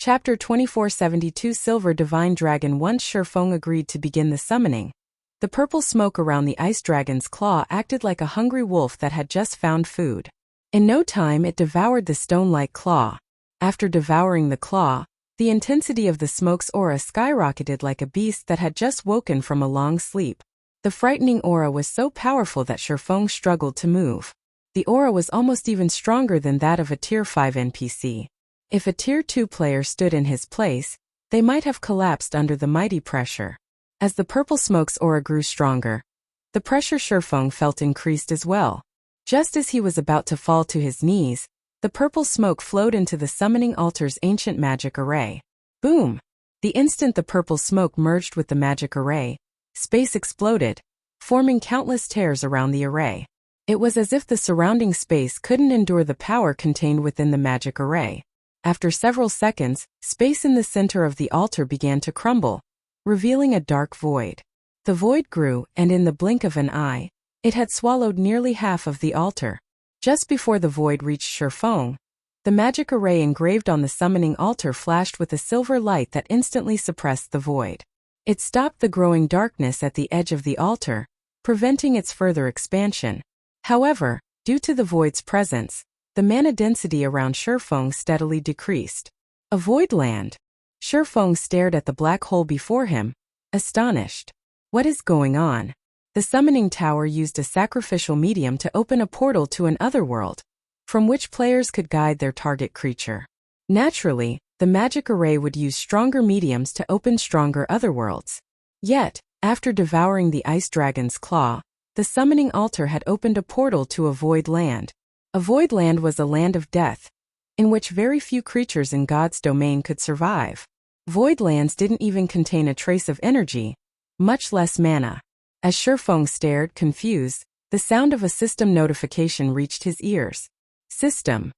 Chapter 2472 Silver Divine Dragon. Once Shifeng agreed to begin the summoning, the purple smoke around the ice dragon's claw acted like a hungry wolf that had just found food. In no time it devoured the stone-like claw. After devouring the claw, the intensity of the smoke's aura skyrocketed like a beast that had just woken from a long sleep. The frightening aura was so powerful that Shifeng struggled to move. The aura was almost even stronger than that of a Tier 5 NPC. If a Tier 2 player stood in his place, they might have collapsed under the mighty pressure. As the purple smoke's aura grew stronger, the pressure Shifeng felt increased as well. Just as he was about to fall to his knees, the purple smoke flowed into the summoning altar's ancient magic array. Boom! The instant the purple smoke merged with the magic array, space exploded, forming countless tears around the array. It was as if the surrounding space couldn't endure the power contained within the magic array. After several seconds, space in the center of the altar began to crumble, revealing a dark void. The void grew, and in the blink of an eye, it had swallowed nearly half of the altar. Just before the void reached Shifeng, the magic array engraved on the summoning altar flashed with a silver light that instantly suppressed the void. It stopped the growing darkness at the edge of the altar, preventing its further expansion. However, due to the void's presence, the mana density around Shifeng steadily decreased. A void land. Shifeng stared at the black hole before him, astonished. What is going on? The summoning tower used a sacrificial medium to open a portal to an otherworld, from which players could guide their target creature. Naturally, the magic array would use stronger mediums to open stronger otherworlds. Yet, after devouring the ice dragon's claw, the summoning altar had opened a portal to a void land. A void land was a land of death, in which very few creatures in God's domain could survive. Void lands didn't even contain a trace of energy, much less mana. As Shifeng stared, confused, the sound of a system notification reached his ears. System.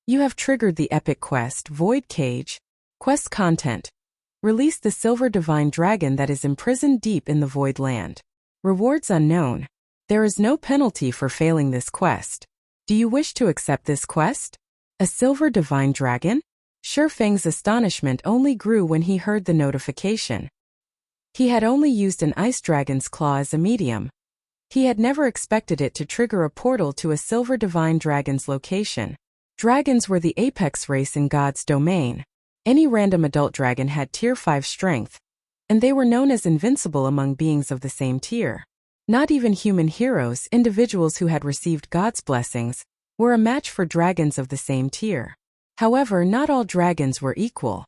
You have triggered the epic quest, Void Cage. Quest content. Release the silver divine dragon that is imprisoned deep in the void land. Rewards unknown. There is no penalty for failing this quest. Do you wish to accept this quest? A silver divine dragon? Shifeng's astonishment only grew when he heard the notification. He had only used an ice dragon's claw as a medium. He had never expected it to trigger a portal to a silver divine dragon's location. Dragons were the apex race in God's domain. Any random adult dragon had Tier 5 strength, and they were known as invincible among beings of the same tier. Not even human heroes, individuals who had received God's blessings, were a match for dragons of the same tier. However, not all dragons were equal.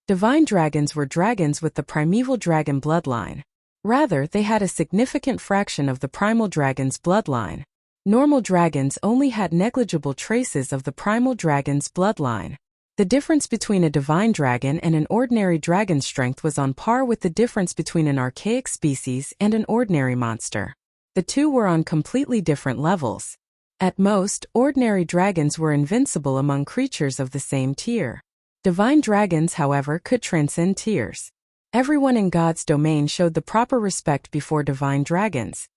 Divine dragons were dragons with the primeval dragon bloodline. Rather, they had a significant fraction of the primal dragon's bloodline. Normal dragons only had negligible traces of the primal dragon's bloodline. The difference between a divine dragon and an ordinary dragon's strength was on par with the difference between an archaic species and an ordinary monster. The two were on completely different levels. At most, ordinary dragons were invincible among creatures of the same tier. Divine dragons, however, could transcend tiers. Everyone in God's domain showed the proper respect before divine dragons.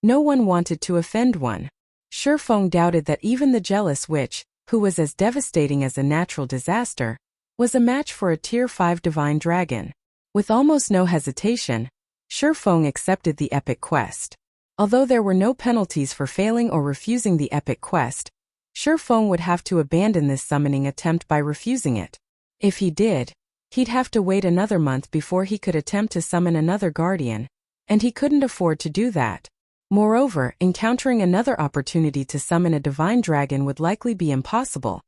No one wanted to offend one. Shifeng doubted that even the jealous witch, who was as devastating as a natural disaster, was a match for a Tier 5 divine dragon. With almost no hesitation, Shifeng accepted the epic quest. Although there were no penalties for failing or refusing the epic quest, Shifeng would have to abandon this summoning attempt by refusing it. If he did, he'd have to wait another month before he could attempt to summon another guardian, and he couldn't afford to do that. Moreover, encountering another opportunity to summon a divine dragon would likely be impossible.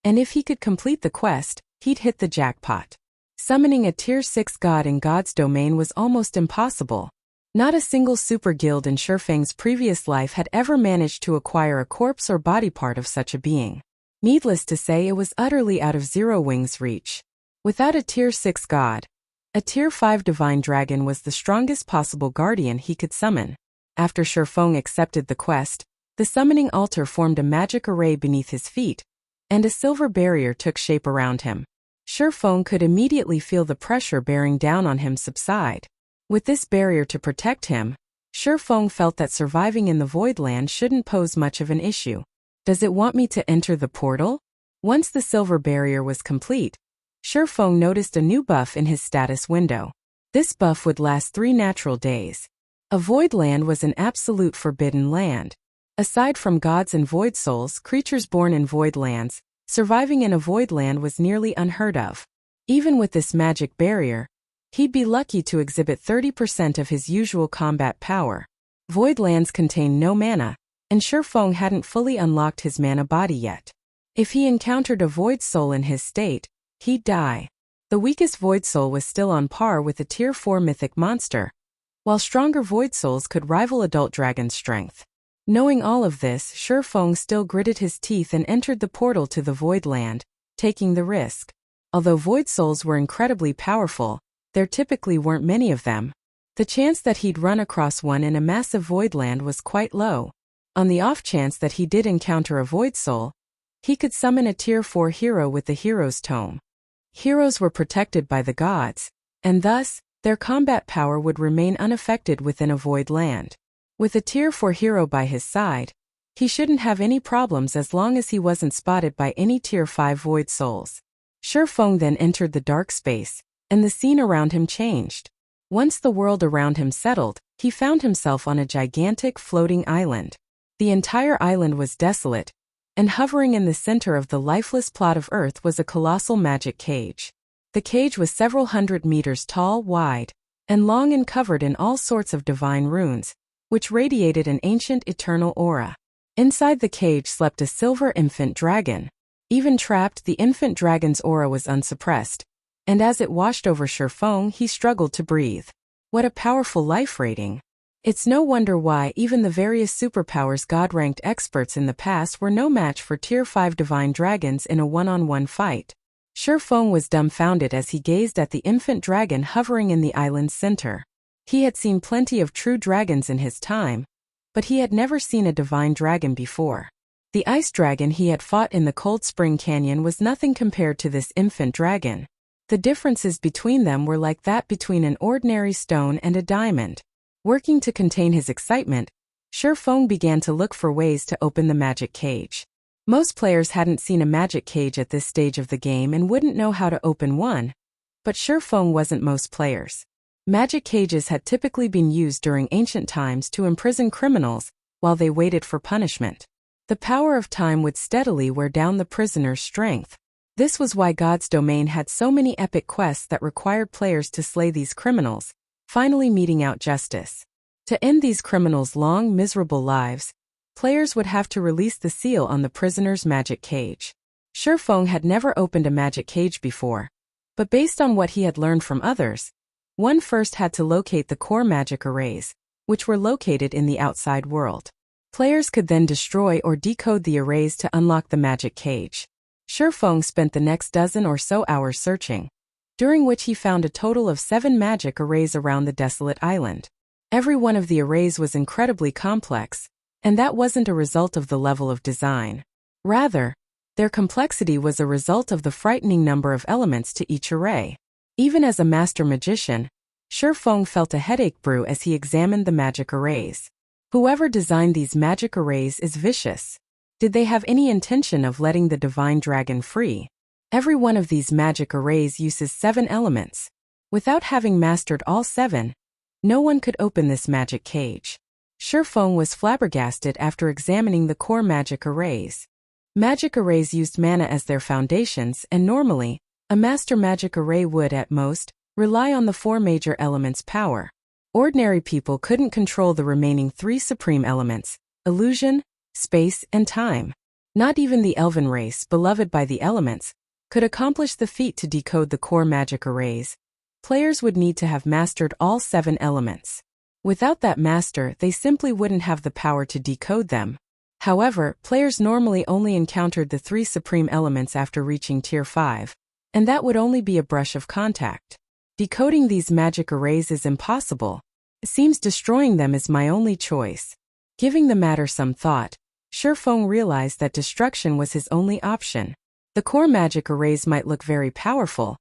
And if he could complete the quest, he'd hit the jackpot. Summoning a Tier 6 god in God's domain was almost impossible. Not a single super guild in Shifeng's previous life had ever managed to acquire a corpse or body part of such a being. Needless to say, it was utterly out of Zero Wing's reach. Without a Tier 6 god, a Tier 5 divine dragon was the strongest possible guardian he could summon. After Shifeng accepted the quest, the summoning altar formed a magic array beneath his feet, and a silver barrier took shape around him. Shifeng could immediately feel the pressure bearing down on him subside. With this barrier to protect him, Shifeng felt that surviving in the Voidland shouldn't pose much of an issue. Does it want me to enter the portal? Once the silver barrier was complete, Shifeng noticed a new buff in his status window. This buff would last 3 natural days. A void land was an absolute forbidden land. Aside from gods and void souls, creatures born in void lands, surviving in a void land was nearly unheard of. Even with this magic barrier, he'd be lucky to exhibit 30% of his usual combat power. Void lands contain no mana, and Shifeng hadn't fully unlocked his mana body yet. If he encountered a void soul in his state, he'd die. The weakest void soul was still on par with a tier 4 mythic monster, while stronger void souls could rival adult dragon's strength. Knowing all of this, Shifeng still gritted his teeth and entered the portal to the void land, taking the risk. Although void souls were incredibly powerful, there typically weren't many of them. The chance that he'd run across one in a massive void land was quite low. On the off chance that he did encounter a void soul, he could summon a tier 4 hero with the hero's tome. Heroes were protected by the gods, and thus, their combat power would remain unaffected within a void land. With a tier 4 hero by his side, he shouldn't have any problems as long as he wasn't spotted by any tier 5 void souls. Shifeng then entered the dark space, and the scene around him changed. Once the world around him settled, he found himself on a gigantic floating island. The entire island was desolate, and hovering in the center of the lifeless plot of Earth was a colossal magic cage. The cage was several hundred meters tall, wide, and long and covered in all sorts of divine runes, which radiated an ancient eternal aura. Inside the cage slept a silver infant dragon. Even trapped, the infant dragon's aura was unsuppressed, and as it washed over Shifeng, he struggled to breathe. What a powerful life rating. It's no wonder why even the various superpowers God-ranked experts in the past were no match for tier 5 divine dragons in a one-on-one fight. Shifeng was dumbfounded as he gazed at the infant dragon hovering in the island's center. He had seen plenty of true dragons in his time, but he had never seen a divine dragon before. The ice dragon he had fought in the Cold Spring Canyon was nothing compared to this infant dragon. The differences between them were like that between an ordinary stone and a diamond. Working to contain his excitement, Shifeng began to look for ways to open the magic cage. Most players hadn't seen a magic cage at this stage of the game and wouldn't know how to open one, but Shifeng wasn't most players. Magic cages had typically been used during ancient times to imprison criminals while they waited for punishment. The power of time would steadily wear down the prisoner's strength. This was why God's domain had so many epic quests that required players to slay these criminals, finally meting out justice. To end these criminals' long, miserable lives, players would have to release the seal on the prisoner's magic cage. Shifeng had never opened a magic cage before, but based on what he had learned from others, one first had to locate the core magic arrays, which were located in the outside world. Players could then destroy or decode the arrays to unlock the magic cage. Shifeng spent the next dozen or so hours searching, during which he found a total of 7 magic arrays around the desolate island. Every one of the arrays was incredibly complex, and that wasn't a result of the level of design. Rather, their complexity was a result of the frightening number of elements to each array. Even as a master magician, Shifeng felt a headache brew as he examined the magic arrays. Whoever designed these magic arrays is vicious. Did they have any intention of letting the divine dragon free? Every one of these magic arrays uses 7 elements. Without having mastered all 7, no one could open this magic cage. Shifeng was flabbergasted after examining the core magic arrays. Magic arrays used mana as their foundations, and normally, a master magic array would, at most, rely on the 4 major elements' power. Ordinary people couldn't control the remaining 3 supreme elements: illusion, space, and time. Not even the elven race, beloved by the elements, could accomplish the feat to decode the core magic arrays. Players would need to have mastered all 7 elements. Without that master, they simply wouldn't have the power to decode them. However, players normally only encountered the 3 supreme elements after reaching tier 5, and that would only be a brush of contact. Decoding these magic arrays is impossible. It seems destroying them is my only choice. Giving the matter some thought, Shifeng realized that destruction was his only option. The core magic arrays might look very powerful,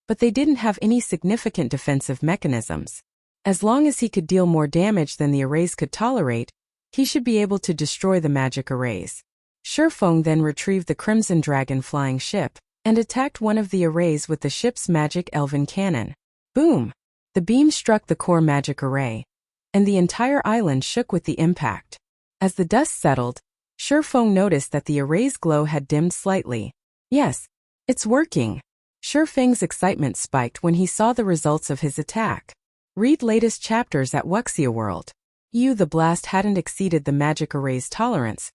but they didn't have any significant defensive mechanisms. As long as he could deal more damage than the arrays could tolerate, he should be able to destroy the magic arrays. Shifeng then retrieved the Crimson Dragon flying ship, and attacked one of the arrays with the ship's magic elven cannon. Boom! The beam struck the core magic array, and the entire island shook with the impact. As the dust settled, Shifeng noticed that the array's glow had dimmed slightly. Yes, it's working. Shifeng's excitement spiked when he saw the results of his attack. Read latest chapters at Wuxia World. The blast hadn't exceeded the magic array's tolerance,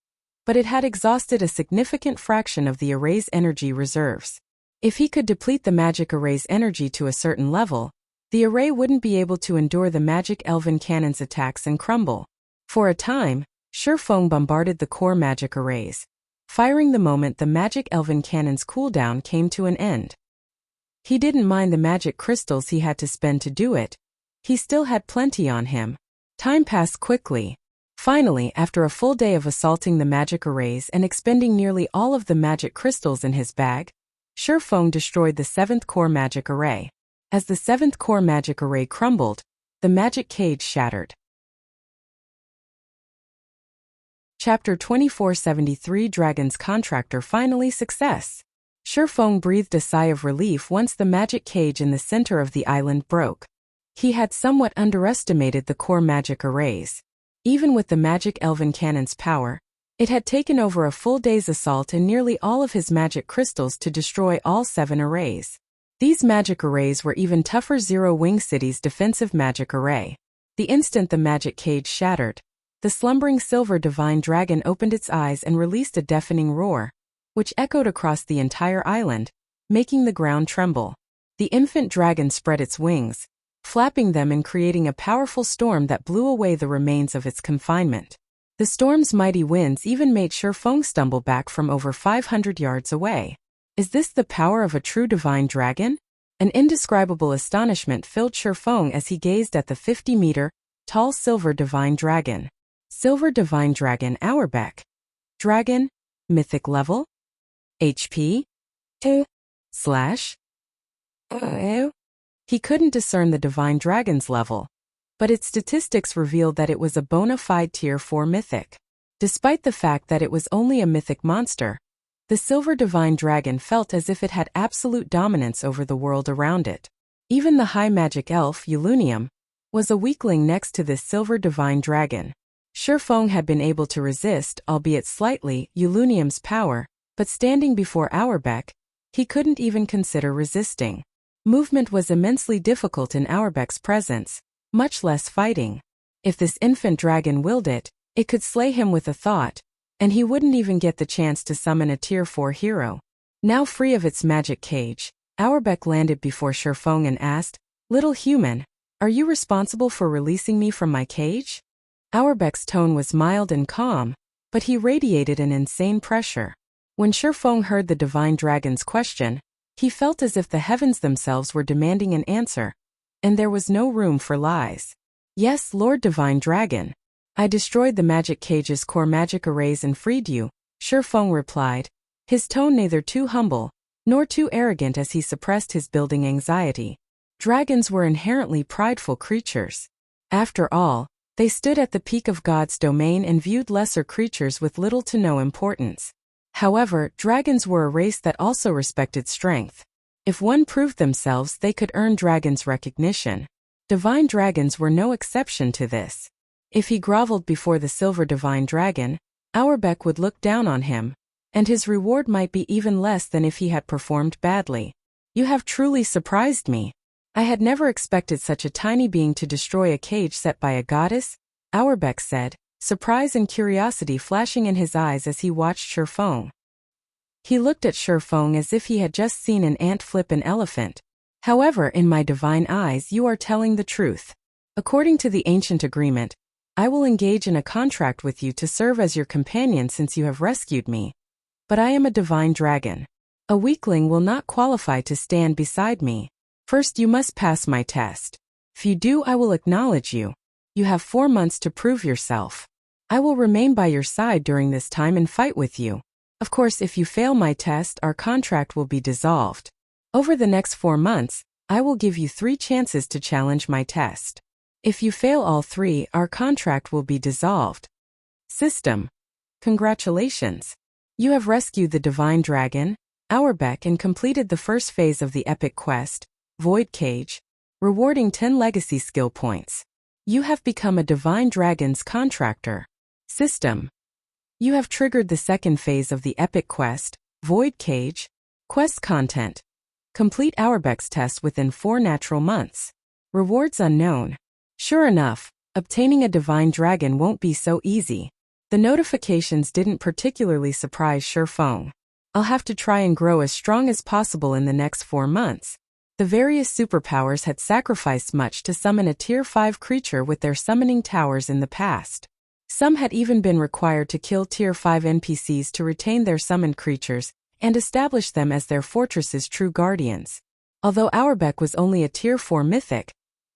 but it had exhausted a significant fraction of the array's energy reserves. If he could deplete the magic array's energy to a certain level, the array wouldn't be able to endure the magic elven cannon's attacks and crumble. For a time, Shifeng bombarded the core magic arrays, firing the moment the magic elven cannon's cooldown came to an end. He didn't mind the magic crystals he had to spend to do it. He still had plenty on him. Time passed quickly. Finally, after a full day of assaulting the magic arrays and expending nearly all of the magic crystals in his bag, Shifeng destroyed the 7th core magic array. As the 7th core magic array crumbled, the magic cage shattered. Chapter 2473 Dragon's Contractor Finally Success. Shifeng breathed a sigh of relief once the magic cage in the center of the island broke. He had somewhat underestimated the core magic arrays. Even with the magic elven cannon's power, it had taken over a full day's assault and nearly all of his magic crystals to destroy all 7 arrays. These magic arrays were even tougher Zero Wing City's defensive magic array. The instant the magic cage shattered, the slumbering silver divine dragon opened its eyes and released a deafening roar, which echoed across the entire island, making the ground tremble. The infant dragon spread its wings, flapping them and creating a powerful storm that blew away the remains of its confinement. The storm's mighty winds even made Shifeng stumble back from over 500 yards away. Is this the power of a true divine dragon? An indescribable astonishment filled Shifeng as he gazed at the 50-meter-tall silver divine dragon. Silver divine dragon Audiobook. Dragon, mythic level? HP? 2. / He couldn't discern the divine dragon's level, but its statistics revealed that it was a bona fide tier 4 mythic. Despite the fact that it was only a mythic monster, the silver divine dragon felt as if it had absolute dominance over the world around it. Even the high magic elf Unsealed was a weakling next to this silver divine dragon. Shifeng had been able to resist, albeit slightly, Unsealed's power, but standing before Audiobook, he couldn't even consider resisting. Movement was immensely difficult in Audiobook's presence, much less fighting. If this infant dragon willed it, it could slay him with a thought, and he wouldn't even get the chance to summon a tier 4 hero. Now free of its magic cage, Audiobook landed before Shifeng and asked, "Little human, are you responsible for releasing me from my cage?" Audiobook's tone was mild and calm, but he radiated an insane pressure. When Shifeng heard the divine dragon's question, he felt as if the heavens themselves were demanding an answer, and there was no room for lies. "Yes, Lord Divine Dragon. I destroyed the magic cage's core magic arrays and freed you," Shifeng replied, his tone neither too humble nor too arrogant as he suppressed his building anxiety. Dragons were inherently prideful creatures. After all, they stood at the peak of God's domain and viewed lesser creatures with little to no importance. However, dragons were a race that also respected strength. If one proved themselves, they could earn dragons' recognition. Divine dragons were no exception to this. If he groveled before the silver divine dragon, Audiobook would look down on him, and his reward might be even less than if he had performed badly. "You have truly surprised me. I had never expected such a tiny being to destroy a cage set by a goddess," Audiobook said, surprise and curiosity flashing in his eyes as he watched Shifeng. He looked at Shifeng as if he had just seen an ant flip an elephant. "However, in my divine eyes you are telling the truth. According to the ancient agreement, I will engage in a contract with you to serve as your companion since you have rescued me. But I am a divine dragon. A weakling will not qualify to stand beside me. First you must pass my test. If you do, I will acknowledge you. You have 4 months to prove yourself. I will remain by your side during this time and fight with you. Of course, if you fail my test, our contract will be dissolved. Over the next 4 months, I will give you 3 chances to challenge my test. If you fail all 3, our contract will be dissolved. System. Congratulations. You have rescued the divine dragon. Auerbach and completed the first phase of the epic quest, Void Cage, rewarding 10 legacy skill points. You have become a Divine Dragon's Contractor. System. You have triggered the second phase of the epic quest, Void Cage. Quest content. Complete Auerbach's test within 4 natural months. Rewards unknown. Sure enough, obtaining a Divine Dragon won't be so easy. The notifications didn't particularly surprise Shifeng. I'll have to try and grow as strong as possible in the next 4 months. The various superpowers had sacrificed much to summon a Tier 5 creature with their summoning towers in the past. Some had even been required to kill Tier 5 NPCs to retain their summoned creatures and establish them as their fortress's true guardians. Although Auerbach was only a Tier 4 mythic,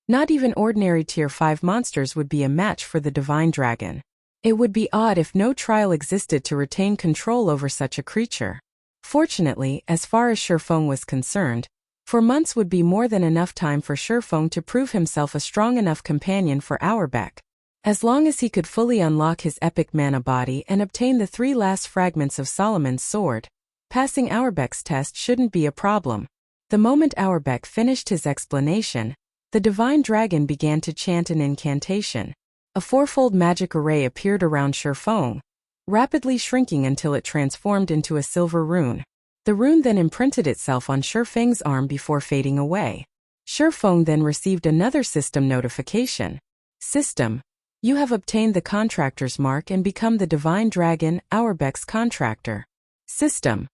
not even ordinary Tier 5 monsters would be a match for the Divine Dragon. It would be odd if no trial existed to retain control over such a creature. Fortunately, as far as Shifeng was concerned, 4 months would be more than enough time for Shifeng to prove himself a strong enough companion for Auerbach. As long as he could fully unlock his epic mana body and obtain the 3 last fragments of Solomon's sword, passing Auerbach's test shouldn't be a problem. The moment Auerbach finished his explanation, the Divine Dragon began to chant an incantation. A 4-fold magic array appeared around Shifeng, rapidly shrinking until it transformed into a silver rune. The rune then imprinted itself on Shifeng's arm before fading away. Shifeng then received another system notification. System. You have obtained the Contractor's mark and become the Divine Dragon, Auerbach's Contractor. System.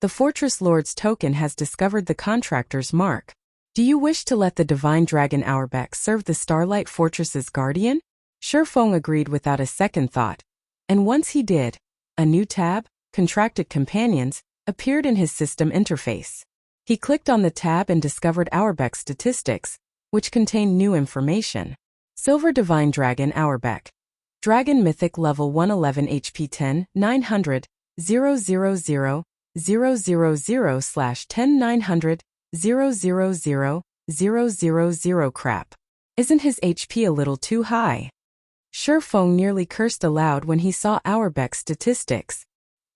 The Fortress Lord's token has discovered the Contractor's mark. Do you wish to let the Divine Dragon Auerbach serve the Starlight Fortress's guardian? Shifeng agreed without a second thought. And once he did, a new tab, Contracted Companions, appeared in his system interface. He clicked on the tab and discovered Auerbach's statistics, which contained new information. Silver Divine Dragon Auerbach. Dragon Mythic Level 111 HP 10, 900, 000, 000 / 10 900, 000, 000 crap. Isn't his HP a little too high? Shifeng nearly cursed aloud when he saw Auerbach's statistics.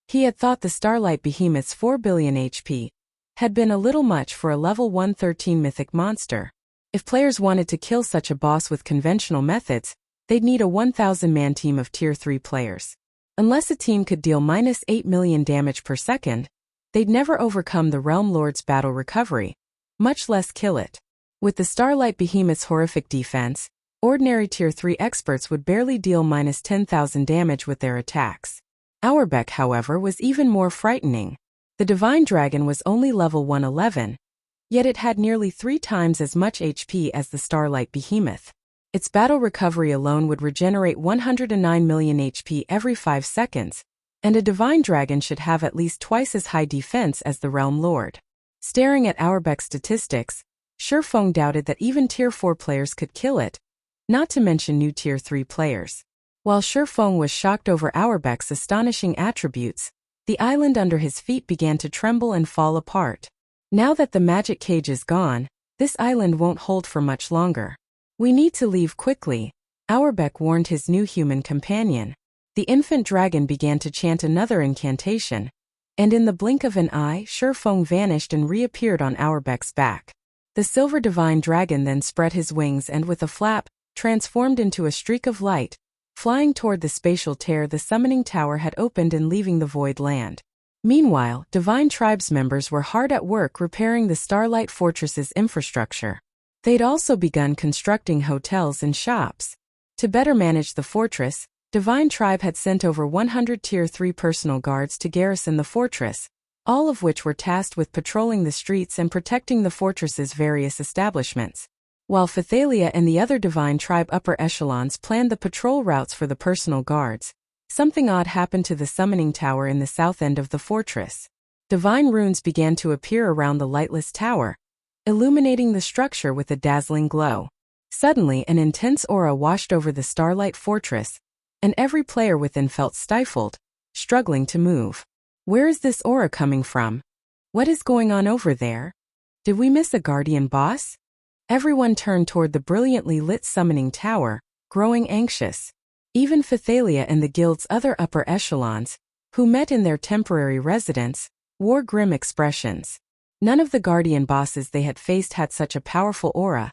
He had thought the Starlight Behemoth's 4 billion HP had been a little much for a level 113 mythic monster. If players wanted to kill such a boss with conventional methods, they'd need a 1,000-man team of Tier 3 players. Unless a team could deal -8 million damage per second, they'd never overcome the Realm Lord's battle recovery, much less kill it. With the Starlight Behemoth's horrific defense, ordinary Tier 3 experts would barely deal -10,000 damage with their attacks. Auerbach, however, was even more frightening. The Divine Dragon was only level 111, yet it had nearly 3 times as much HP as the Starlight Behemoth. Its battle recovery alone would regenerate 109 million HP every 5 seconds, and a Divine Dragon should have at least twice as high defense as the Realm Lord. Staring at Auerbach's statistics, Shifeng doubted that even Tier 4 players could kill it, not to mention new Tier 3 players. While Shifeng was shocked over Auerbach's astonishing attributes, the island under his feet began to tremble and fall apart. Now that the magic cage is gone, this island won't hold for much longer. We need to leave quickly, Auerbach warned his new human companion. The infant dragon began to chant another incantation, and in the blink of an eye, Shifeng vanished and reappeared on Auerbach's back. The silver Divine Dragon then spread his wings and with a flap, transformed into a streak of light, flying toward the spatial tear the summoning tower had opened and leaving the void land. Meanwhile, Divine Tribes members were hard at work repairing the Starlight Fortress's infrastructure. They'd also begun constructing hotels and shops. To better manage the fortress, Divine Tribe had sent over 100 Tier 3 personal guards to garrison the fortress, all of which were tasked with patrolling the streets and protecting the fortress's various establishments. While Phythalia and the other Divine Tribe upper echelons planned the patrol routes for the personal guards, something odd happened to the summoning tower in the south end of the fortress. Divine runes began to appear around the lightless tower, illuminating the structure with a dazzling glow. Suddenly, an intense aura washed over the Starlight Fortress, and every player within felt stifled, struggling to move. Where is this aura coming from? What is going on over there? Did we miss a guardian boss? Everyone turned toward the brilliantly lit summoning tower, growing anxious. Even Phythalia and the guild's other upper echelons, who met in their temporary residence, wore grim expressions. None of the Guardian bosses they had faced had such a powerful aura.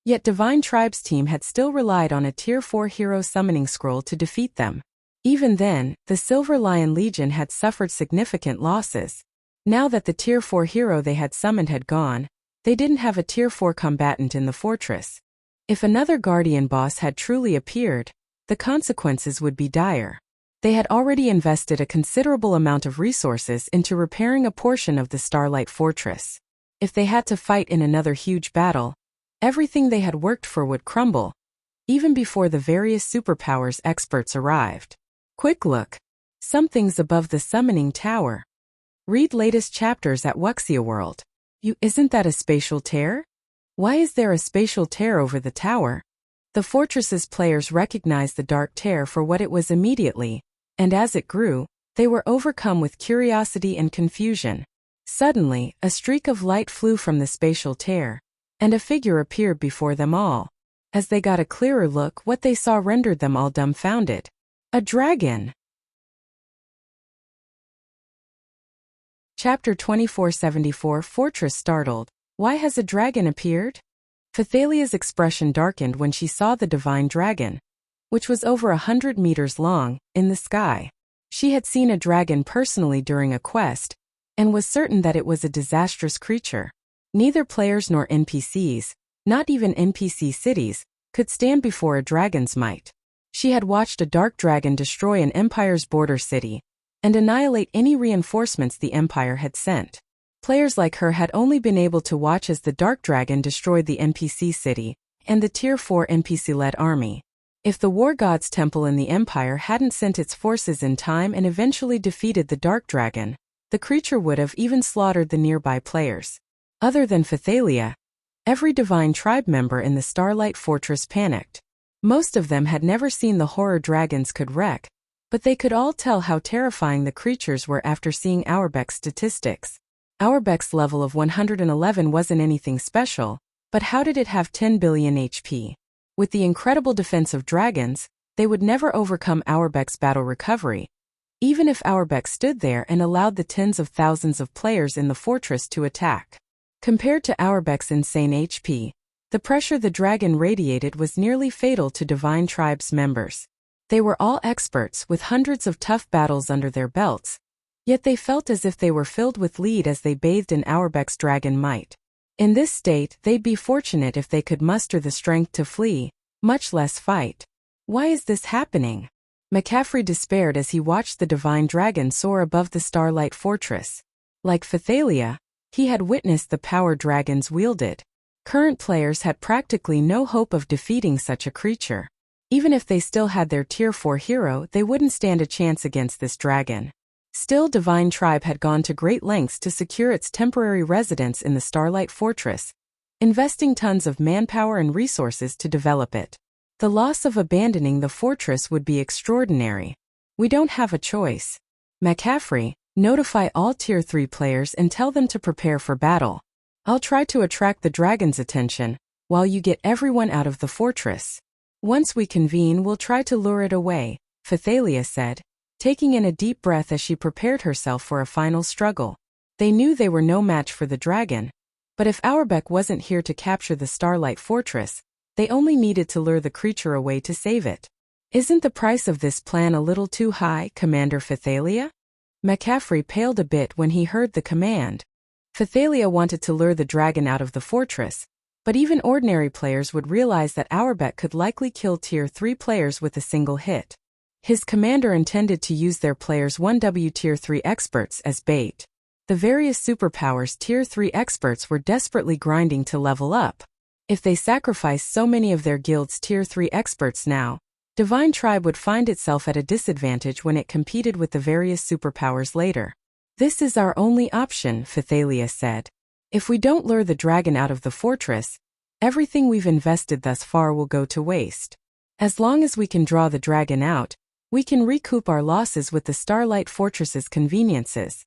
Yet Divine Tribe's team had still relied on a Tier 4 hero summoning scroll to defeat them. Even then, the Silver Lion Legion had suffered significant losses. Now that the Tier 4 hero they had summoned had gone, they didn't have a Tier 4 combatant in the fortress. If another Guardian boss had truly appeared, the consequences would be dire. They had already invested a considerable amount of resources into repairing a portion of the Starlight Fortress. If they had to fight in another huge battle, everything they had worked for would crumble, even before the various superpowers experts arrived. Quick look. Something's above the summoning tower. Read latest chapters at Wuxia World. Isn't that a spatial tear? Why is there a spatial tear over the tower? The fortress's players recognized the dark tear for what it was immediately, and as it grew, they were overcome with curiosity and confusion. Suddenly, a streak of light flew from the spatial tear, and a figure appeared before them all. As they got a clearer look, what they saw rendered them all dumbfounded. A dragon! Chapter 2474 Fortress Startled. Why has a dragon appeared? Phathalia's expression darkened when she saw the divine dragon, which was over 100 meters long, in the sky. She had seen a dragon personally during a quest, and was certain that it was a disastrous creature. Neither players nor NPCs, not even NPC cities, could stand before a dragon's might. She had watched a dark dragon destroy an empire's border city, and annihilate any reinforcements the empire had sent. Players like her had only been able to watch as the dark dragon destroyed the NPC city, and the Tier 4 NPC-led army. If the War God's Temple in the Empire hadn't sent its forces in time and eventually defeated the dark dragon, the creature would have even slaughtered the nearby players. Other than Phathalia, every Divine Tribe member in the Starlight Fortress panicked. Most of them had never seen the horror dragons could wreak, but they could all tell how terrifying the creatures were after seeing Auerbach's statistics. Auerbach's level of 111 wasn't anything special, but how did it have 10 billion HP? With the incredible defense of dragons, they would never overcome Auerbach's battle recovery, even if Auerbach stood there and allowed the tens of thousands of players in the fortress to attack. Compared to Auerbach's insane HP, the pressure the dragon radiated was nearly fatal to Divine Tribe's members. They were all experts with hundreds of tough battles under their belts, yet they felt as if they were filled with lead as they bathed in Auerbach's dragon might. In this state, they'd be fortunate if they could muster the strength to flee, much less fight. Why is this happening? McCaffrey despaired as he watched the divine dragon soar above the Starlight Fortress. Like Phathalia, he had witnessed the power dragons wielded. Current players had practically no hope of defeating such a creature. Even if they still had their Tier 4 hero, they wouldn't stand a chance against this dragon. Still, Divine Tribe had gone to great lengths to secure its temporary residence in the Starlight Fortress, investing tons of manpower and resources to develop it. The loss of abandoning the fortress would be extraordinary. We don't have a choice. McCaffrey, notify all Tier 3 players and tell them to prepare for battle. I'll try to attract the dragon's attention, while you get everyone out of the fortress. Once we convene, we'll try to lure it away, Phathalia said, taking in a deep breath as she prepared herself for a final struggle. They knew they were no match for the dragon, but if Auerbach wasn't here to capture the Starlight Fortress, they only needed to lure the creature away to save it. Isn't the price of this plan a little too high, Commander Phathalia? McCaffrey paled a bit when he heard the command. Phathalia wanted to lure the dragon out of the fortress, but even ordinary players would realize that Auerbach could likely kill Tier 3 players with a single hit. His commander intended to use their players' 1W Tier 3 experts as bait. The various superpowers Tier 3 experts were desperately grinding to level up. If they sacrificed so many of their guild's Tier 3 experts now, Divine Tribe would find itself at a disadvantage when it competed with the various superpowers later. This is our only option, Phathalia said. If we don't lure the dragon out of the fortress, everything we've invested thus far will go to waste. As long as we can draw the dragon out, we can recoup our losses with the Starlight Fortress's conveniences.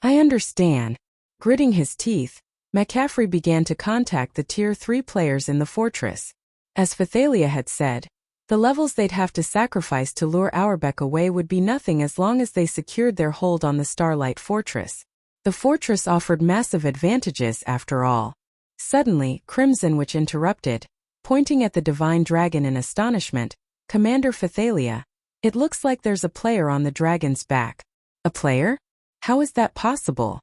I understand. Gritting his teeth, McCaffrey began to contact the Tier 3 players in the fortress. As Phathalia had said, the levels they'd have to sacrifice to lure Auerbach away would be nothing as long as they secured their hold on the Starlight Fortress. The fortress offered massive advantages after all. Suddenly, Crimson Witch interrupted, pointing at the divine dragon in astonishment. Commander Phythalia, it looks like there's a player on the dragon's back. A player? How is that possible?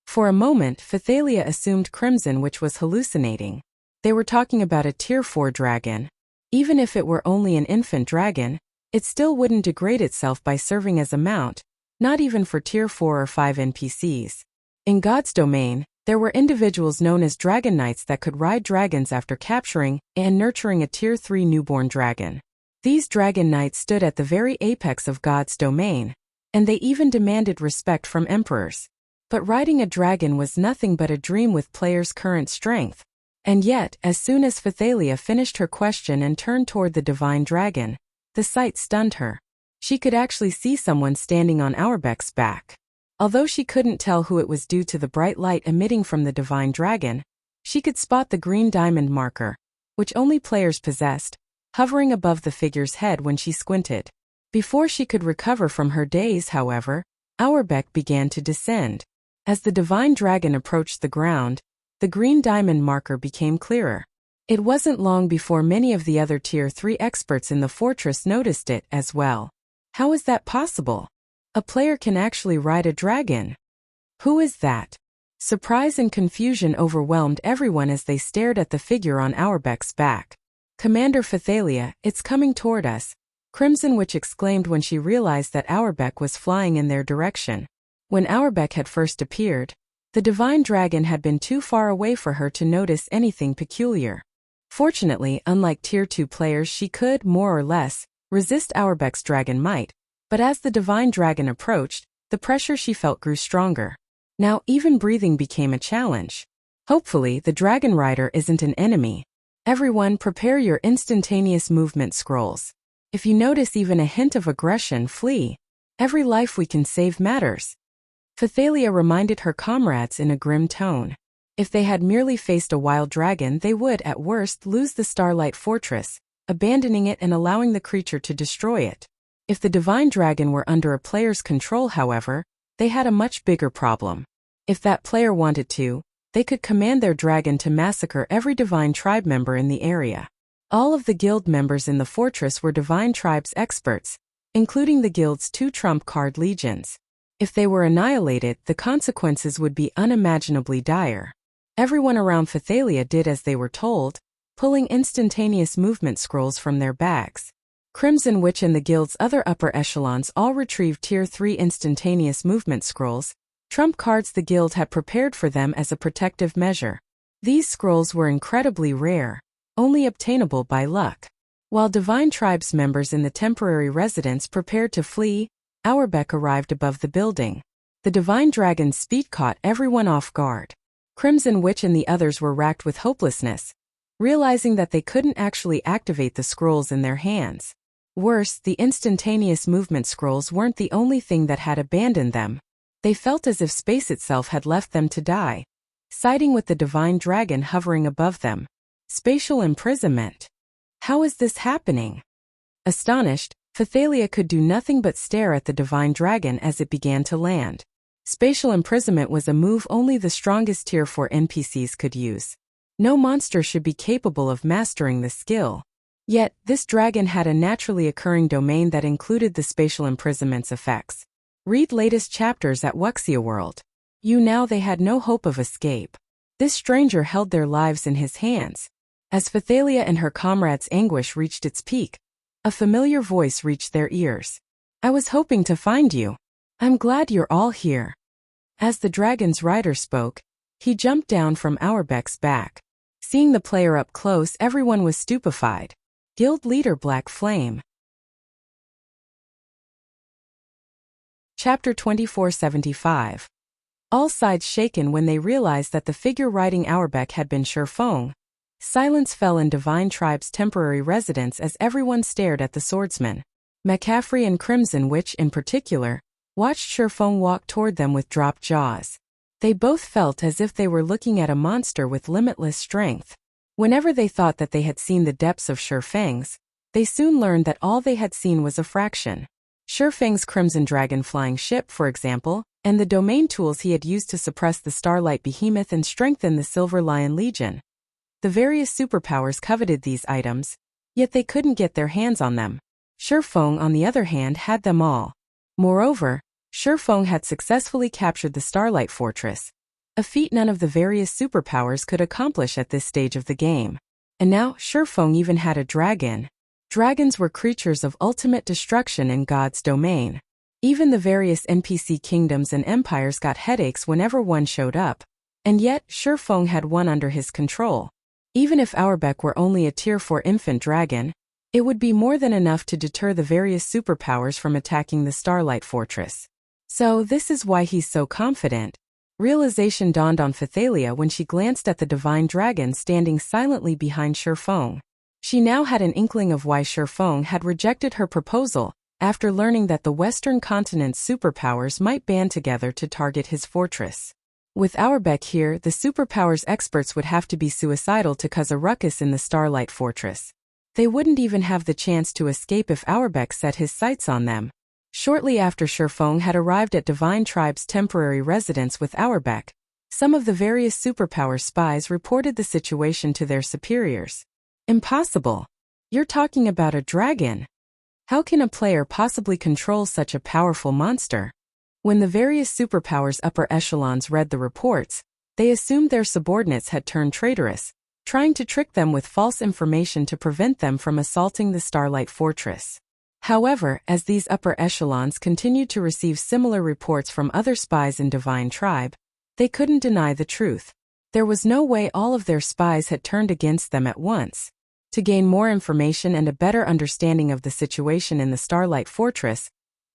For a moment, Phythalia assumed Crimson Witch was hallucinating. They were talking about a Tier 4 dragon. Even if it were only an infant dragon, it still wouldn't degrade itself by serving as a mount, not even for Tier 4 or 5 NPCs. In God's domain, there were individuals known as Dragon Knights that could ride dragons after capturing and nurturing a Tier 3 newborn dragon. These Dragon Knights stood at the very apex of God's domain, and they even demanded respect from emperors. But riding a dragon was nothing but a dream with players' current strength. And yet, as soon as Phythalia finished her question and turned toward the divine dragon, the sight stunned her. She could actually see someone standing on Auerbek's back. Although she couldn't tell who it was due to the bright light emitting from the divine dragon, she could spot the green diamond marker, which only players possessed, hovering above the figure's head when she squinted. Before she could recover from her daze, however, Auerbek began to descend. As the divine dragon approached the ground, the green diamond marker became clearer. It wasn't long before many of the other Tier 3 experts in the fortress noticed it as well. How is that possible? A player can actually ride a dragon. Who is that? Surprise and confusion overwhelmed everyone as they stared at the figure on Auerbek's back. Commander Phythalia, it's coming toward us, Crimson Witch exclaimed when she realized that Auerbek was flying in their direction. When Auerbek had first appeared, the divine dragon had been too far away for her to notice anything peculiar. Fortunately, unlike Tier 2 players, she could, more or less, resist Auerbek's dragon might, but as the divine dragon approached, the pressure she felt grew stronger. Now even breathing became a challenge. Hopefully, the dragon rider isn't an enemy. Everyone, prepare your instantaneous movement scrolls. If you notice even a hint of aggression, flee. Every life we can save matters. Phythalia reminded her comrades in a grim tone. If they had merely faced a wild dragon, they would, at worst, lose the Starlight Fortress, abandoning it and allowing the creature to destroy it. If the divine dragon were under a player's control, however, they had a much bigger problem. If that player wanted to, they could command their dragon to massacre every divine tribe member in the area. All of the guild members in the fortress were divine tribes experts, including the guild's 2 trump card legions. If they were annihilated, the consequences would be unimaginably dire. Everyone around Phythalia did as they were told, pulling instantaneous movement scrolls from their bags. Crimson Witch and the guild's other upper echelons all retrieved Tier 3 instantaneous movement scrolls, trump cards the guild had prepared for them as a protective measure. These scrolls were incredibly rare, only obtainable by luck. While divine tribes members in the temporary residence prepared to flee, Auerbek arrived above the building. The divine dragon's speed caught everyone off guard. Crimson Witch and the others were racked with hopelessness, realizing that they couldn't actually activate the scrolls in their hands. Worse, the instantaneous movement scrolls weren't the only thing that had abandoned them. They felt as if space itself had left them to die, siding with the divine dragon hovering above them. Spatial imprisonment. How is this happening? Astonished, Phythalia could do nothing but stare at the divine dragon as it began to land. Spatial imprisonment was a move only the strongest Tier 4 NPCs could use. No monster should be capable of mastering the skill. Yet, this dragon had a naturally occurring domain that included the spatial imprisonment's effects. Read latest chapters at Wuxia World. Now they had no hope of escape. This stranger held their lives in his hands. As Phythalia and her comrades' anguish reached its peak, a familiar voice reached their ears. I was hoping to find you. I'm glad you're all here. As the dragon's rider spoke, he jumped down from Auerbek's back. Seeing the player up close, everyone was stupefied. Guild leader Black Flame. Chapter 2475. All sides shaken when they realized that the figure riding Auerbek had been Shurfeng. Silence fell in Divine Tribe's temporary residence as everyone stared at the swordsman. McCaffrey and Crimson Witch, in particular, watched Shurfeng walk toward them with dropped jaws. They both felt as if they were looking at a monster with limitless strength. Whenever they thought that they had seen the depths of Shurfeng's, they soon learned that all they had seen was a fraction. Shurfeng's Crimson Dragon flying ship, for example, and the domain tools he had used to suppress the Starlight Behemoth and strengthen the Silver Lion Legion. The various superpowers coveted these items, yet they couldn't get their hands on them. Shifeng, on the other hand, had them all. Moreover, Shifeng had successfully captured the Starlight Fortress, a feat none of the various superpowers could accomplish at this stage of the game. And now, Shifeng even had a dragon. Dragons were creatures of ultimate destruction in God's domain. Even the various NPC kingdoms and empires got headaches whenever one showed up, and yet Shifeng had one under his control. Even if Audiobook were only a Tier 4 infant dragon, it would be more than enough to deter the various superpowers from attacking the Starlight Fortress. So this is why he's so confident. Realization dawned on Phythalia when she glanced at the divine dragon standing silently behind Shifeng. She now had an inkling of why Shifeng had rejected her proposal, after learning that the Western continent's superpowers might band together to target his fortress. With Audiobook here, the superpowers experts would have to be suicidal to cause a ruckus in the Starlight Fortress. They wouldn't even have the chance to escape if Audiobook set his sights on them. Shortly after Shifeng had arrived at Divine Tribe's temporary residence with Audiobook, some of the various superpower spies reported the situation to their superiors. Impossible. You're talking about a dragon. How can a player possibly control such a powerful monster? When the various superpowers upper echelons read the reports, they assumed their subordinates had turned traitorous, trying to trick them with false information to prevent them from assaulting the Starlight Fortress. However, as these upper echelons continued to receive similar reports from other spies in Divine Tribe, they couldn't deny the truth. There was no way all of their spies had turned against them at once. To gain more information and a better understanding of the situation in the Starlight Fortress,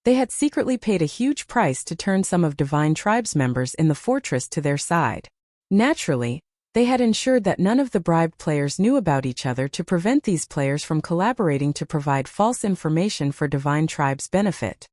they had secretly paid a huge price to turn some of Divine Tribe's members in the fortress to their side. Naturally, they had ensured that none of the bribed players knew about each other to prevent these players from collaborating to provide false information for Divine Tribe's benefit.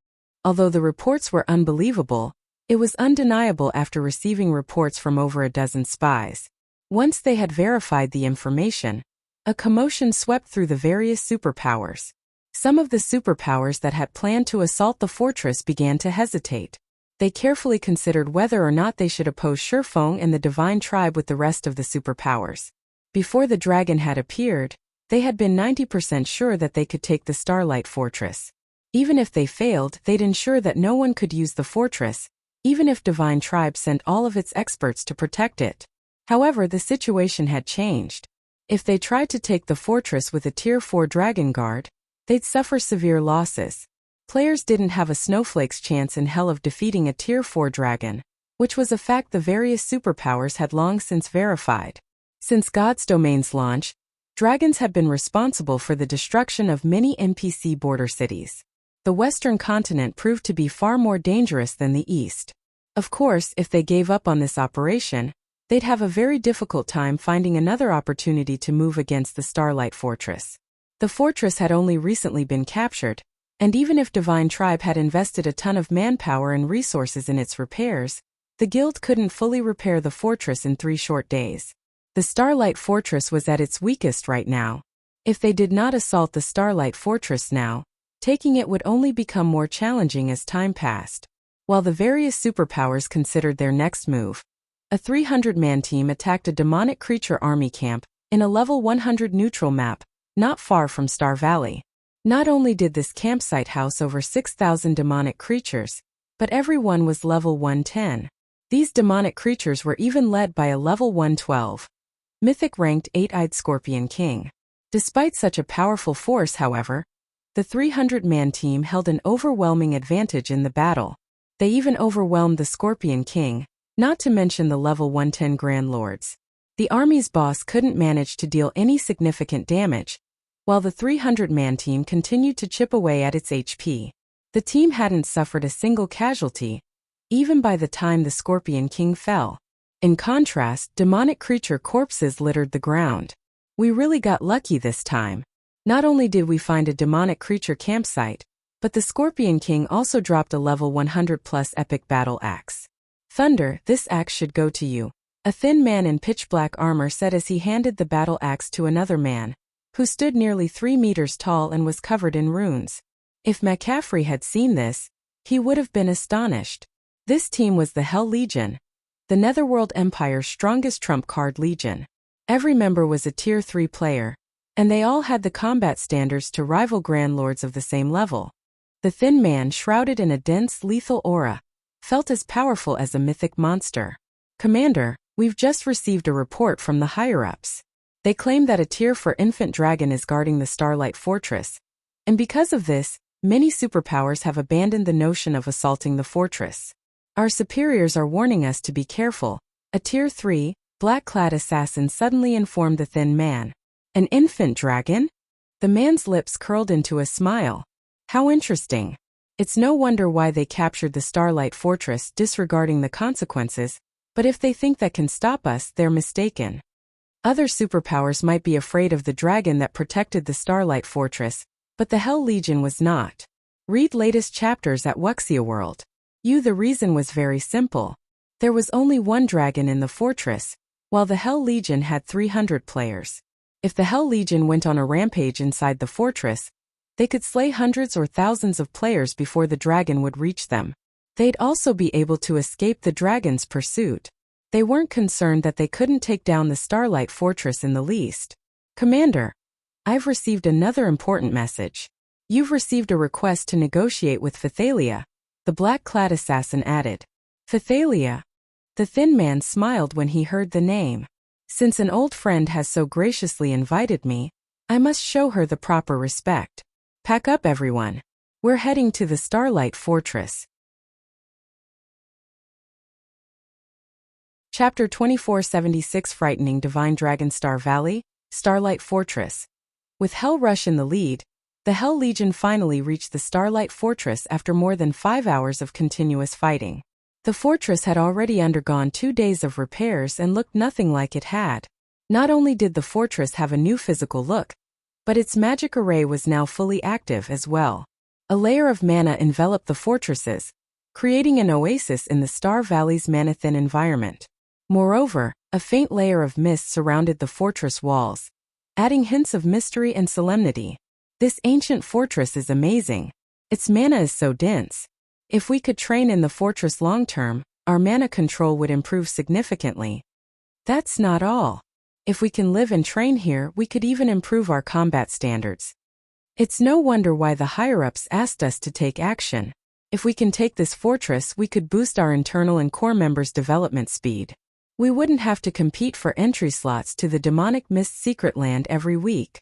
Although the reports were unbelievable, it was undeniable after receiving reports from over a dozen spies. Once they had verified the information, a commotion swept through the various superpowers. Some of the superpowers that had planned to assault the fortress began to hesitate. They carefully considered whether or not they should oppose Shifeng and the Divine Tribe with the rest of the superpowers. Before the dragon had appeared, they had been 90% sure that they could take the Starlight Fortress. Even if they failed, they'd ensure that no one could use the fortress, even if Divine Tribe sent all of its experts to protect it. However, the situation had changed. If they tried to take the fortress with a Tier 4 Dragon Guard, they'd suffer severe losses. Players didn't have a snowflake's chance in hell of defeating a Tier 4 dragon, which was a fact the various superpowers had long since verified. Since God's Domain's launch, dragons have been responsible for the destruction of many NPC border cities. The Western continent proved to be far more dangerous than the East. Of course, if they gave up on this operation, they'd have a very difficult time finding another opportunity to move against the Starlight Fortress. The fortress had only recently been captured, and even if Divine Tribe had invested a ton of manpower and resources in its repairs, the guild couldn't fully repair the fortress in 3 short days. The Starlight Fortress was at its weakest right now. If they did not assault the Starlight Fortress now, taking it would only become more challenging as time passed. While the various superpowers considered their next move, a 300-man team attacked a demonic creature army camp in a level 100 neutral map, not far from Star Valley. Not only did this campsite house over 6,000 demonic creatures, but everyone was level 110. These demonic creatures were even led by a level 112, mythic-ranked 8-eyed Scorpion King. Despite such a powerful force, however, the 300-man team held an overwhelming advantage in the battle. They even overwhelmed the Scorpion King, not to mention the level 110 Grand Lords. The army's boss couldn't manage to deal any significant damage, while the 300-man team continued to chip away at its HP. The team hadn't suffered a single casualty, even by the time the Scorpion King fell. In contrast, demonic creature corpses littered the ground. We really got lucky this time. Not only did we find a demonic creature campsite, but the Scorpion King also dropped a level 100+ epic battle axe. Thunder, this axe should go to you, a thin man in pitch-black armor said as he handed the battle axe to another man, who stood nearly 3 meters tall and was covered in runes. If McCaffrey had seen this, he would have been astonished. This team was the Hell Legion, the Netherworld Empire's strongest trump card legion. Every member was a Tier 3 player, and they all had the combat standards to rival Grand Lords of the same level. The thin man, shrouded in a dense, lethal aura, felt as powerful as a mythic monster. Commander, we've just received a report from the higher-ups. They claim that a Tier 4 infant dragon is guarding the Starlight Fortress, and because of this, many superpowers have abandoned the notion of assaulting the fortress. Our superiors are warning us to be careful. A Tier 3, black-clad assassin suddenly informed the thin man. An infant dragon? The man's lips curled into a smile. How interesting. It's no wonder why they captured the Starlight Fortress disregarding the consequences, but if they think that can stop us, they're mistaken. Other superpowers might be afraid of the dragon that protected the Starlight Fortress, but the Hell Legion was not. Read latest chapters at Wuxia World. The reason was very simple. There was only one dragon in the fortress, while the Hell Legion had 300 players. If the Hell Legion went on a rampage inside the fortress, they could slay hundreds or thousands of players before the dragon would reach them. They'd also be able to escape the dragon's pursuit. They weren't concerned that they couldn't take down the Starlight Fortress in the least. Commander, I've received another important message. You've received a request to negotiate with Phythalia, the black-clad assassin added. Phythalia? The thin man smiled when he heard the name. Since an old friend has so graciously invited me, I must show her the proper respect. Pack up, everyone. We're heading to the Starlight Fortress. Chapter 2476, Frightening Divine Dragon. Star Valley, Starlight Fortress. With Hell Rush in the lead, the Hell Legion finally reached the Starlight Fortress after more than 5 hours of continuous fighting. The fortress had already undergone 2 days of repairs and looked nothing like it had. Not only did the fortress have a new physical look, but its magic array was now fully active as well. A layer of mana enveloped the fortresses, creating an oasis in the Star Valley's mana-thin environment. Moreover, a faint layer of mist surrounded the fortress walls, adding hints of mystery and solemnity. This ancient fortress is amazing. Its mana is so dense. If we could train in the fortress long-term, our mana control would improve significantly. That's not all. If we can live and train here, we could even improve our combat standards. It's no wonder why the higher-ups asked us to take action. If we can take this fortress, we could boost our internal and core members' development speed. We wouldn't have to compete for entry slots to the demonic mist secret land every week.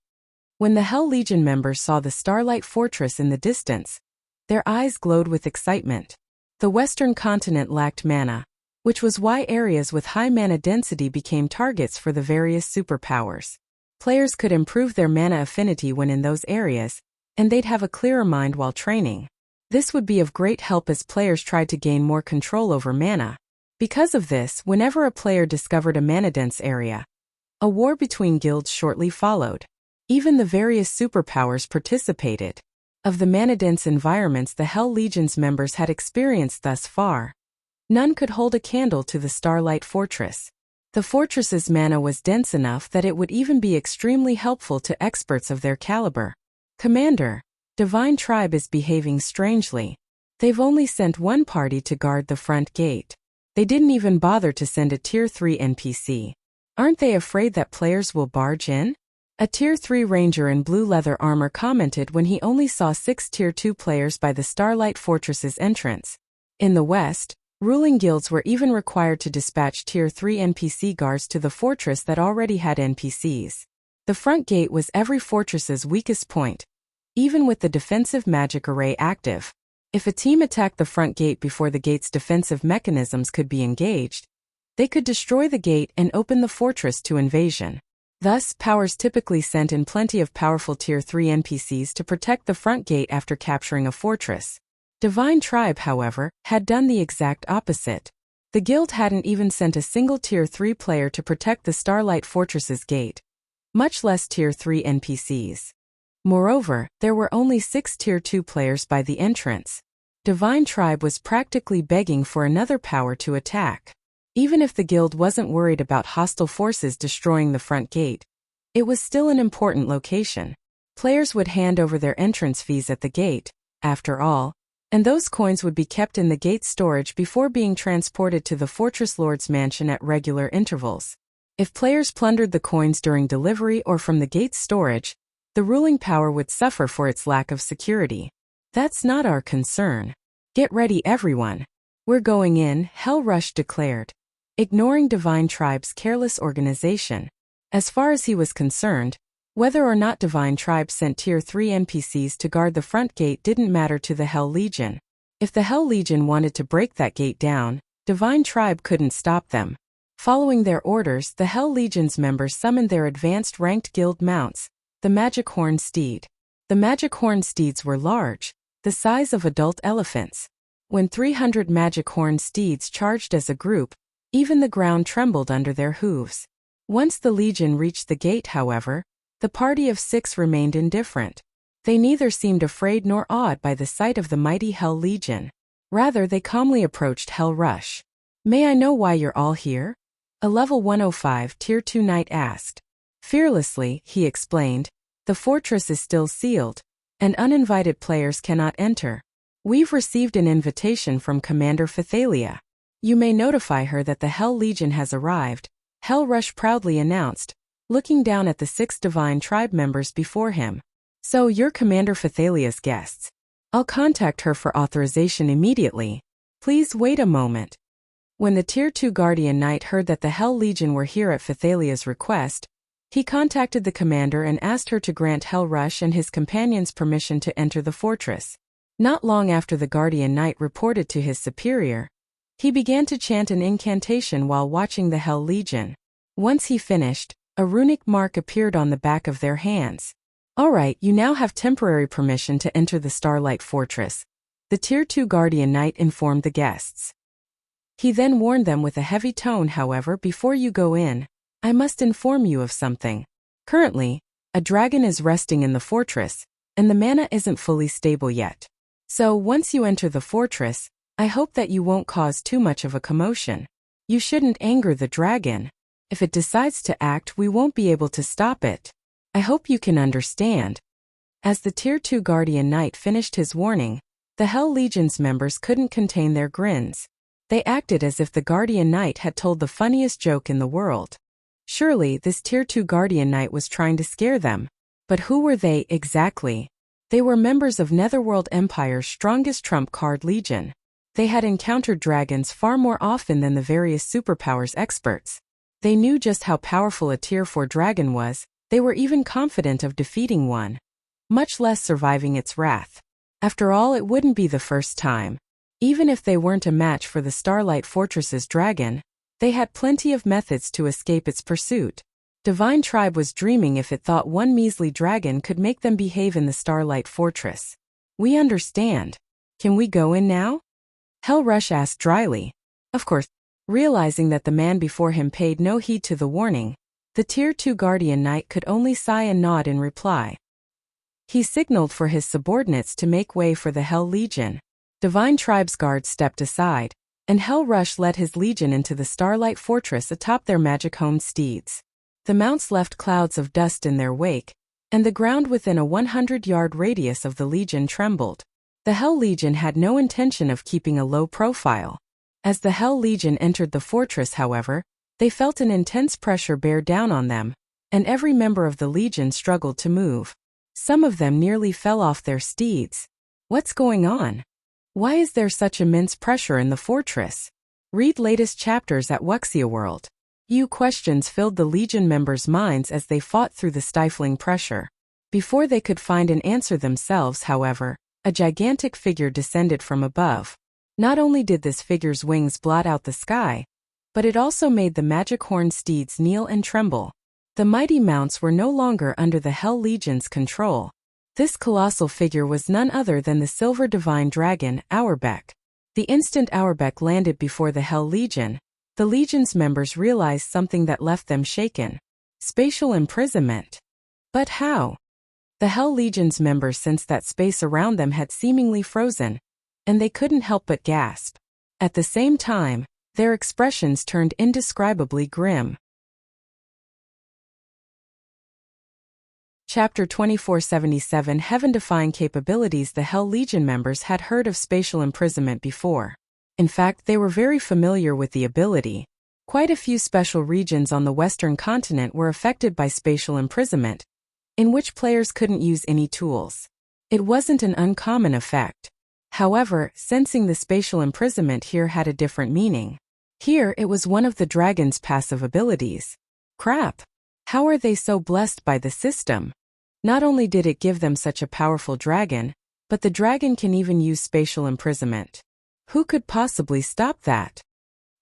When the Hell Legion members saw the Starlight Fortress in the distance, their eyes glowed with excitement. The western continent lacked mana, which was why areas with high mana density became targets for the various superpowers. Players could improve their mana affinity when in those areas, and they'd have a clearer mind while training. This would be of great help as players tried to gain more control over mana. Because of this, whenever a player discovered a mana-dense area, a war between guilds shortly followed. Even the various superpowers participated. Of the mana-dense environments the Hell Legion's members had experienced thus far, none could hold a candle to the Starlight Fortress. The fortress's mana was dense enough that it would even be extremely helpful to experts of their caliber. Commander, Divine Tribe is behaving strangely. They've only sent one party to guard the front gate. They didn't even bother to send a Tier 3 NPC. Aren't they afraid that players will barge in? A Tier 3 ranger in blue leather armor commented when he only saw 6 Tier 2 players by the Starlight Fortress's entrance. In the West, ruling guilds were even required to dispatch Tier 3 NPC guards to the fortress that already had NPCs. The front gate was every fortress's weakest point, even with the defensive magic array active. If a team attacked the front gate before the gate's defensive mechanisms could be engaged, they could destroy the gate and open the fortress to invasion. Thus, powers typically sent in plenty of powerful Tier 3 NPCs to protect the front gate after capturing a fortress. Divine Tribe, however, had done the exact opposite. The guild hadn't even sent a single Tier 3 player to protect the Starlight Fortress's gate, much less Tier 3 NPCs. Moreover, there were only 6 Tier 2 players by the entrance. Divine Tribe was practically begging for another power to attack. Even if the guild wasn't worried about hostile forces destroying the front gate, it was still an important location. Players would hand over their entrance fees at the gate. After all, and those coins would be kept in the gate's storage before being transported to the Fortress Lord's mansion at regular intervals. If players plundered the coins during delivery or from the gate's storage, the ruling power would suffer for its lack of security. That's not our concern. Get ready, everyone. We're going in, Hell Rush declared, ignoring Divine Tribe's careless organization. As far as he was concerned, whether or not Divine Tribe sent Tier 3 NPCs to guard the front gate didn't matter to the Hell Legion. If the Hell Legion wanted to break that gate down, Divine Tribe couldn't stop them. Following their orders, the Hell Legion's members summoned their advanced ranked guild mounts, the Magic Horn Steed. The Magic Horn Steeds were large, the size of adult elephants. When 300 Magic Horn Steeds charged as a group, even the ground trembled under their hooves. Once the Legion reached the gate, however, the party of 6 remained indifferent. They neither seemed afraid nor awed by the sight of the mighty Hell Legion. Rather, they calmly approached Hell Rush. "May I know why you're all here?" a level 105 Tier 2 knight asked. Fearlessly, he explained, "The fortress is still sealed, and uninvited players cannot enter. We've received an invitation from Commander Phythalia. You may notify her that the Hell Legion has arrived," Hell Rush proudly announced, looking down at the 6 Divine Tribe members before him. "So you're Commander Phythalia's guests. I'll contact her for authorization immediately. Please wait a moment." When the Tier 2 Guardian Knight heard that the Hell Legion were here at Phythalia's request, he contacted the commander and asked her to grant Hell Rush and his companions permission to enter the fortress. Not long after the Guardian Knight reported to his superior, he began to chant an incantation while watching the Hell Legion. Once he finished, a runic mark appeared on the back of their hands. "All right, you now have temporary permission to enter the Starlight Fortress," the Tier 2 Guardian Knight informed the guests. He then warned them with a heavy tone, "However, before you go in, I must inform you of something. Currently, a dragon is resting in the fortress, and the mana isn't fully stable yet. So once you enter the fortress, I hope that you won't cause too much of a commotion. You shouldn't anger the dragon. If it decides to act, we won't be able to stop it. I hope you can understand." As the Tier 2 Guardian Knight finished his warning, the Hell Legion's members couldn't contain their grins. They acted as if the Guardian Knight had told the funniest joke in the world. Surely, this Tier 2 Guardian Knight was trying to scare them. But who were they, exactly? They were members of Netherworld Empire's strongest trump card Legion. They had encountered dragons far more often than the various superpowers experts. They knew just how powerful a Tier 4 dragon was. They were even confident of defeating one, much less surviving its wrath. After all, it wouldn't be the first time. Even if they weren't a match for the Starlight Fortress's dragon, they had plenty of methods to escape its pursuit. Divine Tribe was dreaming if it thought one measly dragon could make them behave in the Starlight Fortress. "We understand. Can we go in now?" Hell Rush asked dryly. Of course, realizing that the man before him paid no heed to the warning, the Tier 2 Guardian Knight could only sigh and nod in reply. He signaled for his subordinates to make way for the Hell Legion. Divine Tribe's guards stepped aside, and Hell Rush led his legion into the Starlight Fortress atop their magic-honed steeds. The mounts left clouds of dust in their wake, and the ground within a 100-yard radius of the legion trembled. The Hell Legion had no intention of keeping a low profile. As the Hell Legion entered the fortress, however, they felt an intense pressure bear down on them, and every member of the legion struggled to move. Some of them nearly fell off their steeds. What's going on? Why is there such immense pressure in the fortress? Read latest chapters at Wuxia World. Questions filled the Legion members' minds as they fought through the stifling pressure. Before they could find an answer themselves, however, a gigantic figure descended from above. Not only did this figure's wings blot out the sky, but it also made the magic horn steeds kneel and tremble. The mighty mounts were no longer under the Hell Legion's control. This colossal figure was none other than the Silver Divine Dragon, Auerbeck. The instant Auerbeck landed before the Hell Legion, the Legion's members realized something that left them shaken. Spatial imprisonment. But how? The Hell Legion's members sensed that space around them had seemingly frozen, and they couldn't help but gasp. At the same time, their expressions turned indescribably grim. Chapter 2477 Heaven-defying capabilities. The Hell Legion members had heard of spatial imprisonment before. In fact, they were very familiar with the ability. Quite a few special regions on the western continent were affected by spatial imprisonment, in which players couldn't use any tools. It wasn't an uncommon effect. However, sensing the spatial imprisonment here had a different meaning. Here it was one of the dragon's passive abilities. Crap! How are they so blessed by the system? Not only did it give them such a powerful dragon, but the dragon can even use spatial imprisonment. Who could possibly stop that?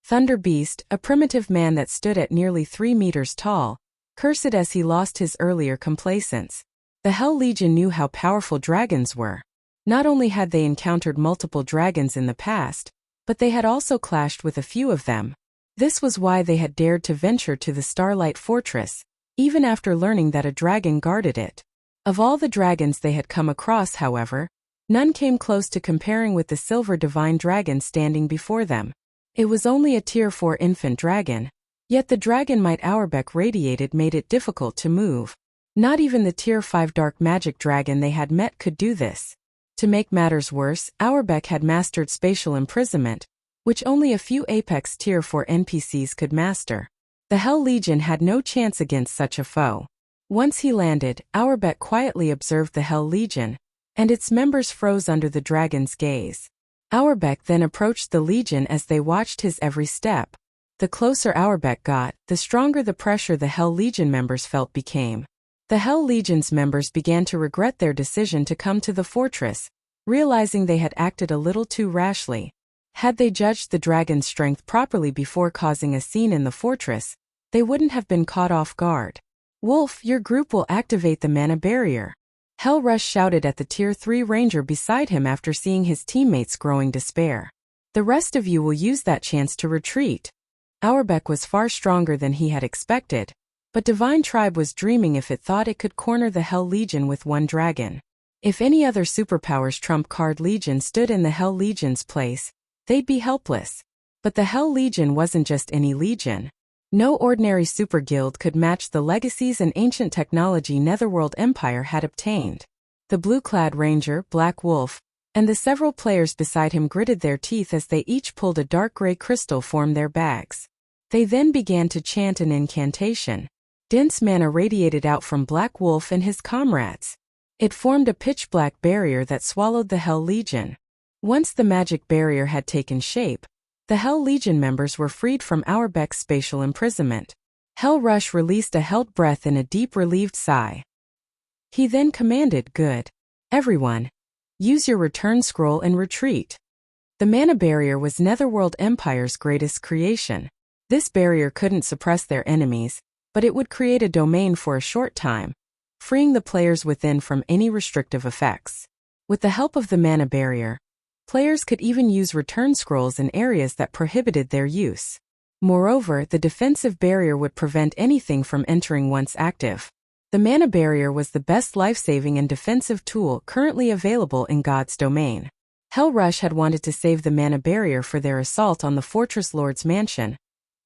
Thunder Beast, a primitive man that stood at nearly 3 meters tall, cursed as he lost his earlier complacence. The Hell Legion knew how powerful dragons were. Not only had they encountered multiple dragons in the past, but they had also clashed with a few of them. This was why they had dared to venture to the Starlight Fortress, even after learning that a dragon guarded it. Of all the dragons they had come across, however, none came close to comparing with the silver divine dragon standing before them. It was only a tier 4 infant dragon, yet the dragon might Auerbach radiated made it difficult to move. Not even the tier 5 dark magic dragon they had met could do this. To make matters worse, Auerbach had mastered spatial imprisonment, which only a few Apex tier 4 NPCs could master. The Hell Legion had no chance against such a foe. Once he landed, Auerbach quietly observed the Hell Legion, and its members froze under the dragon's gaze. Auerbach then approached the Legion as they watched his every step. The closer Auerbach got, the stronger the pressure the Hell Legion members felt became. The Hell Legion's members began to regret their decision to come to the fortress, realizing they had acted a little too rashly. Had they judged the dragon's strength properly before causing a scene in the fortress, they wouldn't have been caught off guard. Wolf, your group will activate the mana barrier. Hell Rush shouted at the tier 3 ranger beside him after seeing his teammates' growing despair. The rest of you will use that chance to retreat. Auerbach was far stronger than he had expected, but Divine Tribe was dreaming if it thought it could corner the Hell Legion with one dragon. If any other superpowers trump card Legion stood in the Hell Legion's place, they'd be helpless. But the Hell Legion wasn't just any legion. No ordinary super guild could match the legacies and ancient technology Netherworld Empire had obtained. The blue-clad ranger, Black Wolf, and the several players beside him gritted their teeth as they each pulled a dark gray crystal from their bags. They then began to chant an incantation. Dense mana radiated out from Black Wolf and his comrades. It formed a pitch-black barrier that swallowed the Hell Legion. Once the magic barrier had taken shape, the Hell Legion members were freed from Auerbach's spatial imprisonment. Hell Rush released a held breath in a deep relieved sigh. He then commanded, "Good. Everyone, use your return scroll and retreat." The mana barrier was Netherworld Empire's greatest creation. This barrier couldn't suppress their enemies, but it would create a domain for a short time, freeing the players within from any restrictive effects. With the help of the mana barrier, players could even use return scrolls in areas that prohibited their use. Moreover, the defensive barrier would prevent anything from entering once active. The mana barrier was the best life-saving and defensive tool currently available in God's domain. Hell Rush had wanted to save the mana barrier for their assault on the Fortress Lord's mansion,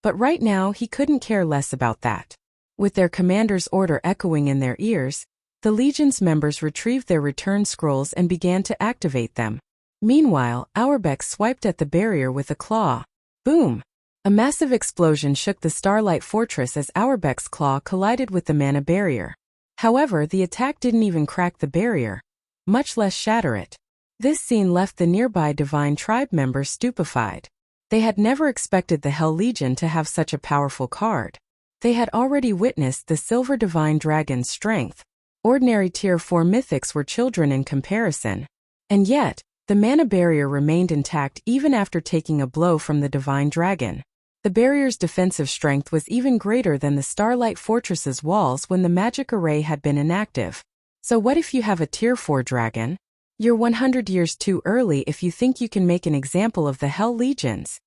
but right now he couldn't care less about that. With their commander's order echoing in their ears, the Legion's members retrieved their return scrolls and began to activate them. Meanwhile, Auerbach swiped at the barrier with a claw. Boom! A massive explosion shook the Starlight Fortress as Auerbach's claw collided with the mana barrier. However, the attack didn't even crack the barrier, much less shatter it. This scene left the nearby Divine Tribe members stupefied. They had never expected the Hell Legion to have such a powerful card. They had already witnessed the Silver Divine Dragon's strength. Ordinary tier 4 mythics were children in comparison. And yet, the mana barrier remained intact even after taking a blow from the Divine Dragon. The barrier's defensive strength was even greater than the Starlight Fortress's walls when the magic array had been inactive. So what if you have a tier 4 dragon? You're 100 years too early if you think you can make an example of the Hell Legions.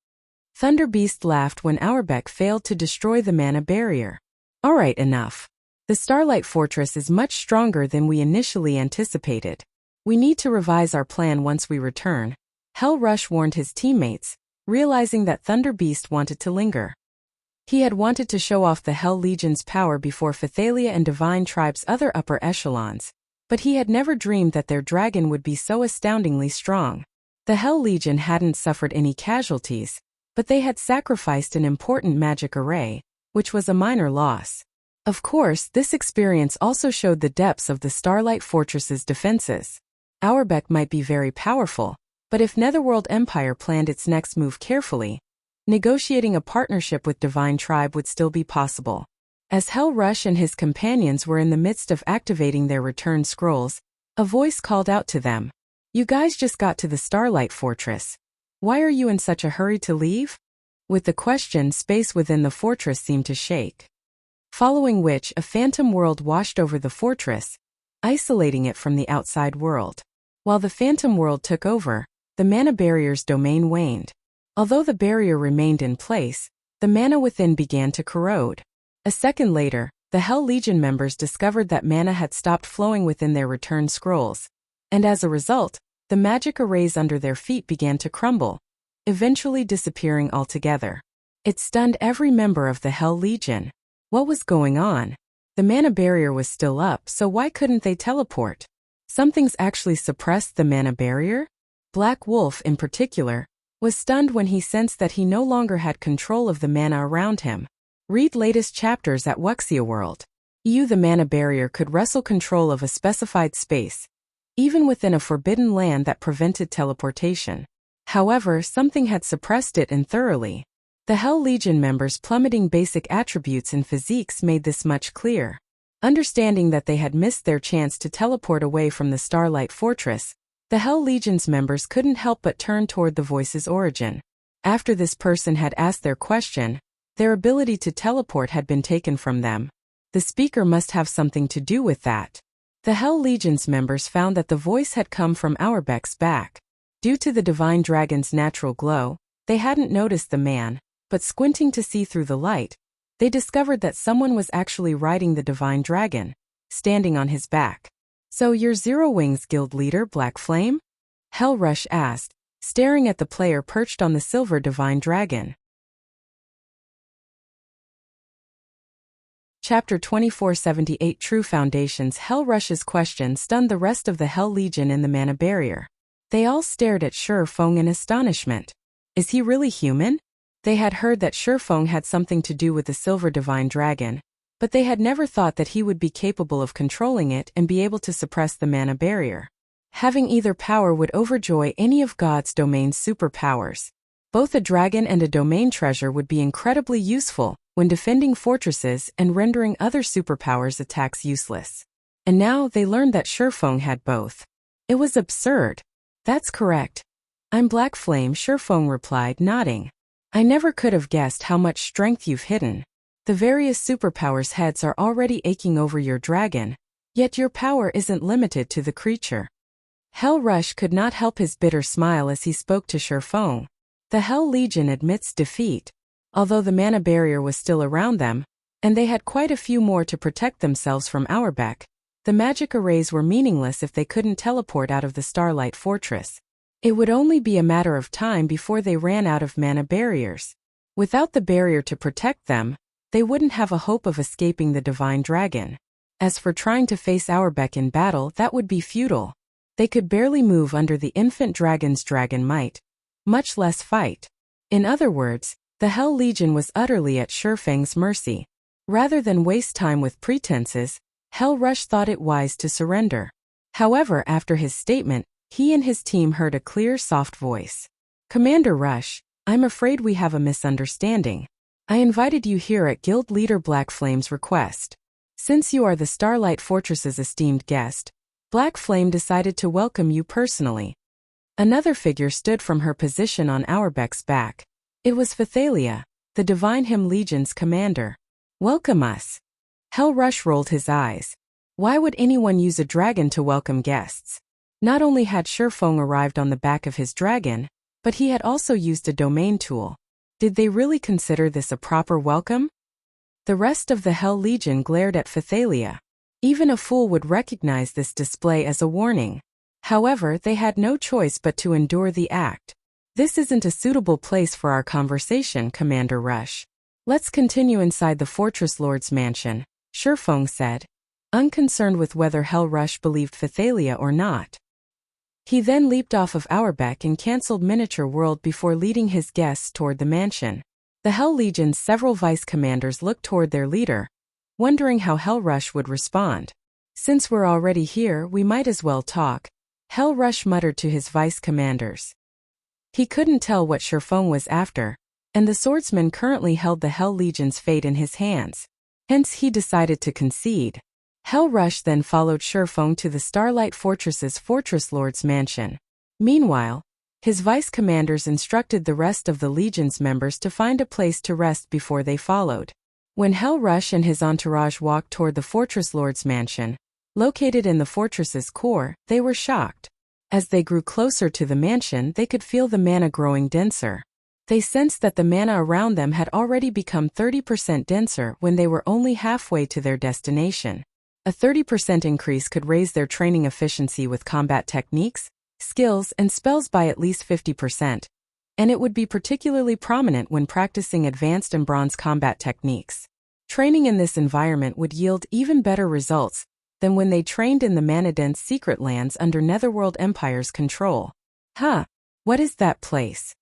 Thunder Beast laughed when Auerbach failed to destroy the mana barrier. Alright, enough. The Starlight Fortress is much stronger than we initially anticipated. We need to revise our plan once we return. Hell Rush warned his teammates, realizing that Thunder Beast wanted to linger. He had wanted to show off the Hell Legion's power before Phythalia and Divine Tribe's other upper echelons, but he had never dreamed that their dragon would be so astoundingly strong. The Hell Legion hadn't suffered any casualties, but they had sacrificed an important magic array, which was a minor loss. Of course, this experience also showed the depths of the Starlight Fortress's defenses. Auerbach might be very powerful, but if Netherworld Empire planned its next move carefully, negotiating a partnership with Divine Tribe would still be possible. As Hell Rush and his companions were in the midst of activating their return scrolls, a voice called out to them. "You guys just got to the Starlight Fortress. Why are you in such a hurry to leave?" With the question, space within the fortress seemed to shake. Following which, a phantom world washed over the fortress, isolating it from the outside world. While the phantom world took over, the mana barrier's domain waned. Although the barrier remained in place, the mana within began to corrode. A second later, the Hell Legion members discovered that mana had stopped flowing within their return scrolls, and as a result, the magic arrays under their feet began to crumble, eventually disappearing altogether. It stunned every member of the Hell Legion. What was going on? The mana barrier was still up, so why couldn't they teleport? Something's actually suppressed the mana barrier? Black Wolf, in particular, was stunned when he sensed that he no longer had control of the mana around him. Read latest chapters at Wuxia World. The mana barrier could wrestle control of a specified space, even within a forbidden land that prevented teleportation. However, something had suppressed it and thoroughly. The Hell Legion members' plummeting basic attributes and physiques made this much clear. Understanding that they had missed their chance to teleport away from the Starlight Fortress, the Hell Legion's members couldn't help but turn toward the voice's origin. After this person had asked their question, their ability to teleport had been taken from them. The speaker must have something to do with that. The Hell Legion's members found that the voice had come from Auerbach's back. Due to the Divine Dragon's natural glow, they hadn't noticed the man, but squinting to see through the light, they discovered that someone was actually riding the Divine Dragon, standing on his back. "So you're Zero Wings Guild leader, Black Flame?" Hell Rush asked, staring at the player perched on the silver Divine Dragon. Chapter 2478 True Foundations. Hell Rush's question stunned the rest of the Hell Legion in the mana barrier. They all stared at Shifeng in astonishment. Is he really human? They had heard that Shifeng had something to do with the Silver Divine Dragon, but they had never thought that he would be capable of controlling it and be able to suppress the mana barrier. Having either power would overjoy any of God's domain's superpowers. Both a dragon and a domain treasure would be incredibly useful when defending fortresses and rendering other superpowers' attacks useless. And now they learned that Shifeng had both. It was absurd. "That's correct. I'm Black Flame," Shifeng replied, nodding. "I never could have guessed how much strength you've hidden. The various superpowers' heads are already aching over your dragon, yet your power isn't limited to the creature." Hell Rush could not help his bitter smile as he spoke to Shifeng. The Hell Legion admits defeat, although the mana barrier was still around them, and they had quite a few more to protect themselves from Auerbach. The magic arrays were meaningless if they couldn't teleport out of the Starlight Fortress. It would only be a matter of time before they ran out of mana barriers. Without the barrier to protect them, they wouldn't have a hope of escaping the Divine Dragon. As for trying to face Auerbach in battle, that would be futile. They could barely move under the infant dragon's dragon might, much less fight. In other words, the Hell Legion was utterly at Shifeng's mercy. Rather than waste time with pretenses, Hell Rush thought it wise to surrender. However, after his statement, he and his team heard a clear, soft voice. "Commander Rush, I'm afraid we have a misunderstanding. I invited you here at Guild Leader Black Flame's request. Since you are the Starlight Fortress's esteemed guest, Black Flame decided to welcome you personally." Another figure stood from her position on Auerbach's back. It was Phythalia, the Divine Him Legion's commander. "Welcome us." Hell Rush rolled his eyes. Why would anyone use a dragon to welcome guests? Not only had Shifeng arrived on the back of his dragon, but he had also used a domain tool. Did they really consider this a proper welcome? The rest of the Hell Legion glared at Phythalia. Even a fool would recognize this display as a warning. However, they had no choice but to endure the act. "This isn't a suitable place for our conversation, Commander Rush. Let's continue inside the Fortress Lord's mansion, Shifeng said, unconcerned with whether Hell Rush believed Phythalia or not. He then leaped off of Audiobook and cancelled Miniature World before leading his guests toward the mansion. The Hell Legion's several vice commanders looked toward their leader, wondering how Hell Rush would respond. Since we're already here, we might as well talk, Hell Rush muttered to his vice commanders. He couldn't tell what Shifeng was after, and the swordsman currently held the Hell Legion's fate in his hands. Hence he decided to concede. Hell Rush then followed Shifeng to the Starlight Fortress's Fortress Lord's mansion. Meanwhile, his vice commanders instructed the rest of the Legion's members to find a place to rest before they followed. When Hell Rush and his entourage walked toward the Fortress Lord's mansion, located in the fortress's core, they were shocked. As they grew closer to the mansion, they could feel the mana growing denser. They sensed that the mana around them had already become 30% denser when they were only halfway to their destination. A 30% increase could raise their training efficiency with combat techniques, skills, and spells by at least 50%, and it would be particularly prominent when practicing advanced and bronze combat techniques. Training in this environment would yield even better results than when they trained in the mana-dense secret lands under Netherworld Empire's control. What is that place?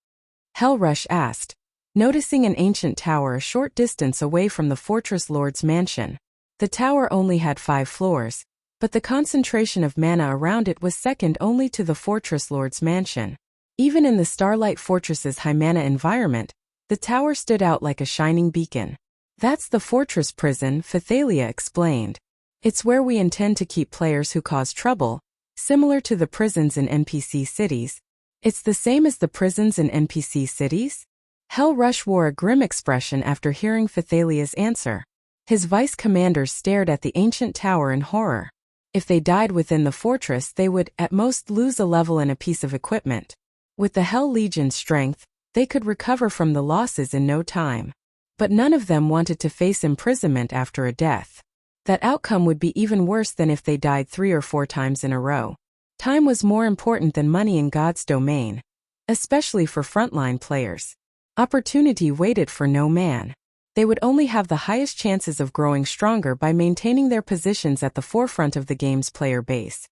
Hell Rush asked, noticing an ancient tower a short distance away from the Fortress Lord's mansion. The tower only had 5 floors, but the concentration of mana around it was second only to the Fortress Lord's mansion. Even in the Starlight Fortress's high mana environment, the tower stood out like a shining beacon. That's the fortress prison, Phythalia explained. It's where we intend to keep players who cause trouble, similar to the prisons in NPC cities. It's the same as the prisons in NPC cities? Hell Rush wore a grim expression after hearing Phythalia's answer. His vice commanders stared at the ancient tower in horror. If they died within the fortress, they would, at most, lose a level and a piece of equipment. With the Hell Legion's strength, they could recover from the losses in no time. But none of them wanted to face imprisonment after a death. That outcome would be even worse than if they died 3 or 4 times in a row. Time was more important than money in God's domain, especially for frontline players. Opportunity waited for no man. They would only have the highest chances of growing stronger by maintaining their positions at the forefront of the game's player base.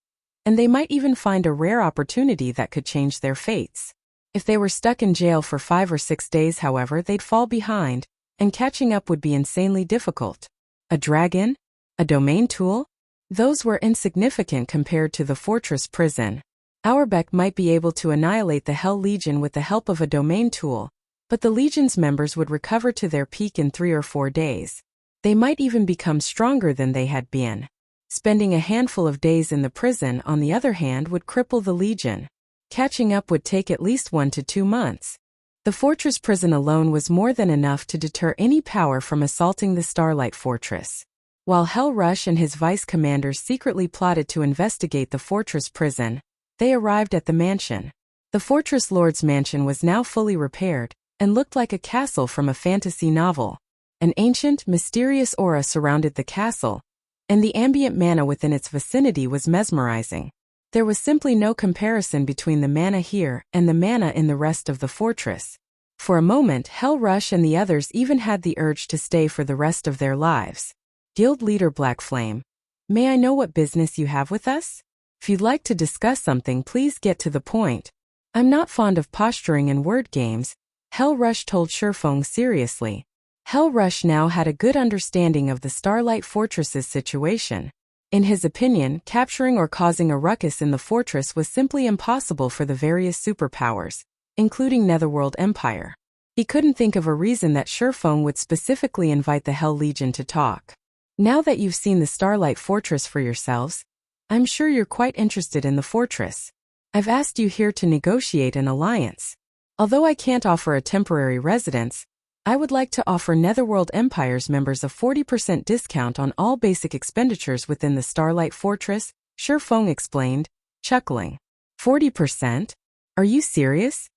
And they might even find a rare opportunity that could change their fates. If they were stuck in jail for 5 or 6 days, however, they'd fall behind, and catching up would be insanely difficult. A dragon? A domain tool? Those were insignificant compared to the fortress prison. Audiobook might be able to annihilate the Hell Legion with the help of a domain tool, but the Legion's members would recover to their peak in 3 or 4 days. They might even become stronger than they had been. Spending a handful of days in the prison, on the other hand, would cripple the Legion. Catching up would take at least 1 to 2 months. The fortress prison alone was more than enough to deter any power from assaulting the Starlight Fortress. While Hell Rush and his vice commanders secretly plotted to investigate the fortress prison, they arrived at the mansion. The Fortress Lord's mansion was now fully repaired, and looked like a castle from a fantasy novel. An ancient, mysterious aura surrounded the castle, and the ambient mana within its vicinity was mesmerizing. There was simply no comparison between the mana here and the mana in the rest of the fortress. For a moment, Hell Rush and the others even had the urge to stay for the rest of their lives. Guild leader Black Flame, may I know what business you have with us? If you'd like to discuss something, please get to the point. I'm not fond of posturing and word games, Hell Rush told Shifeng seriously. Hell Rush now had a good understanding of the Starlight Fortress's situation. In his opinion, capturing or causing a ruckus in the fortress was simply impossible for the various superpowers, including Netherworld Empire. He couldn't think of a reason that Shifeng would specifically invite the Hell Legion to talk. Now that you've seen the Starlight Fortress for yourselves, I'm sure you're quite interested in the fortress. I've asked you here to negotiate an alliance. Although I can't offer a temporary residence, I would like to offer Netherworld Empire's members a 40% discount on all basic expenditures within the Starlight Fortress, Shifeng explained, chuckling. 40%? Are you serious?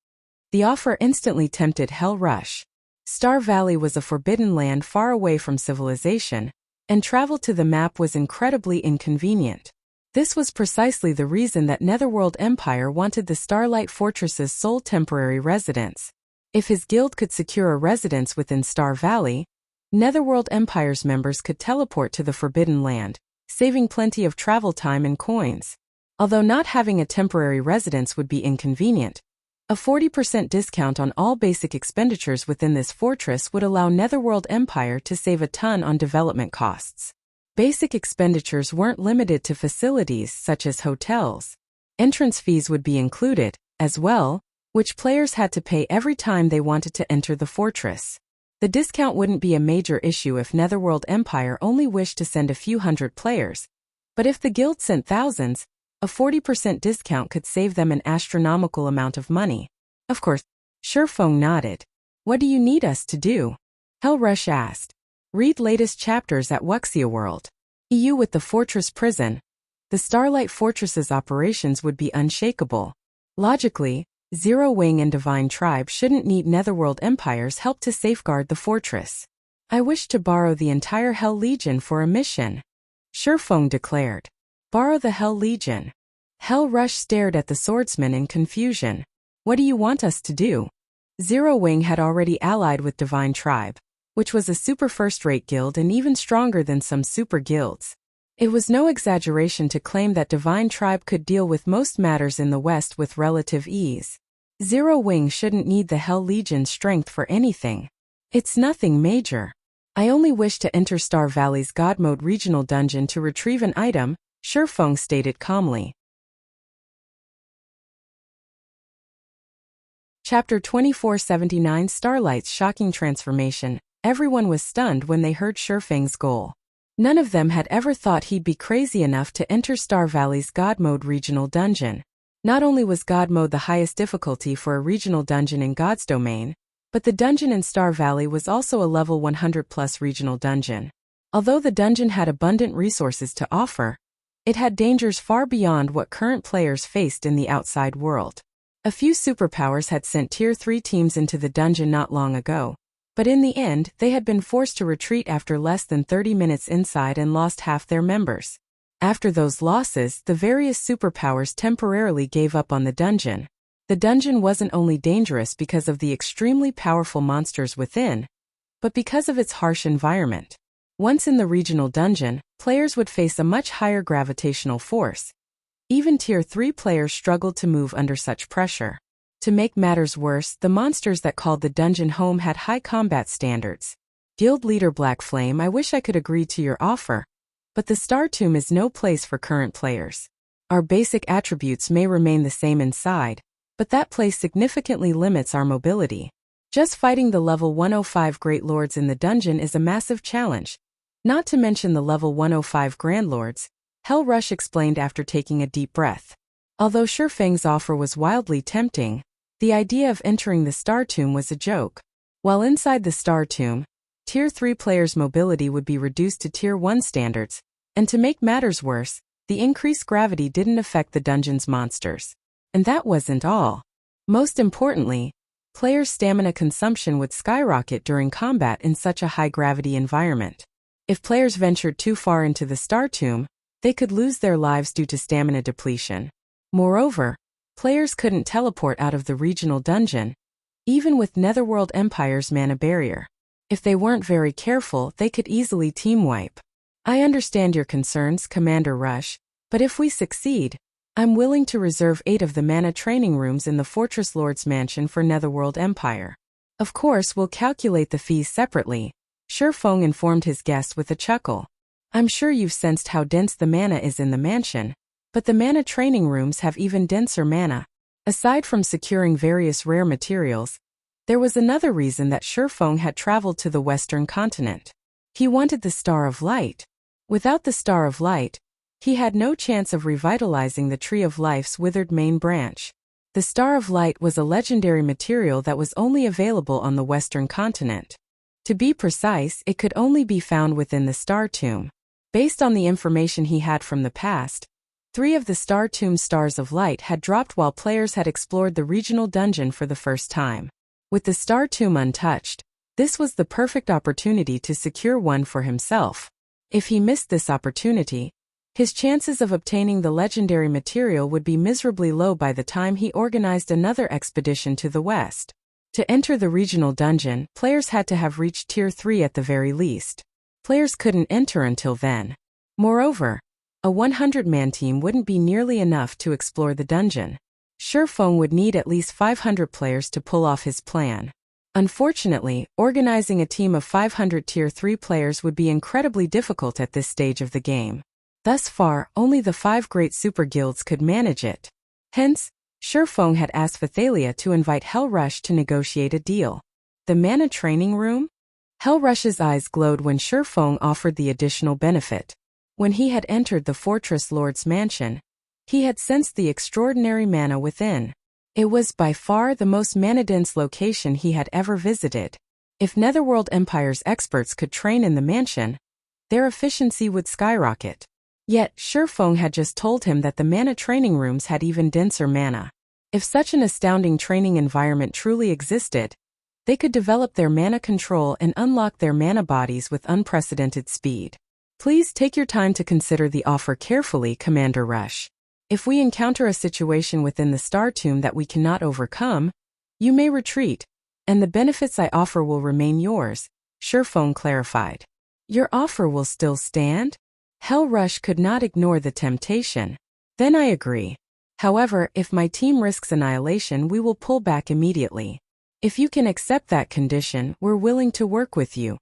The offer instantly tempted Hell Rush. Star Valley was a forbidden land far away from civilization, and travel to the map was incredibly inconvenient. This was precisely the reason that Netherworld Empire wanted the Starlight Fortress's sole temporary residence. If his guild could secure a residence within Star Valley, Netherworld Empire's members could teleport to the Forbidden Land, saving plenty of travel time and coins. Although not having a temporary residence would be inconvenient, a 40% discount on all basic expenditures within this fortress would allow Netherworld Empire to save a ton on development costs. Basic expenditures weren't limited to facilities such as hotels. Entrance fees would be included, as well, which players had to pay every time they wanted to enter the fortress. The discount wouldn't be a major issue if Netherworld Empire only wished to send a few hundred players, but if the guild sent thousands, a 40% discount could save them an astronomical amount of money. Of course, Shurfeng nodded. What do you need us to do? Hellrush asked. Read latest chapters at Wuxia World. EU with the fortress prison. The Starlight Fortress's operations would be unshakable. Logically, Zero Wing and Divine Tribe shouldn't need Netherworld Empire's help to safeguard the fortress. I wish to borrow the entire Hell Legion for a mission, Shurfeng declared. Borrow the Hell Legion. Hellrush stared at the swordsman in confusion. What do you want us to do? Zero Wing had already allied with Divine Tribe, which was a super first-rate guild and even stronger than some super guilds. It was no exaggeration to claim that Divine Tribe could deal with most matters in the West with relative ease. Zero Wing shouldn't need the Hell Legion's strength for anything. It's nothing major. I only wish to enter Star Valley's God Mode regional dungeon to retrieve an item, Shurfeng stated calmly. Chapter 2479 Starlight's shocking transformation. Everyone was stunned when they heard Shurfeng's goal. None of them had ever thought he'd be crazy enough to enter Star Valley's God Mode regional dungeon. Not only was God Mode the highest difficulty for a regional dungeon in God's domain, but the dungeon in Star Valley was also a level 100 plus regional dungeon. Although the dungeon had abundant resources to offer, it had dangers far beyond what current players faced in the outside world. A few superpowers had sent Tier 3 teams into the dungeon not long ago, but in the end they had been forced to retreat after less than 30 minutes inside and lost half their members. After those losses, the various superpowers temporarily gave up on the dungeon. The dungeon wasn't only dangerous because of the extremely powerful monsters within, but because of its harsh environment. Once in the regional dungeon, players would face a much higher gravitational force. Even Tier 3 players struggled to move under such pressure. To make matters worse, the monsters that called the dungeon home had high combat standards. Guild leader Black Flame, I wish I could agree to your offer, but the Star Tomb is no place for current players. Our basic attributes may remain the same inside, but that place significantly limits our mobility. Just fighting the level 105 Great Lords in the dungeon is a massive challenge, not to mention the level 105 Grand Lords, Hellrush explained after taking a deep breath. Although Shurfeng's offer was wildly tempting, the idea of entering the Star Tomb was a joke. While inside the Star Tomb, Tier 3 players' mobility would be reduced to Tier 1 standards, and to make matters worse, the increased gravity didn't affect the dungeon's monsters. And that wasn't all. Most importantly, players' stamina consumption would skyrocket during combat in such a high-gravity environment. If players ventured too far into the Star Tomb, they could lose their lives due to stamina depletion. Moreover, players couldn't teleport out of the regional dungeon, even with Netherworld Empire's mana barrier. If they weren't very careful, they could easily team wipe. I understand your concerns, Commander Rush, but if we succeed, I'm willing to reserve 8 of the mana training rooms in the Fortress Lord's Mansion for Netherworld Empire. Of course, we'll calculate the fees separately, Shurfeng informed his guest with a chuckle. I'm sure you've sensed how dense the mana is in the mansion, but the mana training rooms have even denser mana. Aside from securing various rare materials, there was another reason that Shurfeng had traveled to the Western continent. He wanted the Star of Light. Without the Star of Light, he had no chance of revitalizing the Tree of Life's withered main branch. The Star of Light was a legendary material that was only available on the Western continent. To be precise, it could only be found within the Star Tomb. Based on the information he had from the past, 3 of the Star Tomb's Stars of Light had dropped while players had explored the regional dungeon for the first time. With the Star Tomb untouched, this was the perfect opportunity to secure one for himself. If he missed this opportunity, his chances of obtaining the legendary material would be miserably low by the time he organized another expedition to the west. To enter the regional dungeon, players had to have reached Tier 3 at the very least. Players couldn't enter until then. Moreover, a 100-man team wouldn't be nearly enough to explore the dungeon. Shifeng would need at least 500 players to pull off his plan. Unfortunately, organizing a team of 500 Tier 3 players would be incredibly difficult at this stage of the game. Thus far, only the 5 great super guilds could manage it. Hence, Shifeng had asked Thalia to invite Hellrush to negotiate a deal. The mana training room? Hellrush's eyes glowed when Shifeng offered the additional benefit. When he had entered the Fortress Lord's mansion, he had sensed the extraordinary mana within. It was by far the most mana-dense location he had ever visited. If Netherworld Empire's experts could train in the mansion, their efficiency would skyrocket. Yet, Shifeng had just told him that the mana training rooms had even denser mana. If such an astounding training environment truly existed, they could develop their mana control and unlock their mana bodies with unprecedented speed. Please take your time to consider the offer carefully, Commander Rush. If we encounter a situation within the Star Tomb that we cannot overcome, you may retreat, and the benefits I offer will remain yours, Shifeng clarified. Your offer will still stand? Hellrush could not ignore the temptation. Then I agree. However, if my team risks annihilation, we will pull back immediately. If you can accept that condition, we're willing to work with you.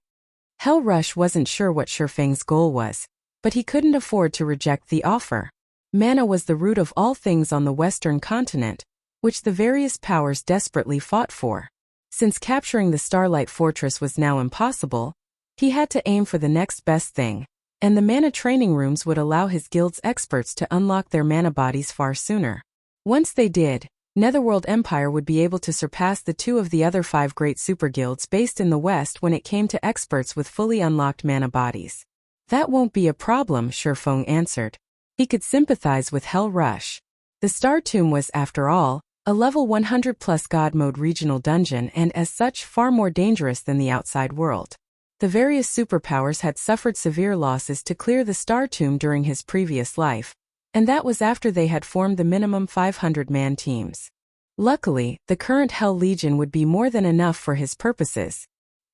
Hellrush wasn't sure what Shifeng's goal was, but he couldn't afford to reject the offer. Mana was the root of all things on the Western continent, which the various powers desperately fought for. Since capturing the Starlight Fortress was now impossible, he had to aim for the next best thing, and the mana training rooms would allow his guild's experts to unlock their mana bodies far sooner. Once they did, Netherworld Empire would be able to surpass the 2 of the other 5 great super guilds based in the West when it came to experts with fully unlocked mana bodies. That won't be a problem, Shifeng answered. He could sympathize with Hellrush. The Star Tomb was, after all, a level 100+ God mode regional dungeon and as such far more dangerous than the outside world. The various superpowers had suffered severe losses to clear the Star Tomb during his previous life, and that was after they had formed the minimum 500-man teams. Luckily, the current Hell Legion would be more than enough for his purposes.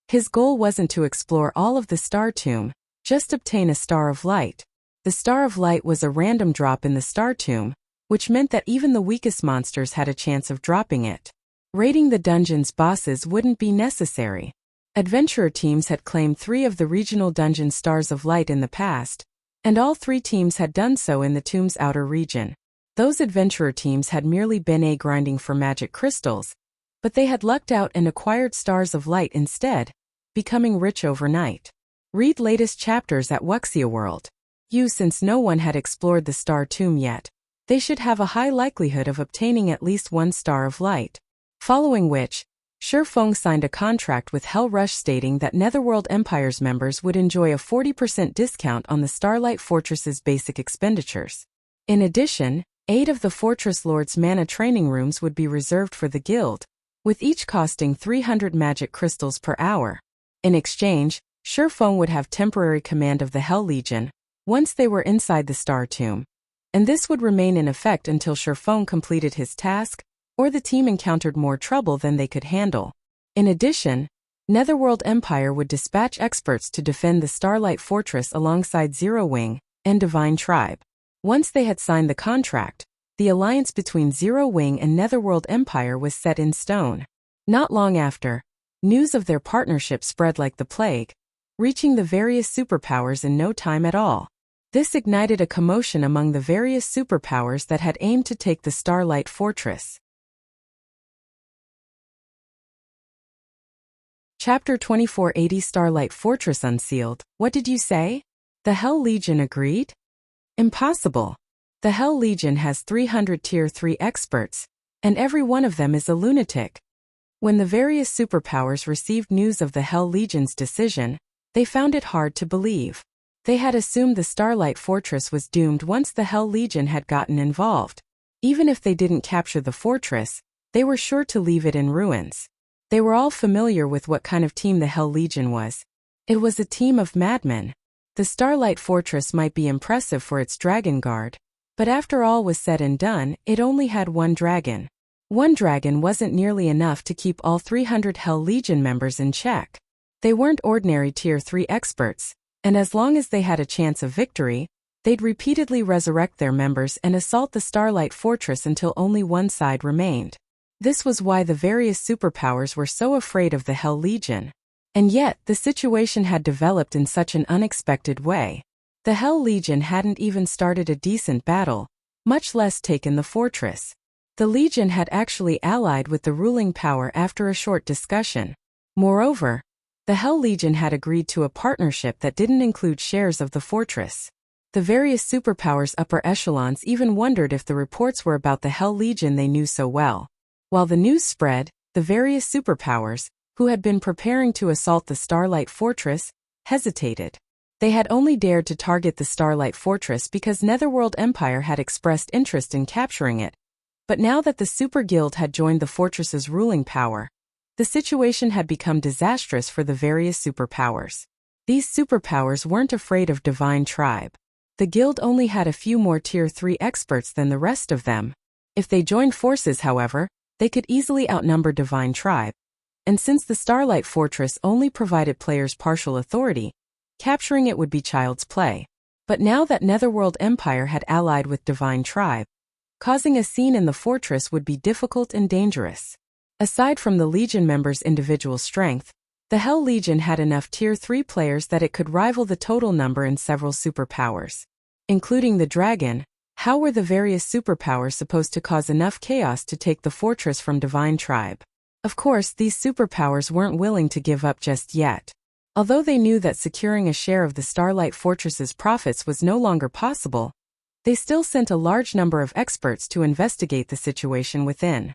His goal wasn't to explore all of the Star Tomb, just obtain a Star of Light. The Star of Light was a random drop in the Star Tomb, which meant that even the weakest monsters had a chance of dropping it. Raiding the dungeon's bosses wouldn't be necessary. Adventurer teams had claimed 3 of the regional dungeon Stars of Light in the past, and all 3 teams had done so in the tomb's outer region. Those adventurer teams had merely been grinding for magic crystals, but they had lucked out and acquired Stars of Light instead, becoming rich overnight. Read latest chapters at Wuxia World. Since no one had explored the Star Tomb yet, they should have a high likelihood of obtaining at least 1 Star of Light. Following which, Shifeng signed a contract with Hellrush stating that Netherworld Empire's members would enjoy a 40% discount on the Starlight Fortress's basic expenditures. In addition, 8 of the Fortress Lord's mana training rooms would be reserved for the guild, with each costing 300 magic crystals per hour. In exchange, Shifeng would have temporary command of the Hell Legion once they were inside the Star Tomb, and this would remain in effect until Shifeng completed his task or the team encountered more trouble than they could handle. In addition, Netherworld Empire would dispatch experts to defend the Starlight Fortress alongside Zero Wing and Divine Tribe. Once they had signed the contract, the alliance between Zero Wing and Netherworld Empire was set in stone. Not long after, news of their partnership spread like the plague, reaching the various superpowers in no time at all. This ignited a commotion among the various superpowers that had aimed to take the Starlight Fortress. Chapter 2480 Starlight Fortress Unsealed. What did you say? The Hell Legion agreed? Impossible. The Hell Legion has 300 Tier 3 experts, and every one of them is a lunatic. When the various superpowers received news of the Hell Legion's decision, they found it hard to believe. They had assumed the Starlight Fortress was doomed once the Hell Legion had gotten involved. Even if they didn't capture the fortress, they were sure to leave it in ruins. They were all familiar with what kind of team the Hell Legion was. It was a team of madmen. The Starlight Fortress might be impressive for its dragon guard, but after all was said and done, it only had 1 dragon. One dragon wasn't nearly enough to keep all 300 Hell Legion members in check. They weren't ordinary Tier 3 experts, and as long as they had a chance of victory, they'd repeatedly resurrect their members and assault the Starlight Fortress until only one side remained. This was why the various superpowers were so afraid of the Hell Legion. And yet, the situation had developed in such an unexpected way. The Hell Legion hadn't even started a decent battle, much less taken the fortress. The Legion had actually allied with the ruling power after a short discussion. Moreover, the Hell Legion had agreed to a partnership that didn't include shares of the fortress. The various superpowers' upper echelons even wondered if the reports were about the Hell Legion they knew so well. While the news spread, the various superpowers, who had been preparing to assault the Starlight Fortress, hesitated. They had only dared to target the Starlight Fortress because Netherworld Empire had expressed interest in capturing it. But now that the Super Guild had joined the fortress's ruling power, the situation had become disastrous for the various superpowers. These superpowers weren't afraid of Divine Tribe. The guild only had a few more Tier 3 experts than the rest of them. If they joined forces, however, they could easily outnumber Divine Tribe. And since the Starlight Fortress only provided players partial authority, capturing it would be child's play. But now that Netherworld Empire had allied with Divine Tribe, causing a scene in the fortress would be difficult and dangerous. Aside from the Legion members' individual strength, the Hell Legion had enough Tier 3 players that it could rival the total number in several superpowers. Including the dragon, how were the various superpowers supposed to cause enough chaos to take the fortress from Divine Tribe? Of course, these superpowers weren't willing to give up just yet. Although they knew that securing a share of the Starlight Fortress's profits was no longer possible, they still sent a large number of experts to investigate the situation within.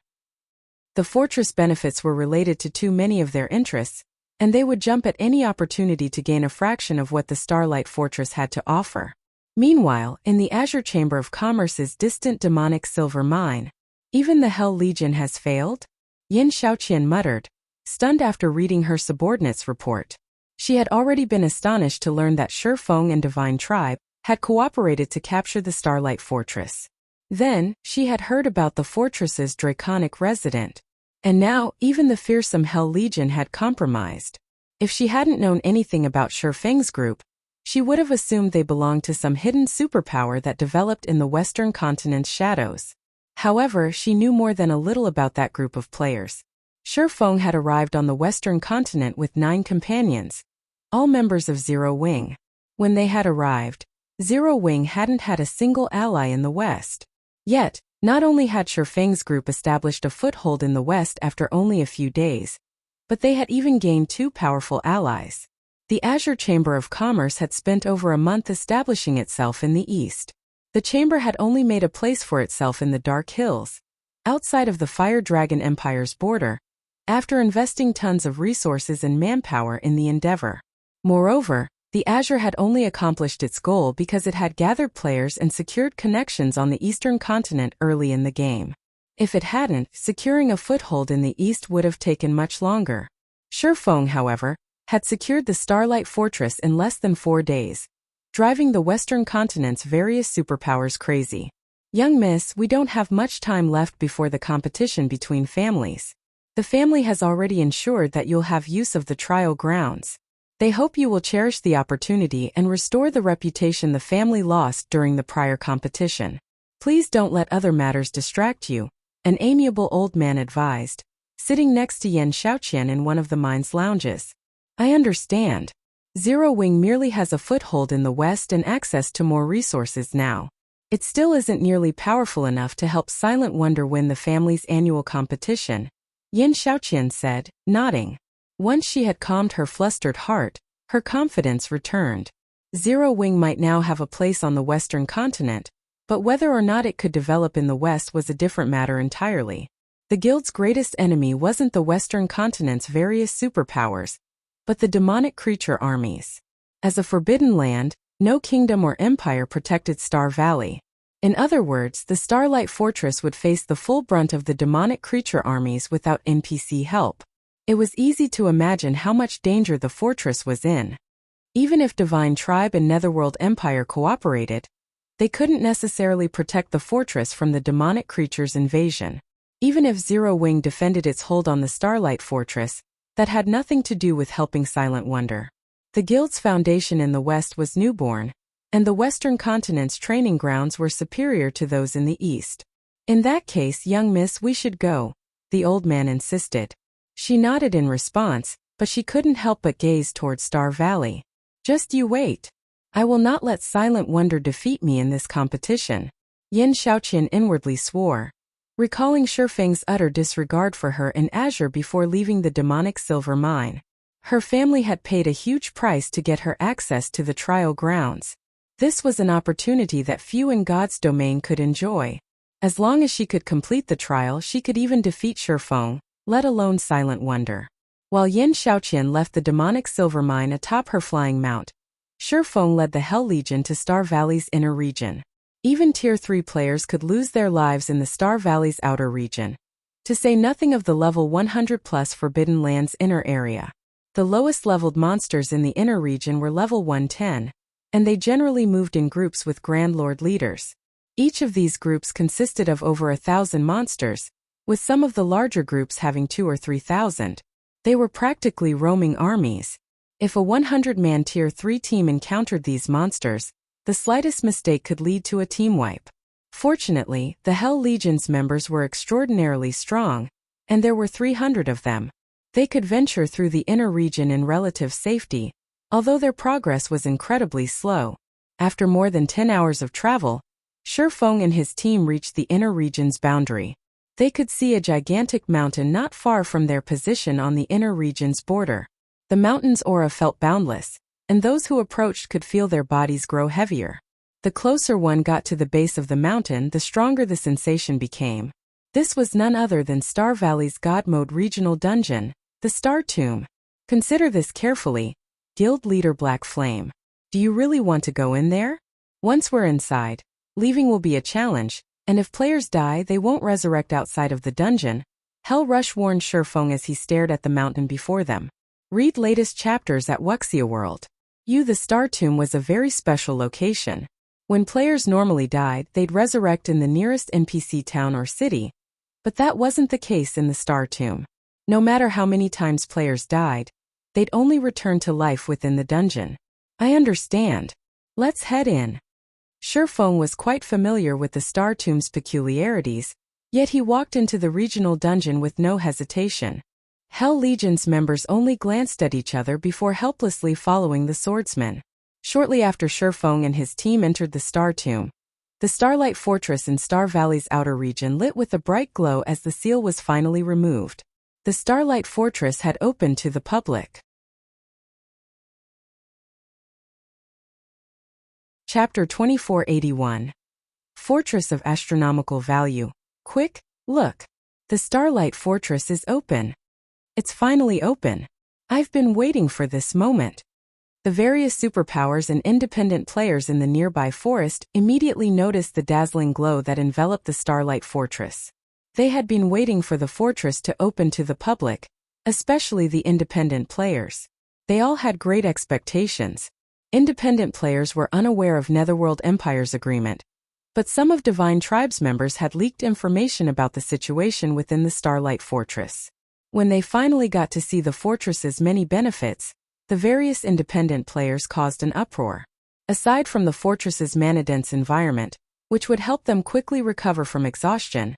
The fortress benefits were related to too many of their interests, and they would jump at any opportunity to gain a fraction of what the Starlight Fortress had to offer. Meanwhile, in the Azure Chamber of Commerce's distant demonic silver mine, even the Hell Legion has failed? Yin Xiaoqian muttered, stunned after reading her subordinate's report. She had already been astonished to learn that Shifeng and Divine Tribe had cooperated to capture the Starlight Fortress. Then, she had heard about the fortress's draconic resident. And now, even the fearsome Hell Legion had compromised. If she hadn't known anything about Shifeng's group, she would have assumed they belonged to some hidden superpower that developed in the Western continent's shadows. However, she knew more than a little about that group of players. Shifeng had arrived on the Western continent with 9 companions, all members of Zero Wing. When they had arrived, Zero Wing hadn't had a single ally in the West. Yet, not only had Shifeng's group established a foothold in the West after only a few days, but they had even gained 2 powerful allies. The Azure Chamber of Commerce had spent over a month establishing itself in the East. The chamber had only made a place for itself in the Dark Hills, outside of the Fire Dragon Empire's border, after investing tons of resources and manpower in the endeavor. Moreover, the Azure had only accomplished its goal because it had gathered players and secured connections on the Eastern continent early in the game. If it hadn't, securing a foothold in the East would have taken much longer. Shifeng, however, had secured the Starlight Fortress in less than 4 days, driving the Western continent's various superpowers crazy. Young miss, we don't have much time left before the competition between families. The family has already ensured that you'll have use of the trial grounds. They hope you will cherish the opportunity and restore the reputation the family lost during the prior competition. Please don't let other matters distract you, an amiable old man advised, sitting next to Yin Xiaoqian in one of the mine's lounges. I understand. Zero Wing merely has a foothold in the West and access to more resources now. It still isn't nearly powerful enough to help Silent Wonder win the family's annual competition, Yin Xiaoqian said, nodding. Once she had calmed her flustered heart, her confidence returned. Zero Wing might now have a place on the Western continent, but whether or not it could develop in the West was a different matter entirely. The guild's greatest enemy wasn't the Western continent's various superpowers, but the demonic creature armies. As a forbidden land, no kingdom or empire protected Star Valley. In other words, the Starlight Fortress would face the full brunt of the demonic creature armies without NPC help. It was easy to imagine how much danger the fortress was in. Even if Divine Tribe and Netherworld Empire cooperated, they couldn't necessarily protect the fortress from the demonic creature's invasion. Even if Zero Wing defended its hold on the Starlight Fortress, that had nothing to do with helping Silent Wonder. The guild's foundation in the west was newborn, and the western continent's training grounds were superior to those in the east. In that case, young miss, we should go, the old man insisted. She nodded in response, but she couldn't help but gaze toward Star Valley. Just you wait. I will not let Silent Wonder defeat me in this competition. Yin Shaoqian inwardly swore, recalling Shifeng's utter disregard for her in Azure before leaving the demonic silver mine. Her family had paid a huge price to get her access to the trial grounds. This was an opportunity that few in God's domain could enjoy. As long as she could complete the trial, she could even defeat Shifeng, let alone Silent Wonder. While Yin Shaoqian left the demonic silver mine atop her flying mount, Shifeng led the Hell Legion to Star Valley's inner region. Even Tier 3 players could lose their lives in the Star Valley's outer region. To say nothing of the level 100+ Forbidden Lands inner area. The lowest leveled monsters in the inner region were level 110, and they generally moved in groups with Grand Lord leaders. Each of these groups consisted of over 1,000 monsters, with some of the larger groups having 2,000 or 3,000. They were practically roaming armies. If a 100-man Tier 3 team encountered these monsters, the slightest mistake could lead to a team wipe. Fortunately, the Hell Legion's members were extraordinarily strong, and there were 300 of them. They could venture through the inner region in relative safety, although their progress was incredibly slow. After more than 10 hours of travel, Shifeng and his team reached the inner region's boundary. They could see a gigantic mountain not far from their position on the inner region's border. The mountain's aura felt boundless, and those who approached could feel their bodies grow heavier. The closer one got to the base of the mountain, the stronger the sensation became. This was none other than Star Valley's God Mode regional dungeon, the Star Tomb. Consider this carefully, Guild Leader Black Flame. Do you really want to go in there? Once we're inside, leaving will be a challenge, and if players die, they won't resurrect outside of the dungeon. Hell Rush warned Shifeng as he stared at the mountain before them. Read latest chapters at Wuxia World. The Star Tomb was a very special location. When players normally died, they'd resurrect in the nearest NPC town or city. But that wasn't the case in the Star Tomb. No matter how many times players died, they'd only return to life within the dungeon. I understand. Let's head in. Shifeng was quite familiar with the Star Tomb's peculiarities, yet he walked into the regional dungeon with no hesitation. Hell Legion's members only glanced at each other before helplessly following the swordsman. Shortly after Shifeng and his team entered the Star Tomb, the Starlight Fortress in Star Valley's outer region lit with a bright glow as the seal was finally removed. The Starlight Fortress had opened to the public. Chapter 2481. Fortress of Astronomical Value. Quick, look. The Starlight Fortress is open. It's finally open. I've been waiting for this moment. The various superpowers and independent players in the nearby forest immediately noticed the dazzling glow that enveloped the Starlight Fortress. They had been waiting for the fortress to open to the public, especially the independent players. They all had great expectations. Independent players were unaware of Netherworld Empire's agreement, but some of Divine Tribe's members had leaked information about the situation within the Starlight Fortress. When they finally got to see the fortress's many benefits, the various independent players caused an uproar. Aside from the fortress's mana-dense environment, which would help them quickly recover from exhaustion,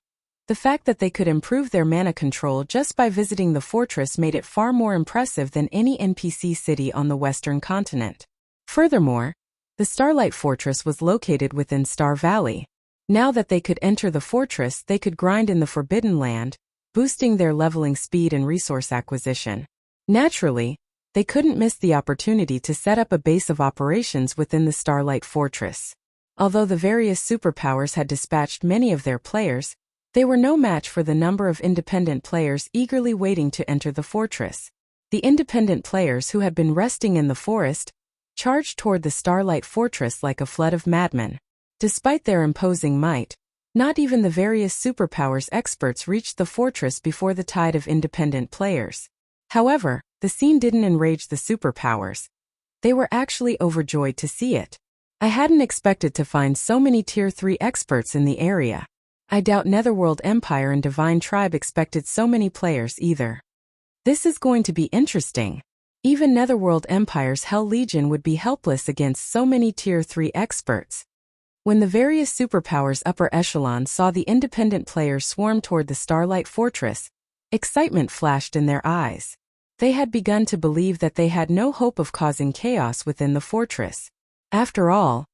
the fact that they could improve their mana control just by visiting the fortress made it far more impressive than any NPC city on the western continent. Furthermore, the Starlight Fortress was located within Star Valley. Now that they could enter the fortress, they could grind in the Forbidden Land, boosting their leveling speed and resource acquisition. Naturally, they couldn't miss the opportunity to set up a base of operations within the Starlight Fortress. Although the various superpowers had dispatched many of their players, they were no match for the number of independent players eagerly waiting to enter the fortress. The independent players who had been resting in the forest charged toward the Starlight Fortress like a flood of madmen. Despite their imposing might, not even the various superpowers experts reached the fortress before the tide of independent players. However, the scene didn't enrage the superpowers. They were actually overjoyed to see it. I hadn't expected to find so many Tier 3 experts in the area. I doubt Netherworld Empire and Divine Tribe expected so many players either. This is going to be interesting. Even Netherworld Empire's Hell Legion would be helpless against so many Tier 3 experts. When the various superpowers upper echelons saw the independent players swarm toward the Starlight Fortress, excitement flashed in their eyes. They had begun to believe that they had no hope of causing chaos within the fortress. After all,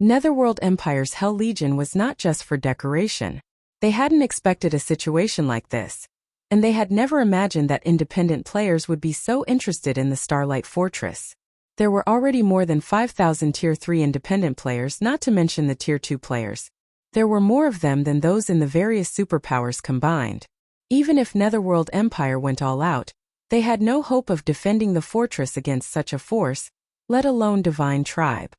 Netherworld Empire's Hell Legion was not just for decoration. They hadn't expected a situation like this, and they had never imagined that independent players would be so interested in the Starlight Fortress. There were already more than 5,000 Tier 3 independent players, not to mention the Tier 2 players. There were more of them than those in the various superpowers combined. Even if Netherworld Empire went all out, they had no hope of defending the fortress against such a force, let alone Divine Tribe.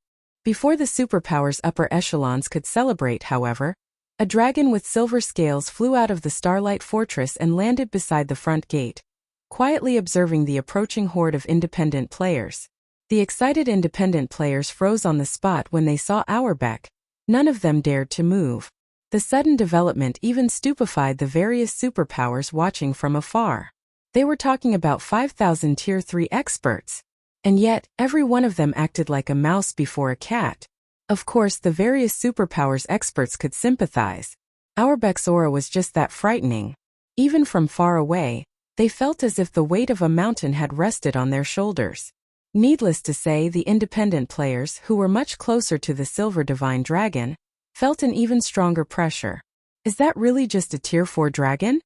Before the superpowers upper echelons could celebrate, however, a dragon with silver scales flew out of the Starlight Fortress and landed beside the front gate, quietly observing the approaching horde of independent players. The excited independent players froze on the spot when they saw Auerbeck. None of them dared to move. The sudden development even stupefied the various superpowers watching from afar. They were talking about 5,000 Tier 3 experts. And yet, every one of them acted like a mouse before a cat. Of course, the various superpowers experts could sympathize. Auerbeck's aura was just that frightening. Even from far away, they felt as if the weight of a mountain had rested on their shoulders. Needless to say, the independent players, who were much closer to the Silver Divine Dragon, felt an even stronger pressure. Is that really just a Tier 4 dragon?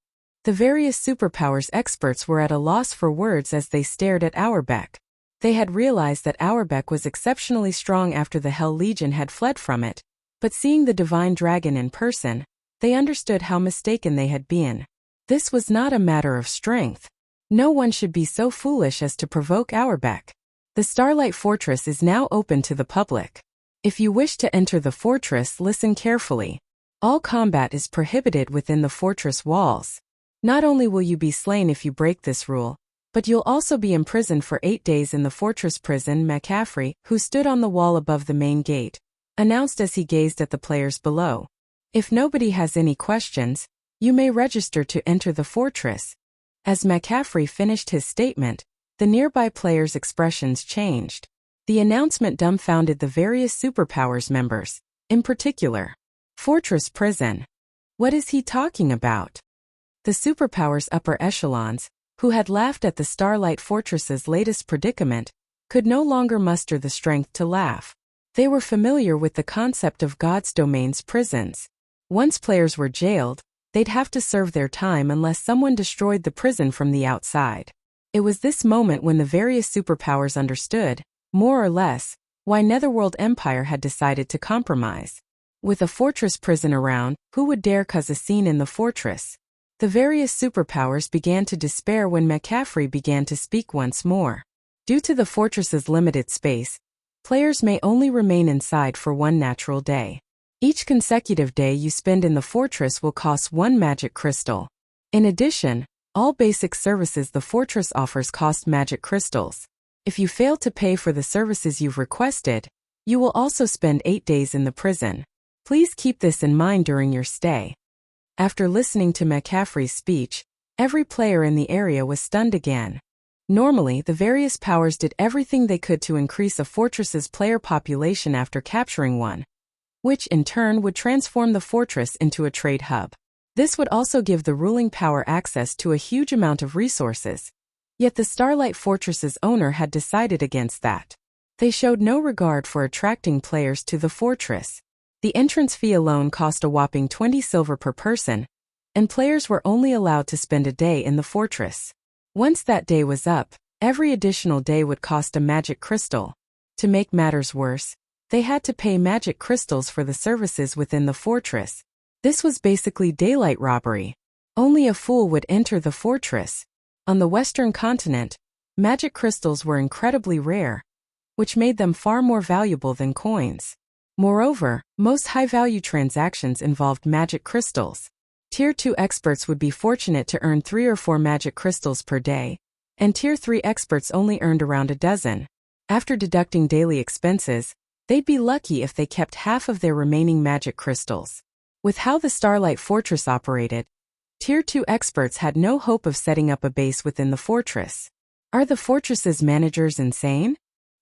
The various superpowers experts were at a loss for words as they stared at Auerbeck. They had realized that Auerbeck was exceptionally strong after the Hell Legion had fled from it, but seeing the Divine Dragon in person, they understood how mistaken they had been. This was not a matter of strength. No one should be so foolish as to provoke Auerbeck. The Starlight Fortress is now open to the public. If you wish to enter the fortress, listen carefully. All combat is prohibited within the fortress walls. Not only will you be slain if you break this rule, but you'll also be imprisoned for 8 days in the fortress prison. McCaffrey, who stood on the wall above the main gate, announced as he gazed at the players below. If nobody has any questions, you may register to enter the fortress. As McCaffrey finished his statement, the nearby players' expressions changed. The announcement dumbfounded the various superpowers members, in particular. Fortress prison. What is he talking about? The superpowers upper echelons, who had laughed at the Starlight Fortress's latest predicament, could no longer muster the strength to laugh. They were familiar with the concept of God's domain's prisons. Once players were jailed, they'd have to serve their time unless someone destroyed the prison from the outside. It was this moment when the various superpowers understood, more or less, why Netherworld Empire had decided to compromise. With a fortress prison around, who would dare cause a scene in the fortress? The various superpowers began to despair when McCaffrey began to speak once more. Due to the fortress's limited space, players may only remain inside for 1 natural day. Each consecutive day you spend in the fortress will cost 1 magic crystal. In addition, all basic services the fortress offers cost magic crystals. If you fail to pay for the services you've requested, you will also spend 8 days in the prison. Please keep this in mind during your stay. After listening to McCaffrey's speech, every player in the area was stunned again. Normally, the various powers did everything they could to increase a fortress's player population after capturing one, which in turn would transform the fortress into a trade hub. This would also give the ruling power access to a huge amount of resources. Yet the Starlight Fortress's owner had decided against that. They showed no regard for attracting players to the fortress. The entrance fee alone cost a whopping 20 silver per person, and players were only allowed to spend a day in the fortress. Once that day was up, every additional day would cost a magic crystal. To make matters worse, they had to pay magic crystals for the services within the fortress. This was basically daylight robbery. Only a fool would enter the fortress. On the Western continent, magic crystals were incredibly rare, which made them far more valuable than coins. Moreover, most high-value transactions involved magic crystals. Tier 2 experts would be fortunate to earn 3 or 4 magic crystals per day, and Tier 3 experts only earned around a dozen. After deducting daily expenses, they'd be lucky if they kept half of their remaining magic crystals. With how the Starlight Fortress operated, Tier 2 experts had no hope of setting up a base within the fortress. Are the fortress's managers insane?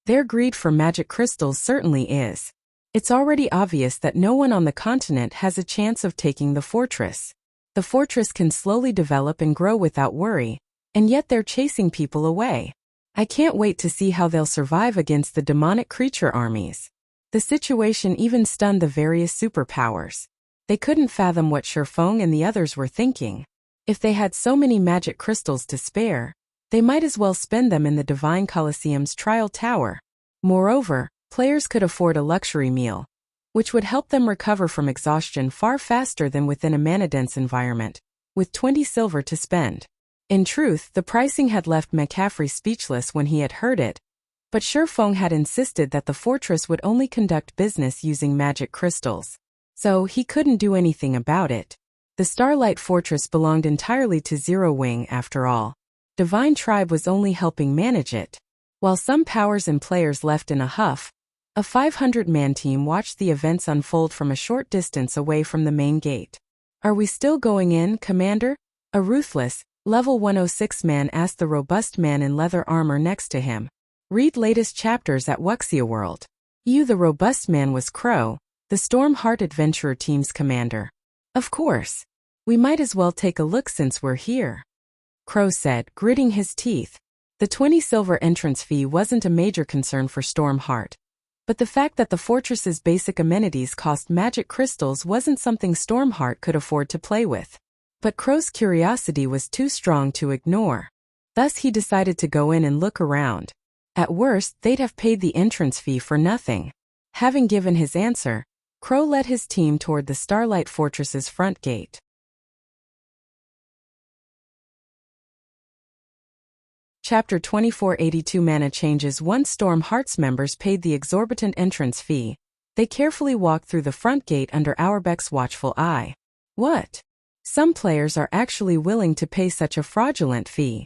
Their greed for magic crystals certainly is. It's already obvious that no one on the continent has a chance of taking the fortress. The fortress can slowly develop and grow without worry, and yet they're chasing people away. I can't wait to see how they'll survive against the demonic creature armies. The situation even stunned the various superpowers. They couldn't fathom what Shifeng and the others were thinking. If they had so many magic crystals to spare, they might as well spend them in the Divine Colosseum's trial tower. Moreover, players could afford a luxury meal, which would help them recover from exhaustion far faster than within a mana-dense environment, with 20 silver to spend. In truth, the pricing had left McCaffrey speechless when he had heard it, but Shifeng had insisted that the fortress would only conduct business using magic crystals. So he couldn't do anything about it. The Starlight Fortress belonged entirely to Zero Wing after all. Divine Tribe was only helping manage it. While some powers and players left in a huff, a 500-man team watched the events unfold from a short distance away from the main gate. "Are we still going in, Commander?" A ruthless, level 106 man asked the robust man in leather armor next to him. Read latest chapters at Wuxia World. The robust man was Crow, the Storm-Heart Adventurer team's commander. "Of course. We might as well take a look since we're here," Crow said, gritting his teeth. The 20 silver entrance fee wasn't a major concern for Storm-Heart, but the fact that the fortress's basic amenities cost magic crystals wasn't something Storm-Heart could afford to play with. But Crow's curiosity was too strong to ignore. Thus he decided to go in and look around. At worst, they'd have paid the entrance fee for nothing. Having given his answer, Crow led his team toward the Starlight Fortress's front gate. Chapter 2482 Mana Changes. Once Storm-Heart's members paid the exorbitant entrance fee, they carefully walked through the front gate under Auerbeck's watchful eye. What? Some players are actually willing to pay such a fraudulent fee.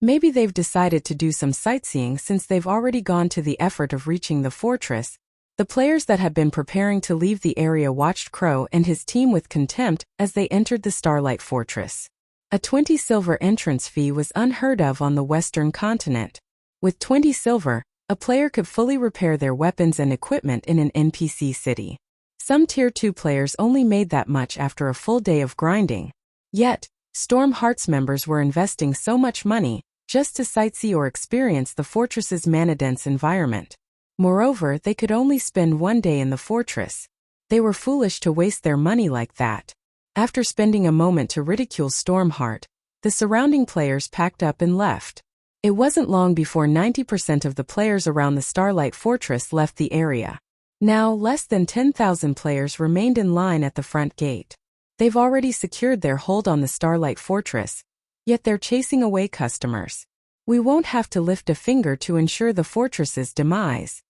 Maybe they've decided to do some sightseeing since they've already gone to the effort of reaching the fortress. The players that had been preparing to leave the area watched Crow and his team with contempt as they entered the Starlight Fortress. A 20 silver entrance fee was unheard of on the Western continent. With 20 silver, a player could fully repair their weapons and equipment in an NPC city. Some Tier 2 players only made that much after a full day of grinding. Yet, Storm-Heart's members were investing so much money just to sightsee or experience the fortress's mana-dense environment. Moreover, they could only spend one day in the fortress. They were foolish to waste their money like that. After spending a moment to ridicule Storm-Heart, the surrounding players packed up and left. It wasn't long before 90% of the players around the Starlight Fortress left the area. Now, less than 10,000 players remained in line at the front gate. They've already secured their hold on the Starlight Fortress, yet they're chasing away customers. We won't have to lift a finger to ensure the fortress's demise.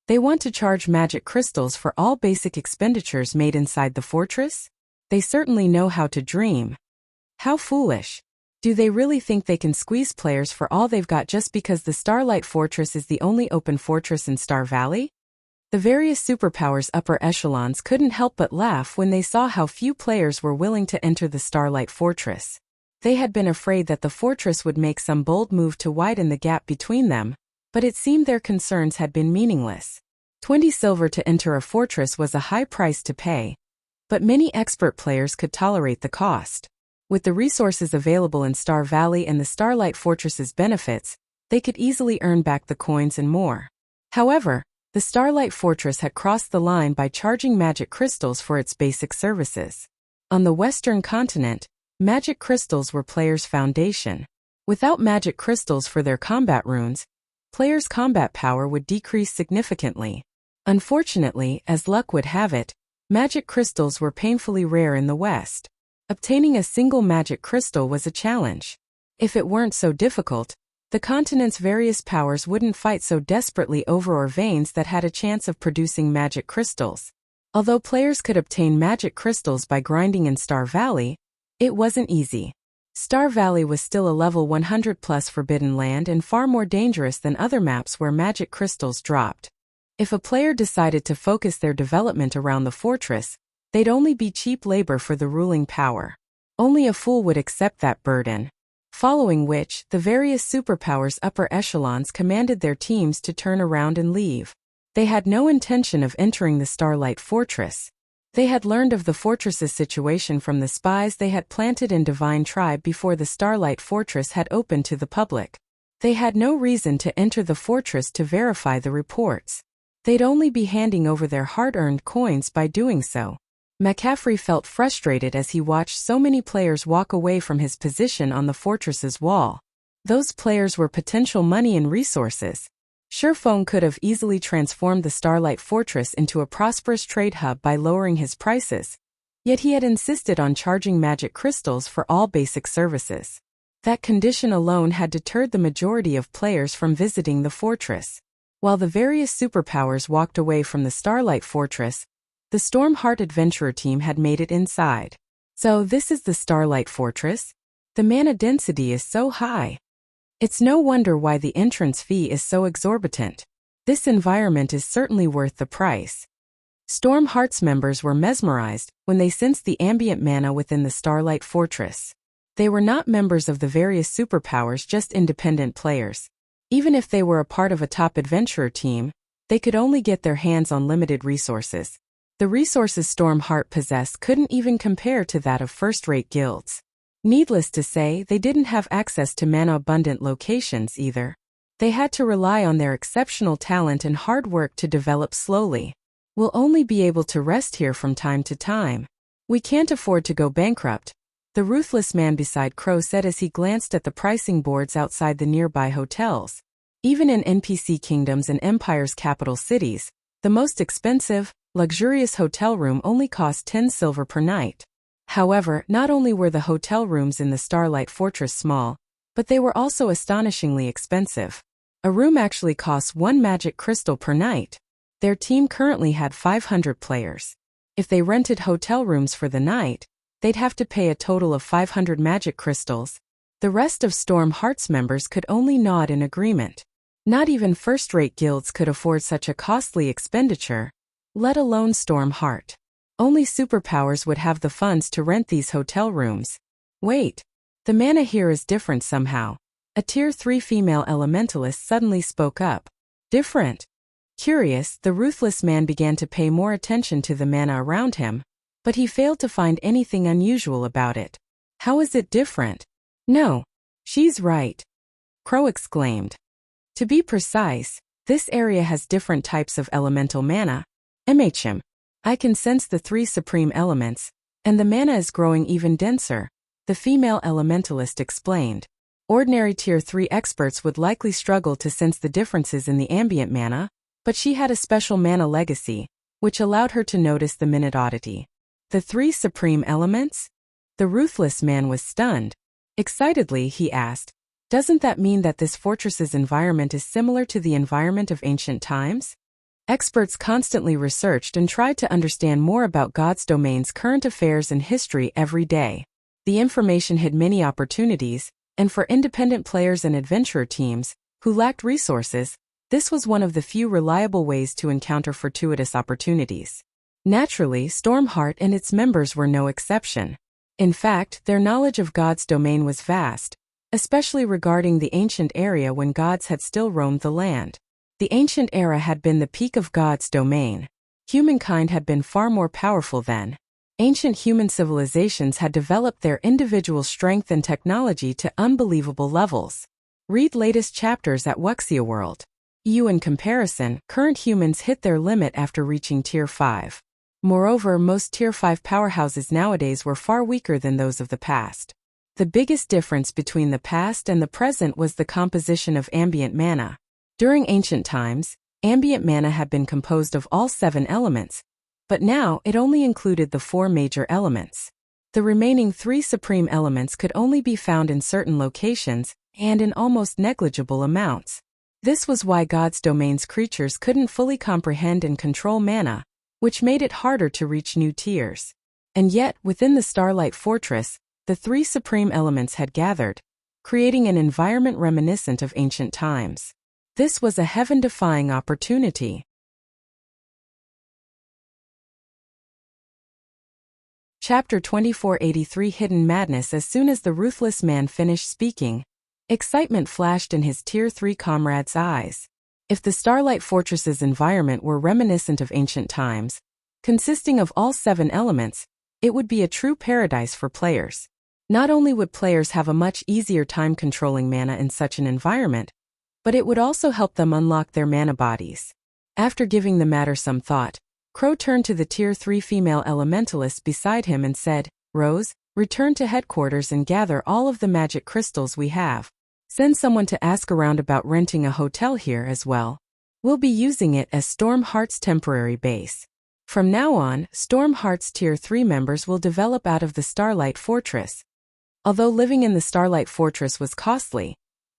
They want to charge magic crystals for all basic expenditures made inside the fortress? They certainly know how to dream. How foolish. Do they really think they can squeeze players for all they've got just because the Starlight Fortress is the only open fortress in Star Valley? The various superpowers' upper echelons couldn't help but laugh when they saw how few players were willing to enter the Starlight Fortress. They had been afraid that the fortress would make some bold move to widen the gap between them, but it seemed their concerns had been meaningless. 20 silver to enter a fortress was a high price to pay, but many expert players could tolerate the cost. With the resources available in Star Valley and the Starlight Fortress's benefits, they could easily earn back the coins and more. However, the Starlight Fortress had crossed the line by charging magic crystals for its basic services. On the Western continent, magic crystals were players' foundation. Without magic crystals for their combat runes, players' combat power would decrease significantly. Unfortunately, as luck would have it, magic crystals were painfully rare in the West. Obtaining a single magic crystal was a challenge. If it weren't so difficult, the continent's various powers wouldn't fight so desperately over veins that had a chance of producing magic crystals. Although players could obtain magic crystals by grinding in Star Valley, it wasn't easy. Star Valley was still a level 100 plus forbidden land and far more dangerous than other maps where magic crystals dropped. If a player decided to focus their development around the fortress, They'd only be cheap labor for the ruling power. Only a fool would accept that burden. Following which, the various superpowers' upper echelons commanded their teams to turn around and leave. They had no intention of entering the Starlight Fortress. They had learned of the fortress's situation from the spies they had planted in Divine Tribe before the Starlight Fortress had opened to the public. They had no reason to enter the fortress to verify the reports. They'd only be handing over their hard-earned coins by doing so. McCaffrey felt frustrated as he watched so many players walk away from his position on the fortress's wall. Those players were potential money and resources. Surephone could have easily transformed the Starlight Fortress into a prosperous trade hub by lowering his prices. Yet he had insisted on charging magic crystals for all basic services. That condition alone had deterred the majority of players from visiting the fortress. While the various superpowers walked away from the Starlight Fortress, the Stormheart adventurer team had made it inside. So this is the Starlight Fortress? The mana density is so high. It's no wonder why the entrance fee is so exorbitant. This environment is certainly worth the price. Stormheart's members were mesmerized when they sensed the ambient mana within the Starlight Fortress. They were not members of the various superpowers, just independent players. Even if they were a part of a top adventurer team, they could only get their hands on limited resources. The resources Stormheart possessed couldn't even compare to that of first-rate guilds. Needless to say, they didn't have access to mana-abundant locations either. They had to rely on their exceptional talent and hard work to develop slowly. We'll only be able to rest here from time to time. We can't afford to go bankrupt, the ruthless man beside Crow said as he glanced at the pricing boards outside the nearby hotels. Even in NPC kingdoms and Empire's capital cities, the most expensive, luxurious hotel room only cost 10 silver per night. However, not only were the hotel rooms in the Starlight Fortress small, but they were also astonishingly expensive. A room actually costs 1 magic crystal per night. Their team currently had 500 players. If they rented hotel rooms for the night, they'd have to pay a total of 500 magic crystals. The rest of Stormheart's members could only nod in agreement. Not even first-rate guilds could afford such a costly expenditure, let alone Stormheart. Only superpowers would have the funds to rent these hotel rooms. Wait, the mana here is different somehow. A Tier 3 female elementalist suddenly spoke up. Different? Curious, the ruthless man began to pay more attention to the mana around him, but he failed to find anything unusual about it. How is it different? No, she's right, Crow exclaimed. To be precise, this area has different types of elemental mana. MHM. I can sense the 3 supreme elements, and the mana is growing even denser, the female elementalist explained. Ordinary Tier 3 experts would likely struggle to sense the differences in the ambient mana, but she had a special mana legacy, which allowed her to notice the minute oddity. The 3 supreme elements? The ruthless man was stunned. Excitedly, he asked, doesn't that mean that this fortress's environment is similar to the environment of ancient times? Experts constantly researched and tried to understand more about God's domain's current affairs and history every day. The information hid many opportunities, and for independent players and adventurer teams, who lacked resources, this was one of the few reliable ways to encounter fortuitous opportunities. Naturally, Stormheart and its members were no exception. In fact, their knowledge of God's domain was vast, especially regarding the ancient area when gods had still roamed the land. The ancient era had been the peak of God's domain. Humankind had been far more powerful then. Ancient human civilizations had developed their individual strength and technology to unbelievable levels. Read latest chapters at Wuxia World. In comparison, current humans hit their limit after reaching Tier 5. Moreover, most Tier 5 powerhouses nowadays were far weaker than those of the past. The biggest difference between the past and the present was the composition of ambient mana. During ancient times, ambient mana had been composed of all 7 elements, but now it only included the 4 major elements. The remaining 3 supreme elements could only be found in certain locations and in almost negligible amounts. This was why God's domain's creatures couldn't fully comprehend and control mana, which made it harder to reach new tiers. And yet, within the Starlight Fortress, the 3 supreme elements had gathered, creating an environment reminiscent of ancient times. This was a heaven-defying opportunity. Chapter 2483 Hidden Madness. As soon as the ruthless man finished speaking, excitement flashed in his Tier 3 comrade's eyes. If the Starlight Fortress's environment were reminiscent of ancient times, consisting of all 7 elements, it would be a true paradise for players. Not only would players have a much easier time controlling mana in such an environment, but it would also help them unlock their mana bodies. After giving the matter some thought, Crow turned to the Tier 3 female elementalist beside him and said, "Rose, return to headquarters and gather all of the magic crystals we have. Send someone to ask around about renting a hotel here as well. We'll be using it as Stormheart's temporary base. From now on, Stormheart's Tier 3 members will develop out of the Starlight Fortress." Although living in the Starlight Fortress was costly,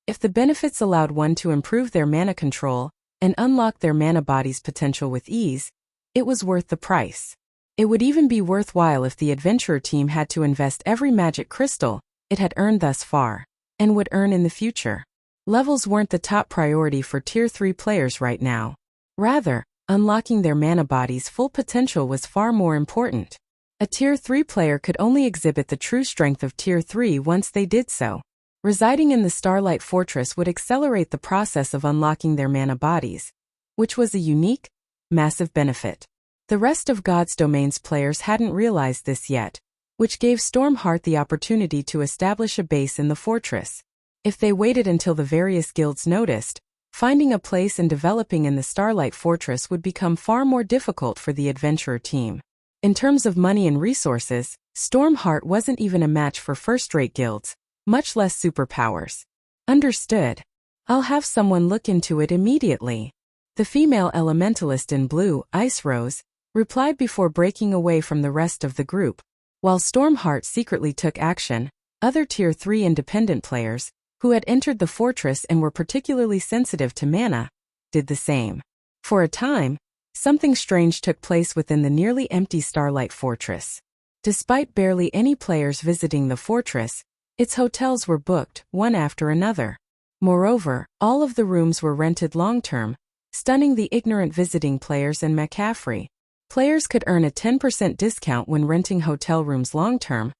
if the benefits allowed one to improve their mana control and unlock their mana body's potential with ease, it was worth the price. It would even be worthwhile if the adventurer team had to invest every magic crystal it had earned thus far, and would earn in the future. Levels weren't the top priority for Tier 3 players right now. Rather, unlocking their mana body's full potential was far more important. A Tier 3 player could only exhibit the true strength of Tier 3 once they did so. Residing in the Starlight Fortress would accelerate the process of unlocking their mana bodies, which was a unique, massive benefit. The rest of God's Domain's players hadn't realized this yet, which gave Stormheart the opportunity to establish a base in the fortress. If they waited until the various guilds noticed, finding a place and developing in the Starlight Fortress would become far more difficult for the adventurer team. In terms of money and resources, Stormheart wasn't even a match for first-rate guilds, much less superpowers. Understood. I'll have someone look into it immediately. The female elementalist in blue, Ice Rose, replied before breaking away from the rest of the group. While Stormheart secretly took action, other Tier 3 independent players, who had entered the fortress and were particularly sensitive to mana, did the same. For a time, something strange took place within the nearly empty Starlight Fortress. Despite barely any players visiting the fortress, its hotels were booked, one after another. Moreover, all of the rooms were rented long-term, stunning the ignorant visiting players and McCaffrey. Players could earn a 10% discount when renting hotel rooms long-term,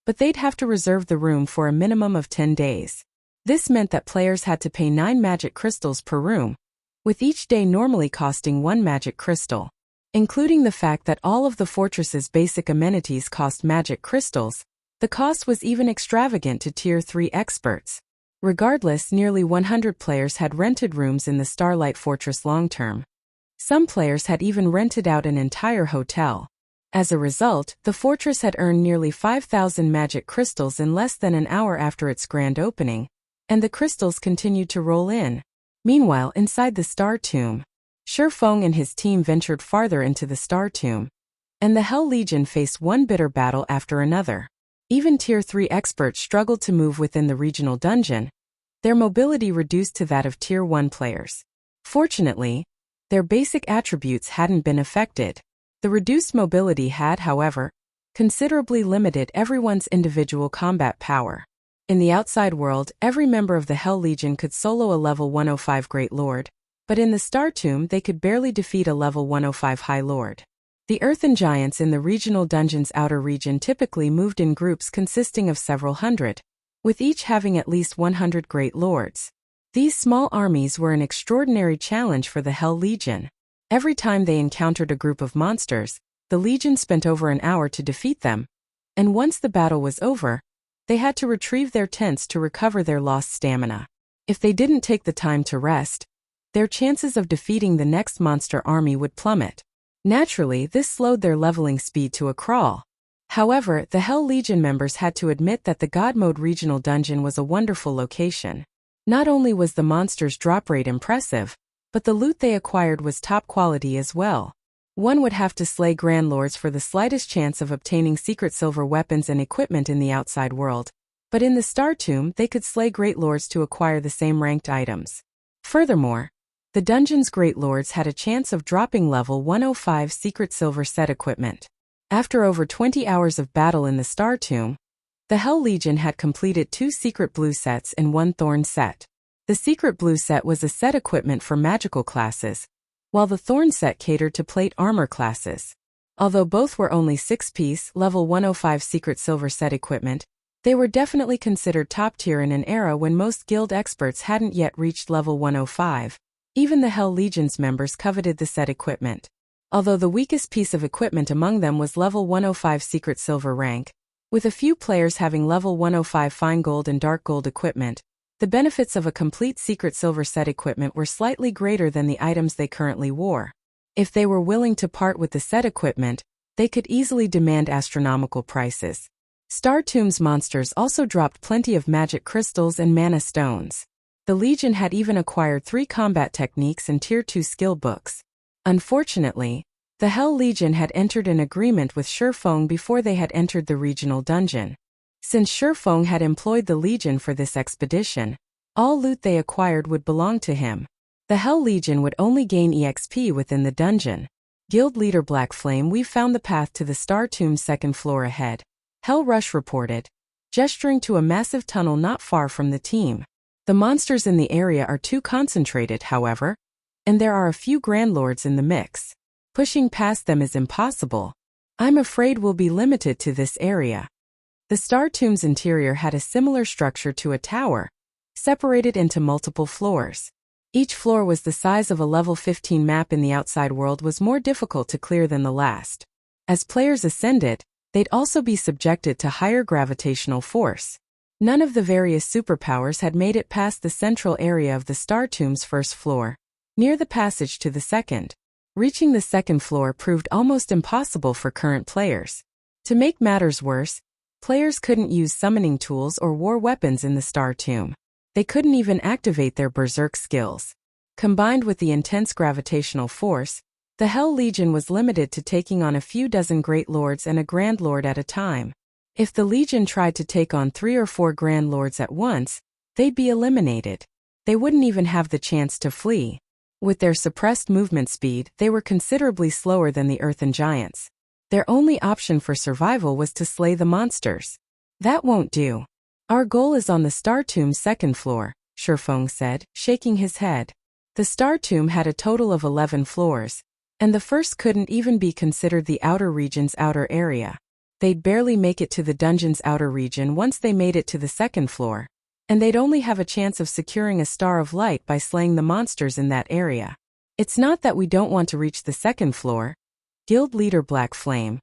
but they'd have to reserve the room for a minimum of 10 days. This meant that players had to pay 9 magic crystals per room, with each day normally costing 1 magic crystal. Including the fact that all of the fortress's basic amenities cost magic crystals, the cost was even extravagant to Tier 3 experts. Regardless, nearly 100 players had rented rooms in the Starlight Fortress long-term. Some players had even rented out an entire hotel. As a result, the fortress had earned nearly 5,000 magic crystals in less than an hour after its grand opening, and the crystals continued to roll in. Meanwhile, inside the Star Tomb, Shifeng and his team ventured farther into the Star Tomb, and the Hell Legion faced one bitter battle after another. Even Tier 3 experts struggled to move within the regional dungeon, their mobility reduced to that of Tier 1 players. Fortunately, their basic attributes hadn't been affected. The reduced mobility had, however, considerably limited everyone's individual combat power. In the outside world, every member of the Hell Legion could solo a level 105 Great Lord, but in the Star Tomb they could barely defeat a level 105 High Lord. The Earthen giants in the regional dungeon's outer region typically moved in groups consisting of several hundred, with each having at least 100 Great Lords. These small armies were an extraordinary challenge for the Hell Legion. Every time they encountered a group of monsters, the Legion spent over an hour to defeat them, and once the battle was over, they had to retrieve their tents to recover their lost stamina. If they didn't take the time to rest, their chances of defeating the next monster army would plummet. Naturally, this slowed their leveling speed to a crawl. However, the Hell Legion members had to admit that the God Mode regional dungeon was a wonderful location. Not only was the monsters' drop rate impressive, but the loot they acquired was top quality as well. One would have to slay Grand Lords for the slightest chance of obtaining secret silver weapons and equipment in the outside world, but in the Star Tomb they could slay Great Lords to acquire the same ranked items. Furthermore, the dungeon's Great Lords had a chance of dropping level 105 secret silver set equipment. After over 20 hours of battle in the Star Tomb, the Hell Legion had completed 2 secret blue sets and 1 thorn set. The secret blue set was a set equipment for magical classes, while the thorn set catered to plate armor classes. Although both were only 6-piece, level 105 secret silver set equipment, they were definitely considered top tier in an era when most guild experts hadn't yet reached level 105. Even the Hell Legion's members coveted the set equipment. Although the weakest piece of equipment among them was level 105 secret silver rank, with a few players having level 105 fine gold and dark gold equipment, the benefits of a complete secret silver set equipment were slightly greater than the items they currently wore. If they were willing to part with the set equipment, they could easily demand astronomical prices. Star Tomb's monsters also dropped plenty of magic crystals and mana stones. The Legion had even acquired 3 combat techniques and Tier 2 skill books. Unfortunately, the Hell Legion had entered an agreement with Shifeng before they had entered the regional dungeon. Since Shifeng had employed the Legion for this expedition, all loot they acquired would belong to him. The Hell Legion would only gain EXP within the dungeon. Guild leader Black Flame, we've found the path to the Star Tomb's second floor ahead, Hell Rush reported, gesturing to a massive tunnel not far from the team. The monsters in the area are too concentrated, however, and there are a few Grand Lords in the mix. Pushing past them is impossible. I'm afraid we'll be limited to this area. The Star Tomb's interior had a similar structure to a tower, separated into multiple floors. Each floor was the size of a level 15 map in the outside world, was more difficult to clear than the last. As players ascended, they'd also be subjected to higher gravitational force. None of the various superpowers had made it past the central area of the Star Tomb's first floor, near the passage to the second. Reaching the second floor proved almost impossible for current players. To make matters worse, players couldn't use summoning tools or war weapons in the Star Tomb. They couldn't even activate their berserk skills. Combined with the intense gravitational force, the Hell Legion was limited to taking on a few dozen Great Lords and a Grand Lord at a time. If the Legion tried to take on 3 or 4 Grand Lords at once, they'd be eliminated. They wouldn't even have the chance to flee. With their suppressed movement speed, they were considerably slower than the Earthen giants. Their only option for survival was to slay the monsters. That won't do. Our goal is on the Star Tomb's second floor, Shifeng said, shaking his head. The Star Tomb had a total of 11 floors, and the first couldn't even be considered the outer region's outer area. They'd barely make it to the dungeon's outer region once they made it to the second floor, and they'd only have a chance of securing a Star of Light by slaying the monsters in that area. It's not that we don't want to reach the second floor, Guild leader Black Flame.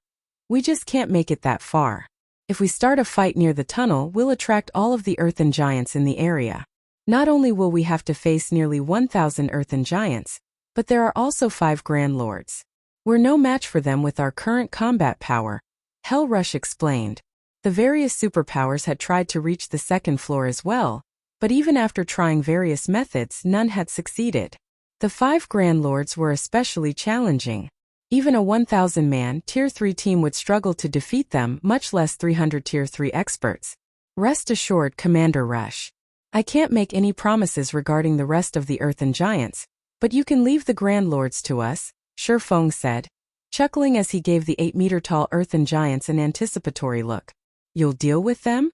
We just can't make it that far. If we start a fight near the tunnel, we'll attract all of the Earthen giants in the area. Not only will we have to face nearly 1,000 Earthen giants, but there are also 5 Grand Lords. We're no match for them with our current combat power, Hell Rush explained. The various superpowers had tried to reach the second floor as well, but even after trying various methods, none had succeeded. The 5 Grand Lords were especially challenging. Even a 1,000-man Tier 3 team would struggle to defeat them, much less 300 Tier 3 experts. Rest assured, Commander Rush. I can't make any promises regarding the rest of the Earthen giants, but you can leave the Grand Lords to us, Shifeng said, chuckling as he gave the 8-meter-tall Earthen giants an anticipatory look. You'll deal with them?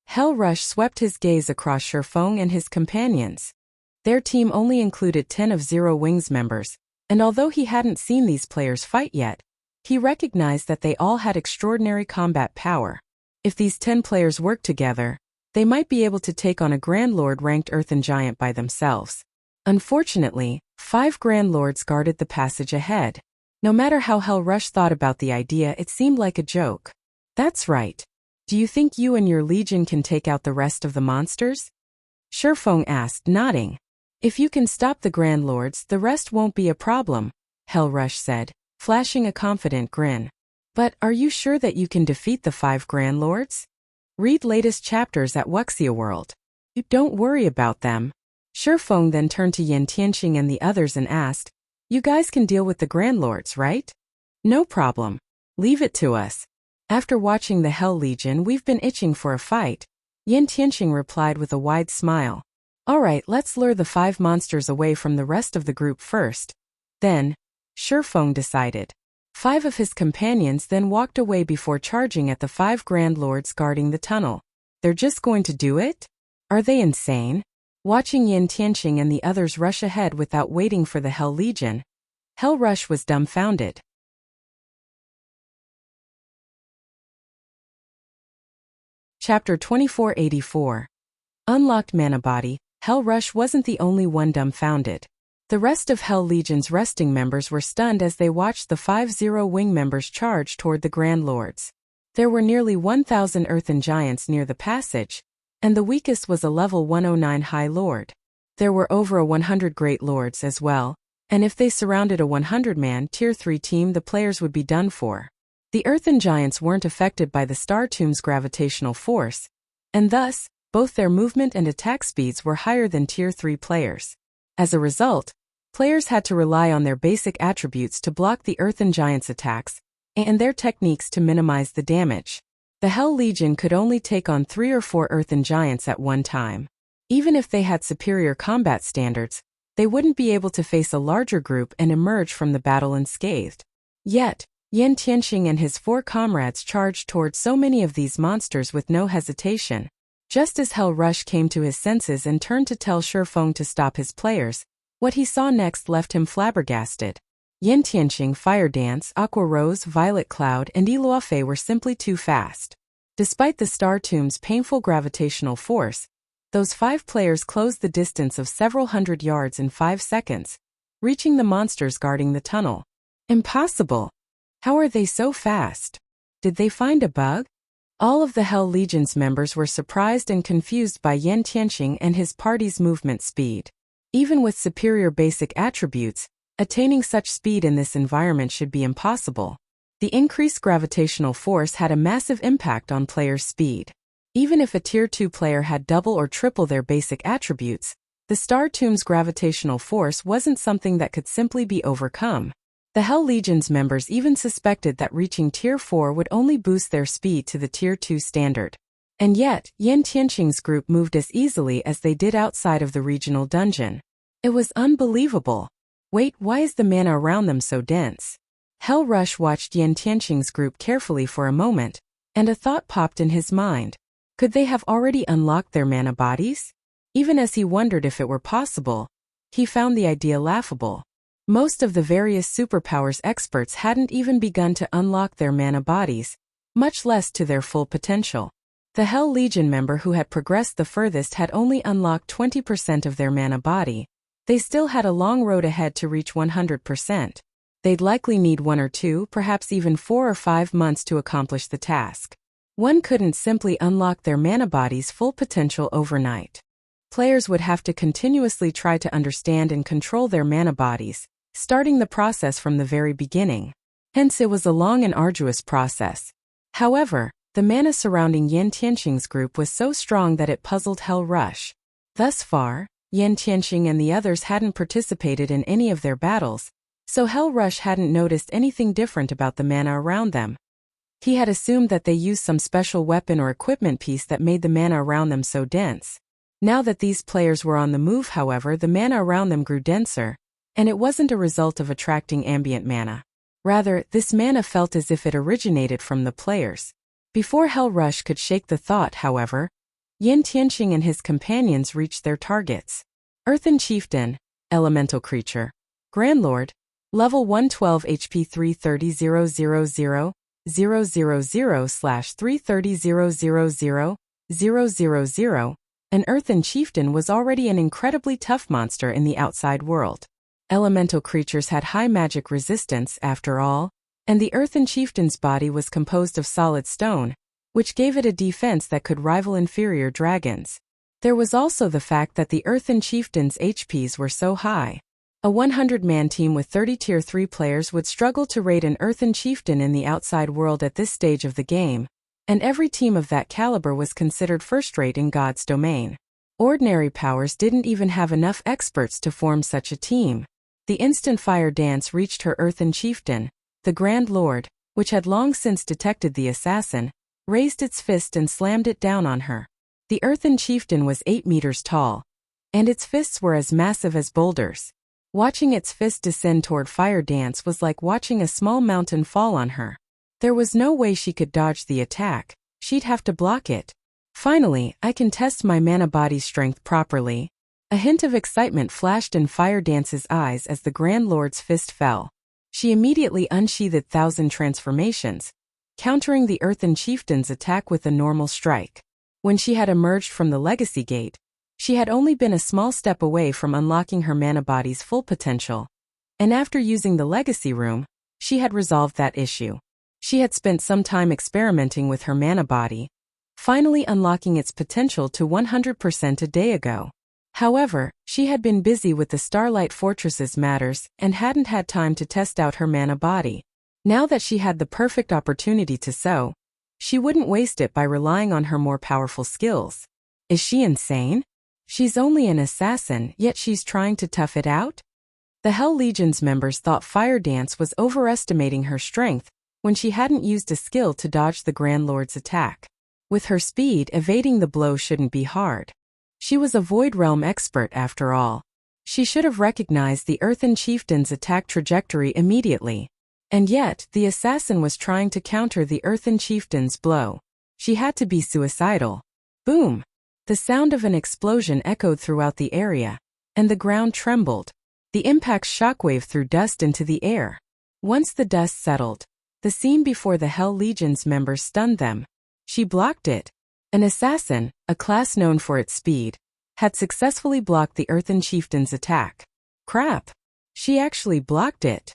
Hell Rush swept his gaze across Shifeng and his companions. Their team only included 10 of Zero Wings members, and although he hadn't seen these players fight yet, he recognized that they all had extraordinary combat power. If these 10 players worked together, they might be able to take on a Grand Lord-ranked Earthen giant by themselves. Unfortunately, 5 Grand Lords guarded the passage ahead. No matter how Hell Rush thought about the idea, it seemed like a joke. That's right. Do you think you and your Legion can take out the rest of the monsters? Shifeng asked, nodding. If you can stop the Grand Lords, the rest won't be a problem, Hell Rush said, flashing a confident grin. But are you sure that you can defeat the 5 Grand Lords? Read latest chapters at Wuxia World. Don't worry about them. Shifeng then turned to Yin Tianqing and the others and asked, you guys can deal with the Grand Lords, right? No problem. Leave it to us. After watching the Hell Legion, we've been itching for a fight, Yin Tianqing replied with a wide smile. Alright, let's lure the 5 monsters away from the rest of the group first. Then, Shifeng decided. 5 of his companions then walked away before charging at the 5 Grand Lords guarding the tunnel. They're just going to do it? Are they insane? Watching Yin Tianqing and the others rush ahead without waiting for the Hell Legion, Hell Rush was dumbfounded. Chapter 2484. Unlocked Mana Body. Hell Rush wasn't the only one dumbfounded. The rest of Hell Legion's resting members were stunned as they watched the 5-0 wing members charge toward the Grand Lords. There were nearly 1,000 Earthen giants near the passage, and the weakest was a level 109 High Lord. There were over 100 Great Lords as well, and if they surrounded a 100-man Tier 3 team, the players would be done for. The Earthen giants weren't affected by the Star Tomb's gravitational force, and thus, both their movement and attack speeds were higher than Tier 3 players. As a result, players had to rely on their basic attributes to block the Earthen giants' attacks, and their techniques to minimize the damage. The Hell Legion could only take on 3 or 4 Earthen giants at one time. Even if they had superior combat standards, they wouldn't be able to face a larger group and emerge from the battle unscathed. Yet, Yan Tianxing and his 4 comrades charged toward so many of these monsters with no hesitation. Just as Hell Rush came to his senses and turned to tell Shifeng to stop his players, what he saw next left him flabbergasted. Yan Tianxing, Fire Dance, Aqua Rose, Violet Cloud, and Iluofei were simply too fast. Despite the Star Tomb's painful gravitational force, those 5 players closed the distance of several hundred yards in 5 seconds, reaching the monsters guarding the tunnel. Impossible! How are they so fast? Did they find a bug? All of the Hell Legion's members were surprised and confused by Yan Tianxing and his party's movement speed. Even with superior basic attributes, attaining such speed in this environment should be impossible. The increased gravitational force had a massive impact on players' speed. Even if a Tier 2 player had double or triple their basic attributes, the Star Tomb's gravitational force wasn't something that could simply be overcome. The Hell Legion's members even suspected that reaching Tier 4 would only boost their speed to the Tier 2 standard. And yet, Yan Tianxing's group moved as easily as they did outside of the regional dungeon. It was unbelievable. Wait, why is the mana around them so dense? Hell Rush watched Yan Tianxing's group carefully for a moment, and a thought popped in his mind. Could they have already unlocked their mana bodies? Even as he wondered if it were possible, he found the idea laughable. Most of the various superpowers experts hadn't even begun to unlock their mana bodies, much less to their full potential. The Hell Legion member who had progressed the furthest had only unlocked 20% of their mana body. They still had a long road ahead to reach 100%. They'd likely need 1 or 2, perhaps even 4 or 5 months to accomplish the task. One couldn't simply unlock their mana body's full potential overnight. Players would have to continuously try to understand and control their mana bodies, starting the process from the very beginning. Hence it was a long and arduous process. However, the mana surrounding Yan Tianxing's group was so strong that it puzzled Hell Rush. Thus far, Yan Tianxing and the others hadn't participated in any of their battles, so Hell Rush hadn't noticed anything different about the mana around them. He had assumed that they used some special weapon or equipment piece that made the mana around them so dense. Now that these players were on the move, however, the mana around them grew denser, and it wasn't a result of attracting ambient mana. Rather, this mana felt as if it originated from the players. Before Hell Rush could shake the thought, however, Yan Tianxing and his companions reached their targets. Earthen Chieftain, Elemental Creature. Grand Lord, Level 112 HP 330,000/330,000,000. An Earthen Chieftain was already an incredibly tough monster in the outside world. Elemental creatures had high magic resistance, after all, and the Earthen Chieftain's body was composed of solid stone, which gave it a defense that could rival inferior dragons. There was also the fact that the Earthen Chieftain's HPs were so high. A 100-man team with 30 Tier 3 players would struggle to raid an Earthen Chieftain in the outside world at this stage of the game, and every team of that caliber was considered first-rate in God's domain. Ordinary powers didn't even have enough experts to form such a team. The instant Fire Dance reached her Earthen Chieftain, the Grand Lord, which had long since detected the assassin, raised its fist and slammed it down on her. The Earthen Chieftain was 8 meters tall, and its fists were as massive as boulders. Watching its fist descend toward Fire Dance was like watching a small mountain fall on her. There was no way she could dodge the attack. She'd have to block it. Finally, I can test my mana body strength properly. A hint of excitement flashed in Fire Dance's eyes as the Grand Lord's fist fell. She immediately unsheathed 1,000 transformations, countering the Earthen Chieftain's attack with a normal strike. When she had emerged from the Legacy Gate, she had only been a small step away from unlocking her mana body's full potential. And after using the Legacy Room, she had resolved that issue. She had spent some time experimenting with her mana body, finally unlocking its potential to 100% a day ago. However, she had been busy with the Starlight Fortress's matters and hadn't had time to test out her mana body. Now that she had the perfect opportunity to so, she wouldn't waste it by relying on her more powerful skills. Is she insane? She's only an assassin, yet she's trying to tough it out? The Hell Legion's members thought Fire Dance was overestimating her strength when she hadn't used a skill to dodge the Grand Lord's attack. With her speed, evading the blow shouldn't be hard. She was a Void Realm expert after all. She should have recognized the Earthen Chieftain's attack trajectory immediately. And yet, the assassin was trying to counter the Earthen Chieftain's blow. She had to be suicidal. Boom! The sound of an explosion echoed throughout the area, and the ground trembled. The impact's shockwave threw dust into the air. Once the dust settled, the scene before the Hell Legion's members stunned them. She blocked it. An assassin, a class known for its speed, had successfully blocked the Earthen Chieftain's attack. Crap! She actually blocked it.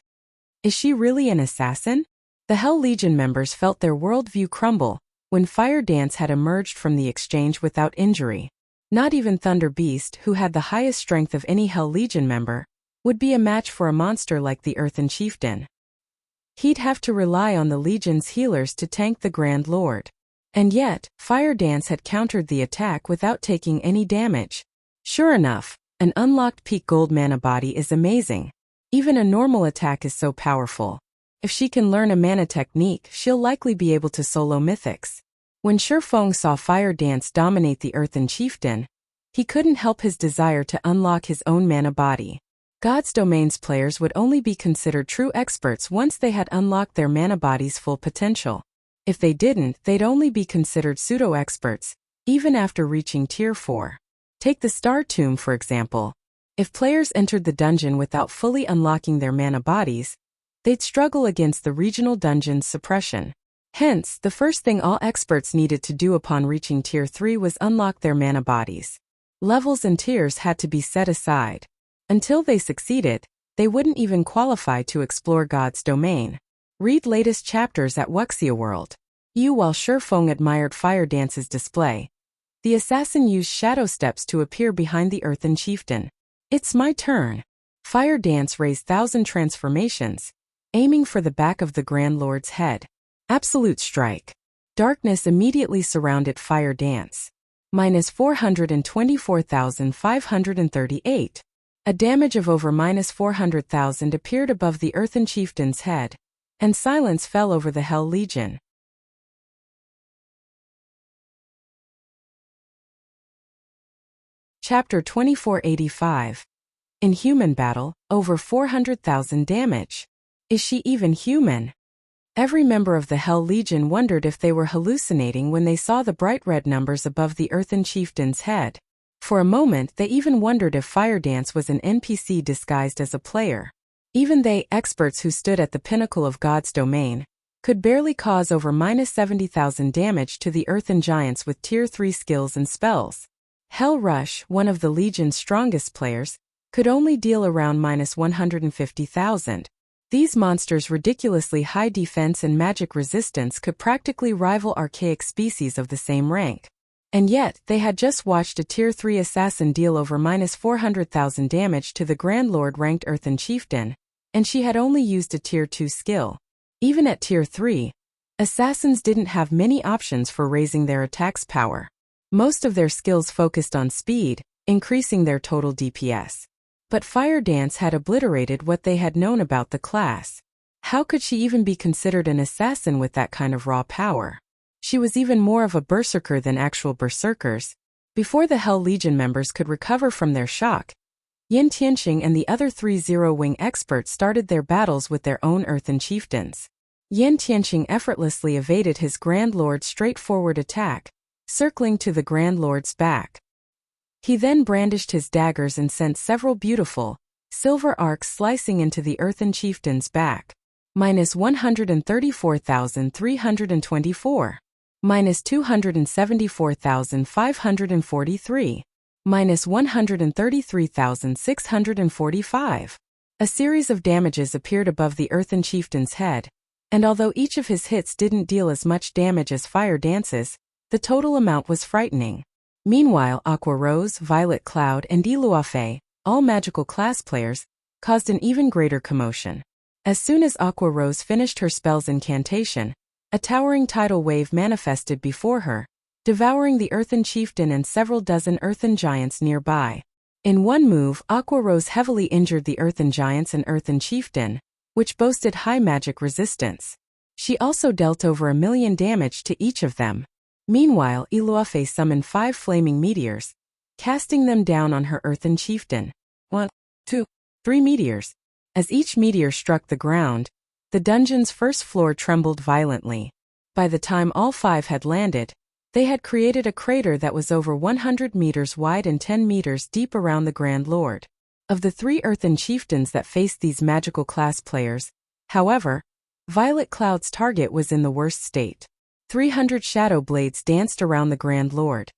Is she really an assassin? The Hell Legion members felt their worldview crumble when Fire Dance had emerged from the exchange without injury. Not even Thunder Beast, who had the highest strength of any Hell Legion member, would be a match for a monster like the Earthen Chieftain. He'd have to rely on the Legion's healers to tank the Grand Lord. And yet, Fire Dance had countered the attack without taking any damage. Sure enough, an unlocked peak gold mana body is amazing. Even a normal attack is so powerful. If she can learn a mana technique, she'll likely be able to solo mythics. When Shifeng saw Fire Dance dominate the Earthen Chieftain, he couldn't help his desire to unlock his own mana body. God's Domain's players would only be considered true experts once they had unlocked their mana body's full potential. If they didn't, they'd only be considered pseudo-experts, even after reaching Tier 4. Take the Star Tomb for example. If players entered the dungeon without fully unlocking their mana bodies, they'd struggle against the regional dungeon's suppression. Hence, the first thing all experts needed to do upon reaching Tier 3 was unlock their mana bodies. Levels and tiers had to be set aside. Until they succeeded, they wouldn't even qualify to explore God's Domain. Read latest chapters at Wuxia World. While Shifeng admired Fire Dance's display, the assassin used shadow steps to appear behind the Earthen Chieftain. It's my turn. Fire Dance raised 1,000 transformations, aiming for the back of the Grand Lord's head. Absolute strike. Darkness immediately surrounded Fire Dance. Minus 424,538. A damage of over minus 400,000 appeared above the Earthen Chieftain's head, and silence fell over the Hell Legion. Chapter 2485. Inhuman Battle, over 400,000 damage. Is she even human? Every member of the Hell Legion wondered if they were hallucinating when they saw the bright red numbers above the Earthen Chieftain's head. For a moment they even wondered if Fire Dance was an NPC disguised as a player. Even they, experts who stood at the pinnacle of God's Domain, could barely cause over minus 70,000 damage to the Earthen Giants with Tier 3 skills and spells. Hell Rush, one of the Legion's strongest players, could only deal around minus 150,000. These monsters' ridiculously high defense and magic resistance could practically rival archaic species of the same rank. And yet, they had just watched a Tier 3 assassin deal over minus 400,000 damage to the Grand Lord-ranked Earthen Chieftain, and she had only used a Tier 2 skill. Even at Tier 3, assassins didn't have many options for raising their attack's power. Most of their skills focused on speed, increasing their total DPS. But Fire Dance had obliterated what they had known about the class. How could she even be considered an assassin with that kind of raw power? She was even more of a berserker than actual berserkers. Before the Hell Legion members could recover from their shock, Yin Tianqing and the other 3 Zero-Wing experts started their battles with their own Earthen Chieftains. Yin Tianqing effortlessly evaded his Grand Lord's straightforward attack, circling to the Grand Lord's back. He then brandished his daggers and sent several beautiful, silver arcs slicing into the Earthen Chieftain's back. Minus 134,324. minus 274,543, minus 133,645. A series of damages appeared above the Earthen Chieftain's head, and although each of his hits didn't deal as much damage as Fire Dance's, the total amount was frightening. Meanwhile, Aqua Rose, Violet Cloud, and Iluafe, all magical class players, caused an even greater commotion. As soon as Aqua Rose finished her spell's incantation, a towering tidal wave manifested before her, devouring the Earthen Chieftain and several dozen Earthen Giants nearby. In one move, Aqua Rose heavily injured the Earthen Giants and Earthen Chieftain, which boasted high magic resistance. She also dealt over 1 million damage to each of them. Meanwhile, Iluafe summoned 5 flaming meteors, casting them down on her Earthen Chieftain. 1, 2, 3 meteors. As each meteor struck the ground, the dungeon's first floor trembled violently. By the time all 5 had landed, they had created a crater that was over 100 meters wide and 10 meters deep around the Grand Lord. Of the 3 Earthen Chieftains that faced these magical class players, however, Violet Cloud's target was in the worst state. 300 shadow blades danced around the Grand Lord,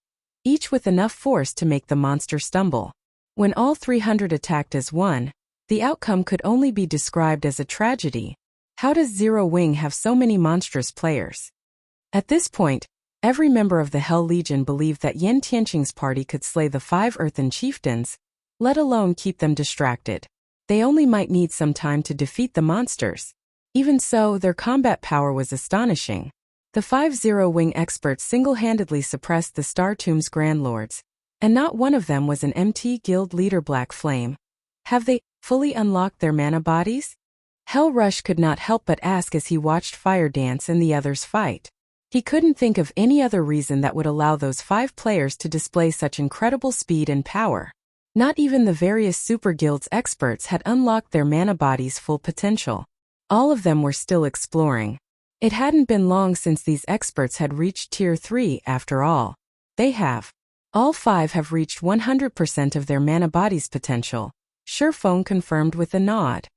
each with enough force to make the monster stumble. When all 300 attacked as one, the outcome could only be described as a tragedy. How does Zero Wing have so many monstrous players? At this point, every member of the Hell Legion believed that Yen Tianqing's party could slay the 5 Earthen Chieftains, let alone keep them distracted. They only might need some time to defeat the monsters. Even so, their combat power was astonishing. The 5 Zero Wing experts single-handedly suppressed the Star Tomb's Grand Lords, and not one of them was an MT Guild leader. Black Flame. Have they fully unlocked their mana bodies? Hell Rush could not help but ask as he watched Fire Dance and the others fight. He couldn't think of any other reason that would allow those 5 players to display such incredible speed and power. Not even the various Super Guilds experts had unlocked their mana bodies' full potential. All of them were still exploring. It hadn't been long since these experts had reached Tier 3 after all. They have. All 5 have reached 100% of their mana bodies' potential, Shifeng confirmed with a nod.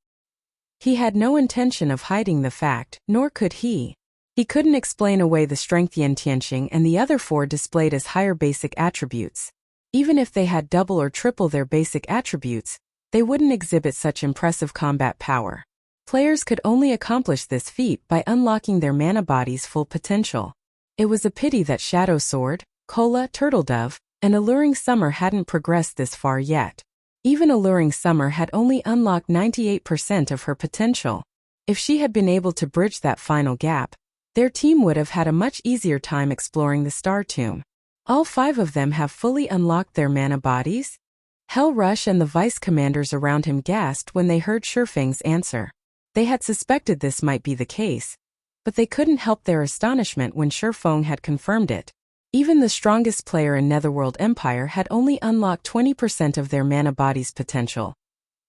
He had no intention of hiding the fact, nor could he. He couldn't explain away the strength Yen Tianqing and the other 4 displayed as higher basic attributes. Even if they had double or triple their basic attributes, they wouldn't exhibit such impressive combat power. Players could only accomplish this feat by unlocking their mana body's full potential. It was a pity that Shadow Sword, Cola, Turtledove, and Alluring Summer hadn't progressed this far yet. Even Alluring Summer had only unlocked 98% of her potential. If she had been able to bridge that final gap, their team would have had a much easier time exploring the Star Tomb. All 5 of them have fully unlocked their mana bodies? Hell Rush and the vice commanders around him gasped when they heard Shifeng's answer. They had suspected this might be the case, but they couldn't help their astonishment when Shifeng had confirmed it. Even the strongest player in Netherworld Empire had only unlocked 20% of their mana body's potential.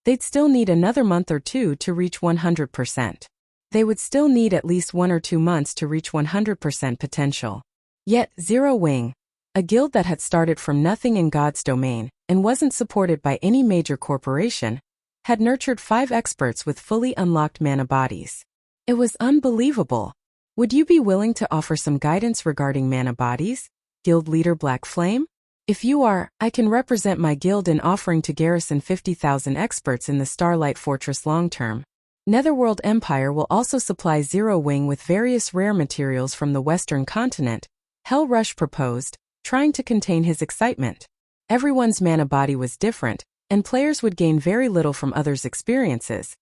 They'd still need another month or 2 to reach 100%. They would still need at least 1 or 2 months to reach 100% potential. Yet, Zero Wing, a guild that had started from nothing in God's domain and wasn't supported by any major corporation, had nurtured 5 experts with fully unlocked mana bodies. It was unbelievable. Would you be willing to offer some guidance regarding mana bodies, Guild Leader Black Flame? If you are, I can represent my guild in offering to garrison 50,000 experts in the Starlight Fortress long-term. Netherworld Empire will also supply Zero Wing with various rare materials from the Western continent, Hell Rush proposed, trying to contain his excitement. Everyone's mana body was different, and players would gain very little from others' experiences.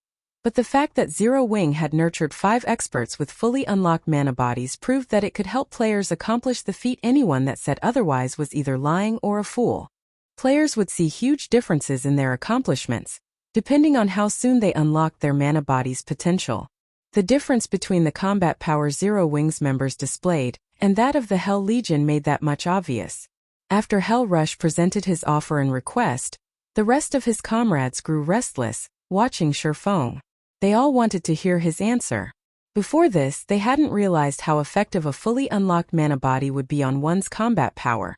But the fact that Zero Wing had nurtured 5 experts with fully unlocked mana bodies proved that it could help players accomplish the feat. Anyone that said otherwise was either lying or a fool. Players would see huge differences in their accomplishments, depending on how soon they unlocked their mana body's potential. The difference between the combat power Zero Wing's members displayed and that of the Hell Legion made that much obvious. After Hell Rush presented his offer and request, the rest of his comrades grew restless, watching Shifeng. They all wanted to hear his answer. Before this, they hadn't realized how effective a fully unlocked mana body would be on one's combat power.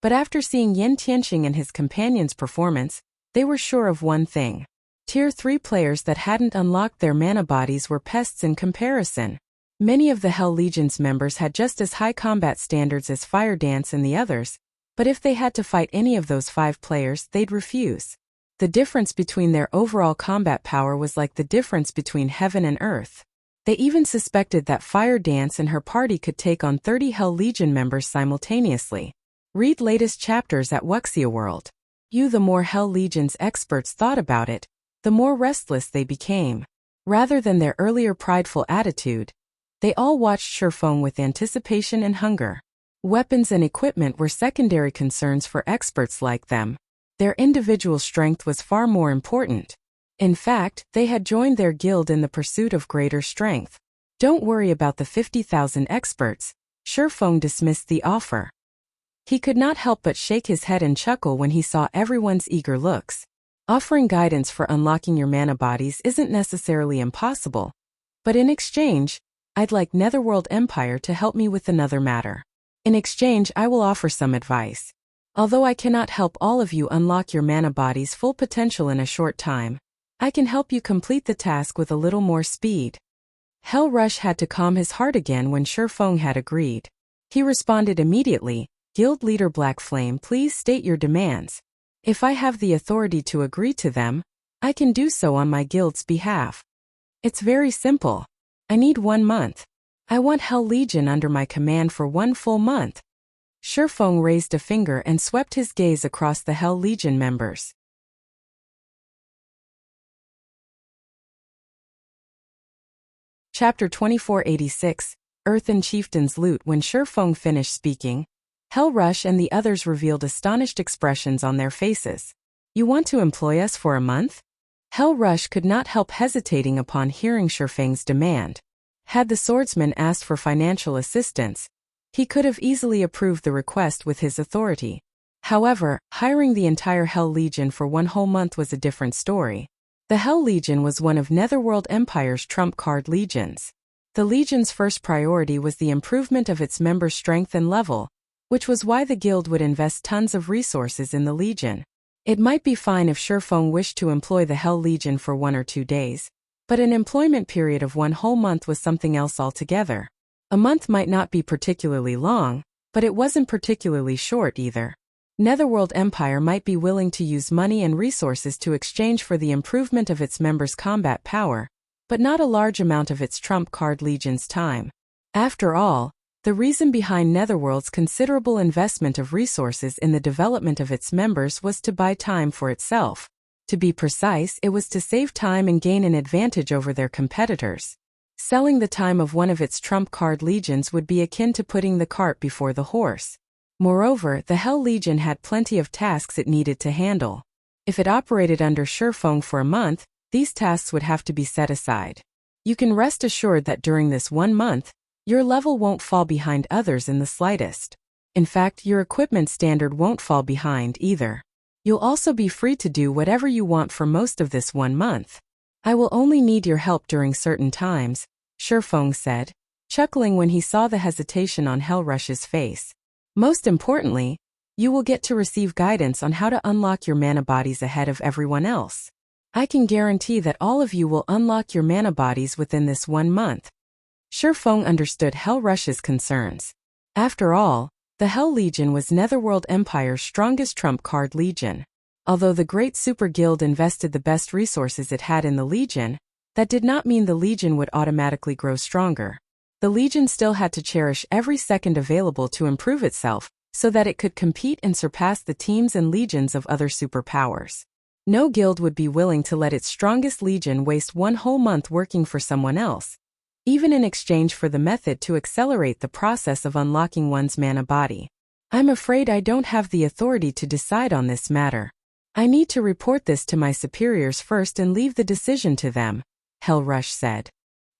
But after seeing Yen Tianqing and his companions' performance, they were sure of one thing. Tier 3 players that hadn't unlocked their mana bodies were pests in comparison. Many of the Hell Legion's members had just as high combat standards as Fire Dance and the others, but if they had to fight any of those 5 players, they'd refuse. The difference between their overall combat power was like the difference between heaven and earth. They even suspected that Fire Dance and her party could take on 30 Hell Legion members simultaneously. Read latest chapters at Wuxia World. The more Hell Legion's experts thought about it, the more restless they became. Rather than their earlier prideful attitude, they all watched Shifeng with anticipation and hunger. Weapons and equipment were secondary concerns for experts like them. Their individual strength was far more important. In fact, they had joined their guild in the pursuit of greater strength. Don't worry about the 50,000 experts, Shifeng dismissed the offer. He could not help but shake his head and chuckle when he saw everyone's eager looks. Offering guidance for unlocking your mana bodies isn't necessarily impossible. But in exchange, I'd like Netherworld Empire to help me with another matter. In exchange, I will offer some advice. Although I cannot help all of you unlock your mana body's full potential in a short time, I can help you complete the task with a little more speed. Hell Rush had to calm his heart again when Shifeng had agreed. He responded immediately, Guild Leader Black Flame, please state your demands. If I have the authority to agree to them, I can do so on my guild's behalf. It's very simple. I need 1 month. I want Hell Legion under my command for 1 full month. Shifeng raised a finger and swept his gaze across the Hell Legion members. Chapter 2486, Earthen Chieftains Loot. When Shifeng finished speaking, Hell Rush and the others revealed astonished expressions on their faces. You want to employ us for a month? Hell Rush could not help hesitating upon hearing Shifeng's demand. Had the swordsman asked for financial assistance, he could have easily approved the request with his authority. However, hiring the entire Hell Legion for 1 whole month was a different story. The Hell Legion was one of Netherworld Empire's trump card legions. The Legion's first priority was the improvement of its members' strength and level, which was why the guild would invest tons of resources in the Legion. It might be fine if Shifeng wished to employ the Hell Legion for 1 or 2 days, but an employment period of 1 whole month was something else altogether. A month might not be particularly long, but it wasn't particularly short either. Netherworld Empire might be willing to use money and resources to exchange for the improvement of its members' combat power, but not a large amount of its trump card legion's time. After all, the reason behind Netherworld's considerable investment of resources in the development of its members was to buy time for itself. To be precise, it was to save time and gain an advantage over their competitors. Selling the time of one of its trump card legions would be akin to putting the cart before the horse. Moreover, the Hell Legion had plenty of tasks it needed to handle. If it operated under Shifeng for a month, these tasks would have to be set aside. You can rest assured that during this 1 month, your level won't fall behind others in the slightest. In fact, your equipment standard won't fall behind either. You'll also be free to do whatever you want for most of this 1 month. I will only need your help during certain times, Shifeng said, chuckling when he saw the hesitation on Hellrush's face. Most importantly, you will get to receive guidance on how to unlock your mana bodies ahead of everyone else. I can guarantee that all of you will unlock your mana bodies within this 1 month. Shifeng understood Hellrush's concerns. After all, the Hell Legion was Netherworld Empire's strongest trump card legion. Although the Great Super Guild invested the best resources it had in the Legion, that did not mean the Legion would automatically grow stronger. The Legion still had to cherish every second available to improve itself, so that it could compete and surpass the teams and legions of other superpowers. No guild would be willing to let its strongest legion waste 1 whole month working for someone else, even in exchange for the method to accelerate the process of unlocking one's mana body. I'm afraid I don't have the authority to decide on this matter. I need to report this to my superiors first and leave the decision to them, Hellrush said.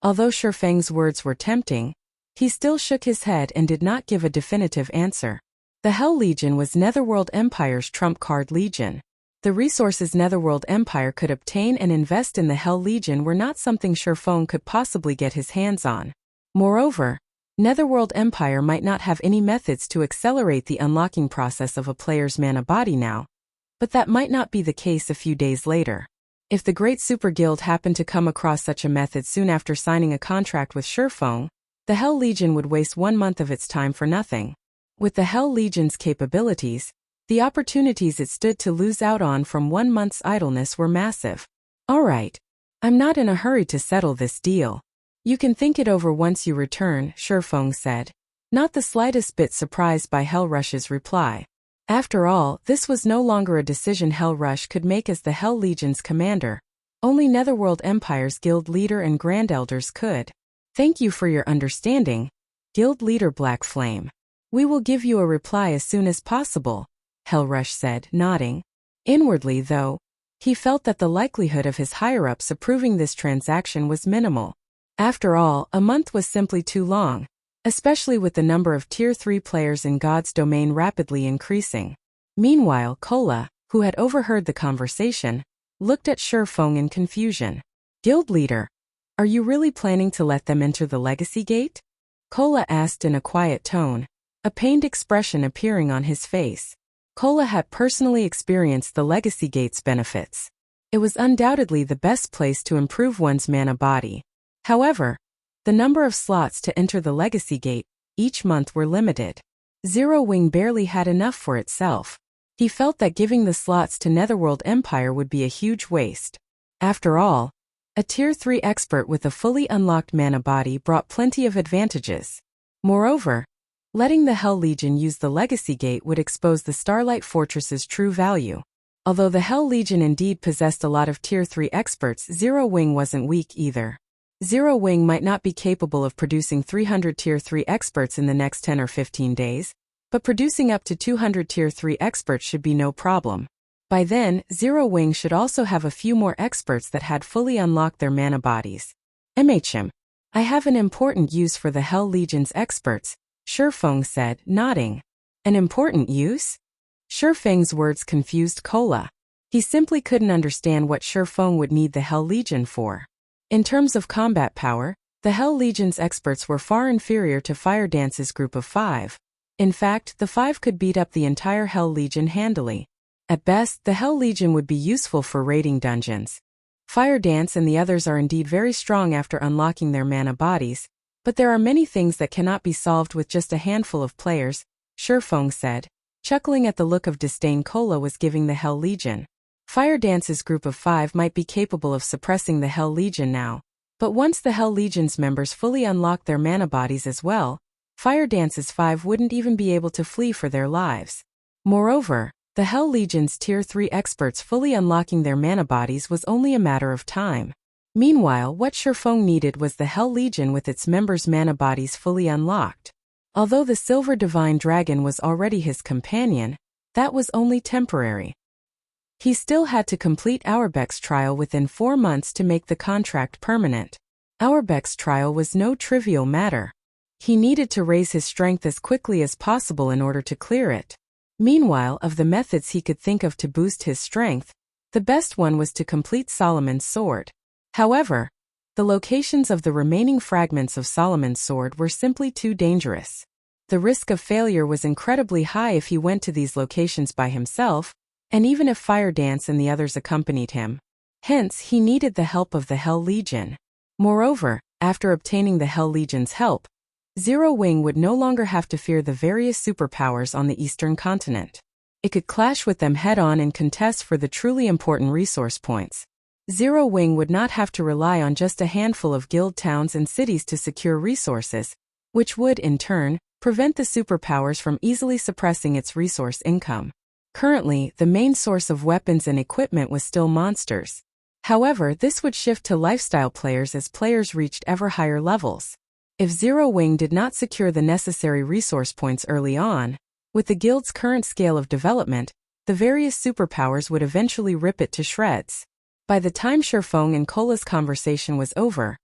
Although Shifeng's words were tempting, he still shook his head and did not give a definitive answer. The Hell Legion was Netherworld Empire's trump card legion. The resources Netherworld Empire could obtain and invest in the Hell Legion were not something Shifeng could possibly get his hands on. Moreover, Netherworld Empire might not have any methods to accelerate the unlocking process of a player's mana body now, but that might not be the case a few days later. If the Great Super Guild happened to come across such a method soon after signing a contract with Shifeng, The Hell Legion would waste 1 month of its time for nothing. With the Hell Legion's capabilities, the opportunities it stood to lose out on from 1 month's idleness were massive. All right. I'm not in a hurry to settle this deal. You can think it over once you return, Shifeng said, not the slightest bit surprised by Hellrush's reply. After all, this was no longer a decision Hellrush could make as the Hell Legion's commander. Only Netherworld Empire's guild leader and grand elders could. Thank you for your understanding, Guild Leader Black Flame. We will give you a reply as soon as possible, Hellrush said, nodding. Inwardly, though, he felt that the likelihood of his higher-ups approving this transaction was minimal. After all, a month was simply too long, especially with the number of Tier 3 players in God's domain rapidly increasing. Meanwhile, Kola, who had overheard the conversation, looked at Shifeng in confusion. Guild Leader, are you really planning to let them enter the Legacy Gate? Kola asked in a quiet tone, a pained expression appearing on his face. Kola had personally experienced the Legacy Gate's benefits. It was undoubtedly the best place to improve one's mana body. However, the number of slots to enter the Legacy Gate each month were limited. Zero Wing barely had enough for itself. He felt that giving the slots to Netherworld Empire would be a huge waste. After all, a Tier 3 expert with a fully unlocked mana body brought plenty of advantages. Moreover, letting the Hell Legion use the Legacy Gate would expose the Starlight Fortress's true value. Although the Hell Legion indeed possessed a lot of Tier 3 experts, Zero Wing wasn't weak either. Zero Wing might not be capable of producing 300 Tier 3 experts in the next 10 or 15 days, but producing up to 200 Tier 3 experts should be no problem. By then, Zero Wing should also have a few more experts that had fully unlocked their mana bodies. I have an important use for the Hell Legion's experts, Shifeng said, nodding. An important use? Shifeng's words confused Kola. He simply couldn't understand what Shifeng would need the Hell Legion for. In terms of combat power, the Hell Legion's experts were far inferior to Fire Dance's group of 5. In fact, the 5 could beat up the entire Hell Legion handily. At best, the Hell Legion would be useful for raiding dungeons. Fire Dance and the others are indeed very strong after unlocking their mana bodies, but there are many things that cannot be solved with just a handful of players, Shifeng said, chuckling at the look of disdain Kola was giving the Hell Legion. Fire Dance's group of 5 might be capable of suppressing the Hell Legion now, but once the Hell Legion's members fully unlock their mana bodies as well, Fire Dance's 5 wouldn't even be able to flee for their lives. Moreover, the Hell Legion's Tier 3 experts fully unlocking their mana bodies was only a matter of time. Meanwhile, what Shifeng needed was the Hell Legion with its members' mana bodies fully unlocked. Although the Silver Divine Dragon was already his companion, that was only temporary. He still had to complete Auerbach's trial within 4 months to make the contract permanent. Auerbach's trial was no trivial matter. He needed to raise his strength as quickly as possible in order to clear it. Meanwhile, of the methods he could think of to boost his strength, the best one was to complete Solomon's sword. However, the locations of the remaining fragments of Solomon's sword were simply too dangerous. The risk of failure was incredibly high if he went to these locations by himself, and even if Fire Dance and the others accompanied him. Hence, he needed the help of the Hell Legion. Moreover, after obtaining the Hell Legion's help, Zero Wing would no longer have to fear the various superpowers on the eastern continent. It could clash with them head-on and contest for the truly important resource points. Zero Wing would not have to rely on just a handful of guild towns and cities to secure resources, which would, in turn, prevent the superpowers from easily suppressing its resource income. Currently, the main source of weapons and equipment was still monsters. However, this would shift to lifestyle players as players reached ever higher levels. If Zero Wing did not secure the necessary resource points early on, with the guild's current scale of development, the various superpowers would eventually rip it to shreds. By the time Shifeng and Kola's conversation was over,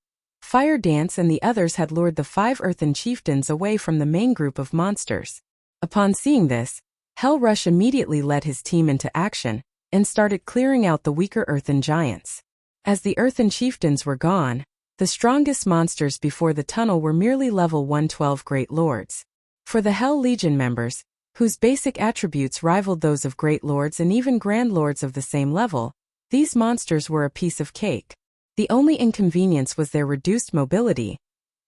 Fire Dance and the others had lured the 5 Earthen Chieftains away from the main group of monsters. Upon seeing this, Hellrush immediately led his team into action and started clearing out the weaker Earthen giants. As the Earthen Chieftains were gone, the strongest monsters before the tunnel were merely level 112 Great Lords. For the Hell Legion members, whose basic attributes rivaled those of Great Lords and even Grand Lords of the same level, these monsters were a piece of cake. The only inconvenience was their reduced mobility,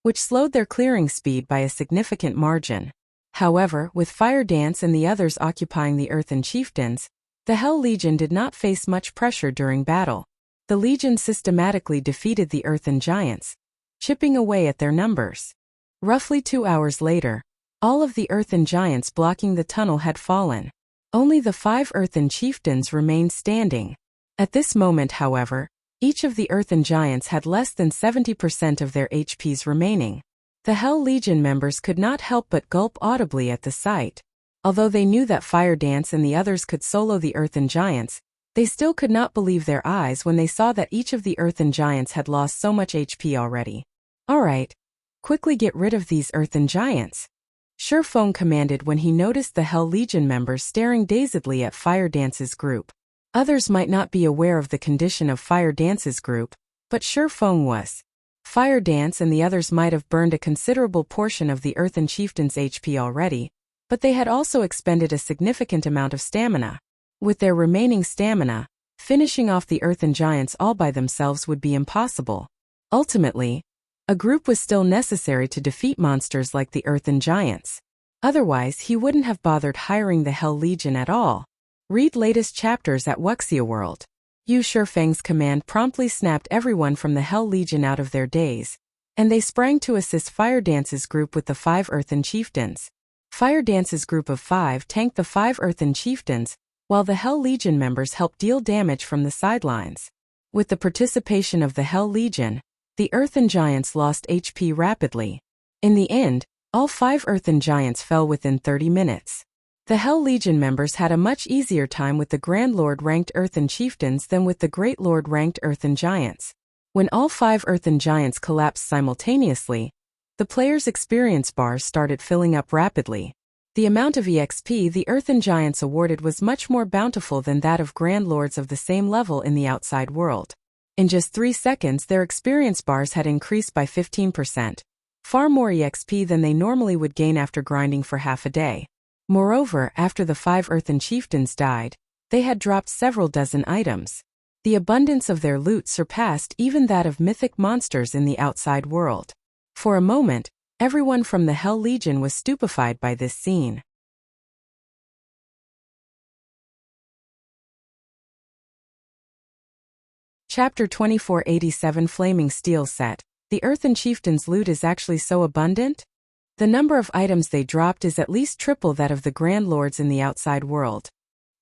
which slowed their clearing speed by a significant margin. However, with Fire Dance and the others occupying the Earthen Chieftains, the Hell Legion did not face much pressure during battle. The Legion systematically defeated the Earthen Giants, chipping away at their numbers. Roughly 2 hours later, all of the Earthen Giants blocking the tunnel had fallen. Only the 5 Earthen Chieftains remained standing. At this moment, however, each of the Earthen Giants had less than 70% of their HPs remaining. The Hell Legion members could not help but gulp audibly at the sight. Although they knew that Fire Dance and the others could solo the Earthen Giants, they still could not believe their eyes when they saw that each of the Earthen Giants had lost so much HP already. "Alright, quickly get rid of these Earthen Giants," Shurfeng commanded when he noticed the Hell Legion members staring dazedly at Fire Dance's group. Others might not be aware of the condition of Fire Dance's group, but Shurfeng was. Fire Dance and the others might have burned a considerable portion of the Earthen Chieftain's HP already, but they had also expended a significant amount of stamina. With their remaining stamina, finishing off the Earthen Giants all by themselves would be impossible. Ultimately, a group was still necessary to defeat monsters like the Earthen Giants. Otherwise, he wouldn't have bothered hiring the Hell Legion at all. Read latest chapters at Wuxia World. Yu Shurfeng's command promptly snapped everyone from the Hell Legion out of their daze, and they sprang to assist Fire Dance's group with the 5 Earthen Chieftains. Fire Dance's group of 5 tanked the 5 Earthen Chieftains, while the Hell Legion members helped deal damage from the sidelines. With the participation of the Hell Legion, the Earthen Giants lost HP rapidly. In the end, all 5 Earthen Giants fell within 30 minutes. The Hell Legion members had a much easier time with the Grand Lord-ranked Earthen Chieftains than with the Great Lord-ranked Earthen Giants. When all 5 Earthen Giants collapsed simultaneously, the players' experience bars started filling up rapidly. The amount of EXP the Earthen Giants awarded was much more bountiful than that of Grand Lords of the same level in the outside world. In just 3 seconds, their experience bars had increased by 15%, far more EXP than they normally would gain after grinding for half a day. Moreover, after the 5 Earthen Chieftains died, they had dropped several dozen items. The abundance of their loot surpassed even that of mythic monsters in the outside world. For a moment, everyone from the Hell Legion was stupefied by this scene. Chapter 2487 Flaming Steel Set. The Earthen Chieftains' loot is actually so abundant? The number of items they dropped is at least triple that of the Grand Lords in the outside world.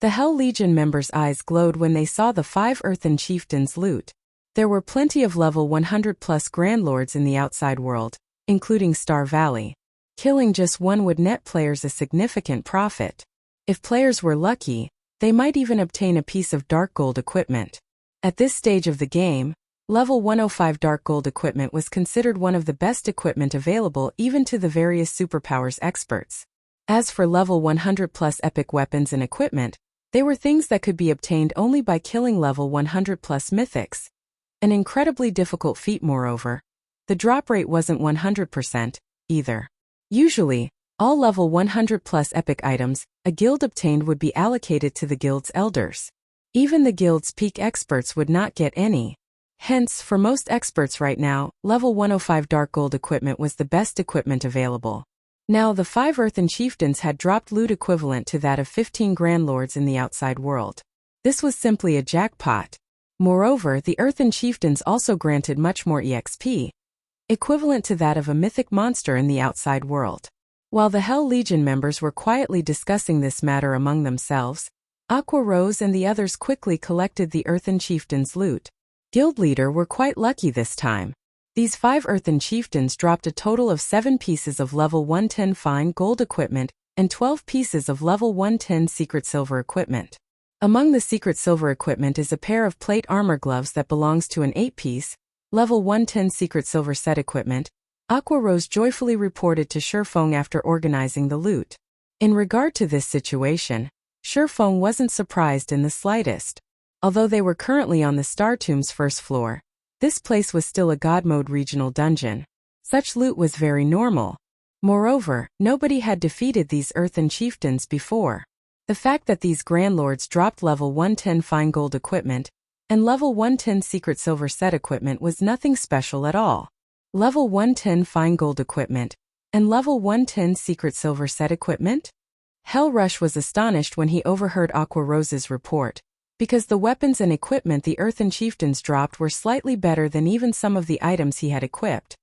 The Hell Legion members' eyes glowed when they saw the 5 Earthen Chieftains' loot. There were plenty of level 100+ Grand Lords in the outside world, including Star Valley. Killing just one would net players a significant profit. If players were lucky, they might even obtain a piece of dark gold equipment. At this stage of the game, level 105 dark gold equipment was considered one of the best equipment available even to the various superpowers experts. As for level 100+ epic weapons and equipment, they were things that could be obtained only by killing level 100+ mythics. An incredibly difficult feat moreover. The drop rate wasn't 100% either. Usually, all level 100+ epic items a guild obtained would be allocated to the guild's elders. Even the guild's peak experts would not get any. Hence, for most experts right now, level 105 dark gold equipment was the best equipment available. Now the 5 Earthen Chieftains had dropped loot equivalent to that of 15 Grand Lords in the outside world. This was simply a jackpot. Moreover, the Earthen Chieftains also granted much more EXP, equivalent to that of a mythic monster in the outside world. While the Hell Legion members were quietly discussing this matter among themselves, Aqua Rose and the others quickly collected the Earthen Chieftains' loot. Guild Leader were quite lucky this time. These 5 Earthen Chieftains dropped a total of 7 pieces of level 110 fine gold equipment and 12 pieces of level 110 secret silver equipment. Among the secret silver equipment is a pair of plate armor gloves that belongs to an 8-piece, level 110 secret silver set equipment. Aqua Rose joyfully reported to Shurfeng after organizing the loot. In regard to this situation, Shurfeng wasn't surprised in the slightest. Although they were currently on the Star Tomb's first floor, this place was still a God Mode regional dungeon. Such loot was very normal. Moreover, nobody had defeated these Earthen Chieftains before. The fact that these Grand Lords dropped level 110 fine gold equipment and level 110 secret silver set equipment was nothing special at all. level 110 fine gold equipment, and level 110 secret silver set equipment? Hell Rush was astonished when he overheard Aqua Rose's report, because the weapons and equipment the Earthen Chieftains dropped were slightly better than even some of the items he had equipped.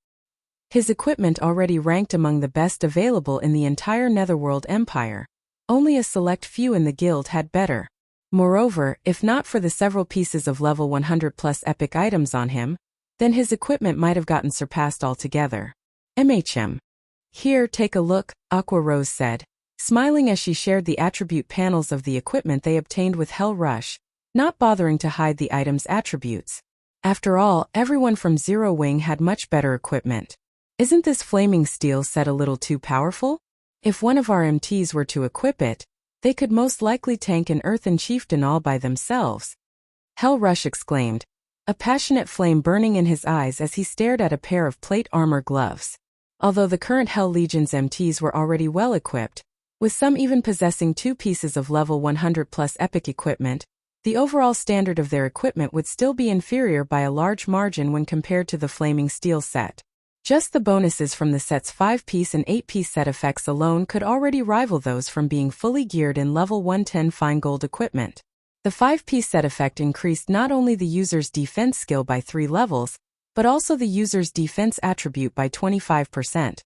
His equipment already ranked among the best available in the entire Netherworld Empire. Only a select few in the guild had better. Moreover, if not for the several pieces of level 100 plus epic items on him, then his equipment might have gotten surpassed altogether. Here, take a look, Aqua Rose said, smiling as she shared the attribute panels of the equipment they obtained with Hell Rush, not bothering to hide the item's attributes. After all, everyone from Zero Wing had much better equipment. Isn't this flaming steel set a little too powerful? If one of our MTs were to equip it, they could most likely tank an Earthen Chieftain all by themselves. Hell Rush exclaimed, a passionate flame burning in his eyes as he stared at a pair of plate armor gloves. Although the current Hell Legion's MTs were already well equipped, with some even possessing 2 pieces of level 100 plus epic equipment, the overall standard of their equipment would still be inferior by a large margin when compared to the flaming steel set. Just the bonuses from the set's 5-piece and 8-piece set effects alone could already rival those from being fully geared in level 110 fine gold equipment. The 5-piece set effect increased not only the user's defense skill by 3 levels, but also the user's defense attribute by 25%,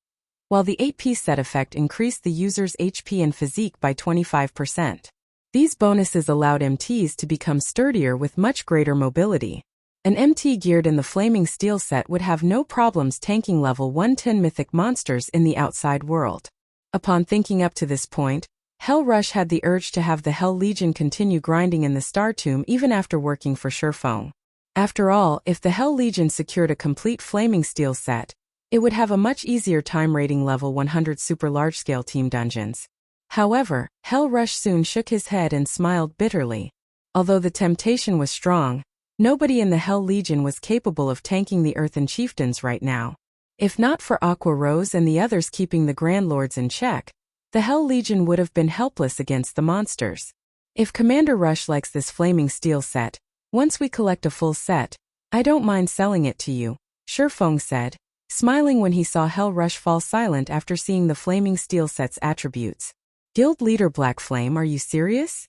while the 8-piece set effect increased the user's HP and physique by 25%. These bonuses allowed MTs to become sturdier with much greater mobility. An MT geared in the flaming steel set would have no problems tanking level 110 mythic monsters in the outside world. Upon thinking up to this point, Hell Rush had the urge to have the Hell Legion continue grinding in the Star Tomb even after working for Shurfeng. After all, if the Hell Legion secured a complete flaming steel set, it would have a much easier time raiding level 100 super large-scale team dungeons. However, Hell Rush soon shook his head and smiled bitterly. Although the temptation was strong, nobody in the Hell Legion was capable of tanking the Earthen Chieftains right now. If not for Aqua Rose and the others keeping the Grand Lords in check, the Hell Legion would have been helpless against the monsters. If Commander Rush likes this flaming steel set, once we collect a full set, I don't mind selling it to you, Shurfeng said, smiling when he saw Hell Rush fall silent after seeing the flaming steel set's attributes. Guild Leader Black Flame, are you serious?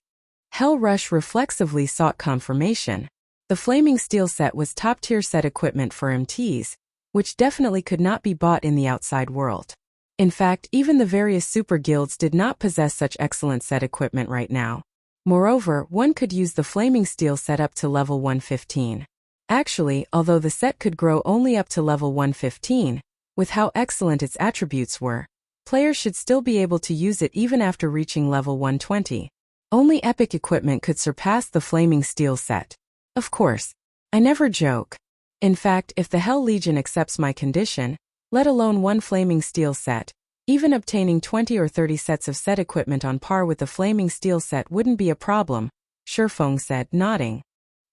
Hell Rush reflexively sought confirmation. The flaming steel set was top-tier set equipment for MTs, which definitely could not be bought in the outside world. In fact, even the various super guilds did not possess such excellent set equipment right now. Moreover, one could use the flaming steel set up to level 115. Actually, although the set could grow only up to level 115, with how excellent its attributes were, players should still be able to use it even after reaching level 120. Only epic equipment could surpass the flaming steel set. Of course, I never joke. In fact, if the Hell Legion accepts my condition, let alone one flaming steel set, even obtaining 20 or 30 sets of set equipment on par with the flaming steel set wouldn't be a problem, Shurfeng said, nodding.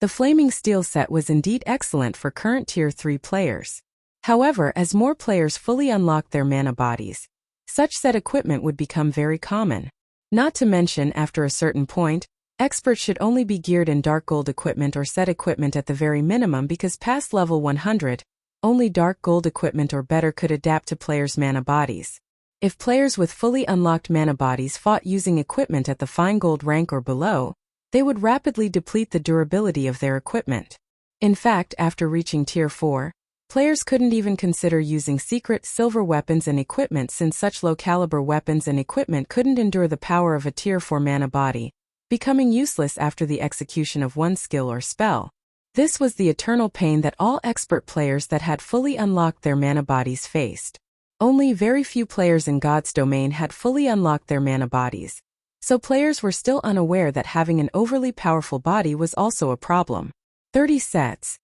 The flaming steel set was indeed excellent for current tier 3 players. However, as more players fully unlocked their mana bodies, such set equipment would become very common. Not to mention, after a certain point, experts should only be geared in dark gold equipment or set equipment at the very minimum, because past level 100, only dark gold equipment or better could adapt to players' mana bodies. If players with fully unlocked mana bodies fought using equipment at the fine gold rank or below, they would rapidly deplete the durability of their equipment. In fact, after reaching tier 4, players couldn't even consider using secret silver weapons and equipment, since such low-caliber weapons and equipment couldn't endure the power of a tier 4 mana body, becoming useless after the execution of one skill or spell. This was the eternal pain that all expert players that had fully unlocked their mana bodies faced. Only very few players in God's domain had fully unlocked their mana bodies, so players were still unaware that having an overly powerful body was also a problem. 30 sets.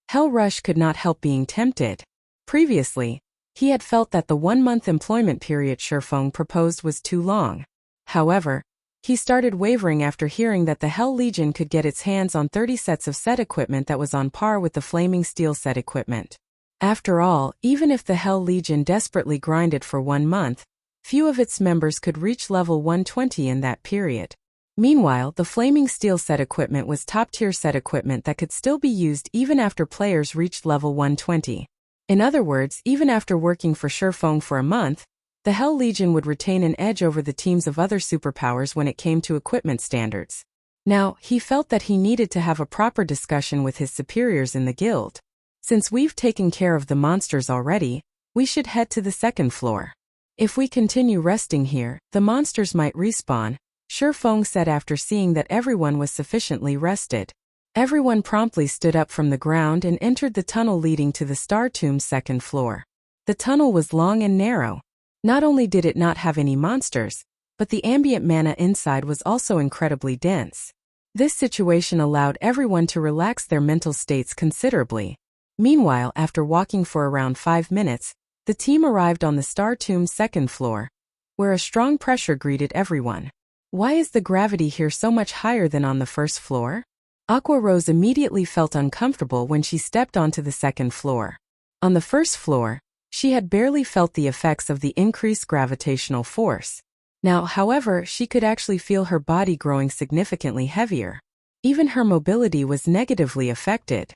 Hell Rush could not help being tempted. Previously, he had felt that the 1-month employment period Shurfeng proposed was too long. However, he started wavering after hearing that the Hell Legion could get its hands on 30 sets of set equipment that was on par with the flaming steel set equipment. After all, even if the Hell Legion desperately grinded for 1 month, few of its members could reach level 120 in that period. Meanwhile, the flaming steel set equipment was top-tier set equipment that could still be used even after players reached level 120. In other words, even after working for Shifeng for a month, the Hell Legion would retain an edge over the teams of other superpowers when it came to equipment standards. Now, he felt that he needed to have a proper discussion with his superiors in the guild. Since we've taken care of the monsters already, we should head to the second floor. If we continue resting here, the monsters might respawn, Shifeng said after seeing that everyone was sufficiently rested. Everyone promptly stood up from the ground and entered the tunnel leading to the Star Tomb's second floor. The tunnel was long and narrow. Not only did it not have any monsters, but the ambient mana inside was also incredibly dense. This situation allowed everyone to relax their mental states considerably. Meanwhile, after walking for around 5 minutes, the team arrived on the Star Tomb's second floor, where a strong pressure greeted everyone. Why is the gravity here so much higher than on the first floor? Aqua Rose immediately felt uncomfortable when she stepped onto the second floor. On the first floor, she had barely felt the effects of the increased gravitational force. Now, however, she could actually feel her body growing significantly heavier. Even her mobility was negatively affected.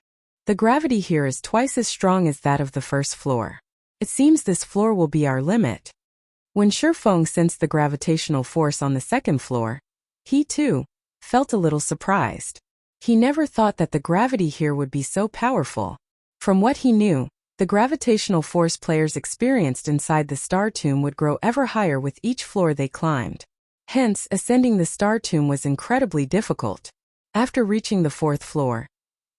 The gravity here is twice as strong as that of the first floor. It seems this floor will be our limit. When Shifeng sensed the gravitational force on the second floor, he too felt a little surprised. He never thought that the gravity here would be so powerful. From what he knew, the gravitational force players experienced inside the Star Tomb would grow ever higher with each floor they climbed. Hence, ascending the Star Tomb was incredibly difficult. After reaching the fourth floor,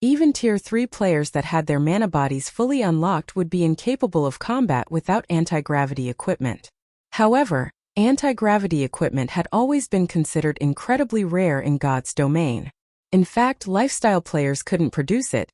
even Tier 3 players that had their mana bodies fully unlocked would be incapable of combat without anti-gravity equipment. However, anti-gravity equipment had always been considered incredibly rare in God's domain. In fact, lifestyle players couldn't produce it,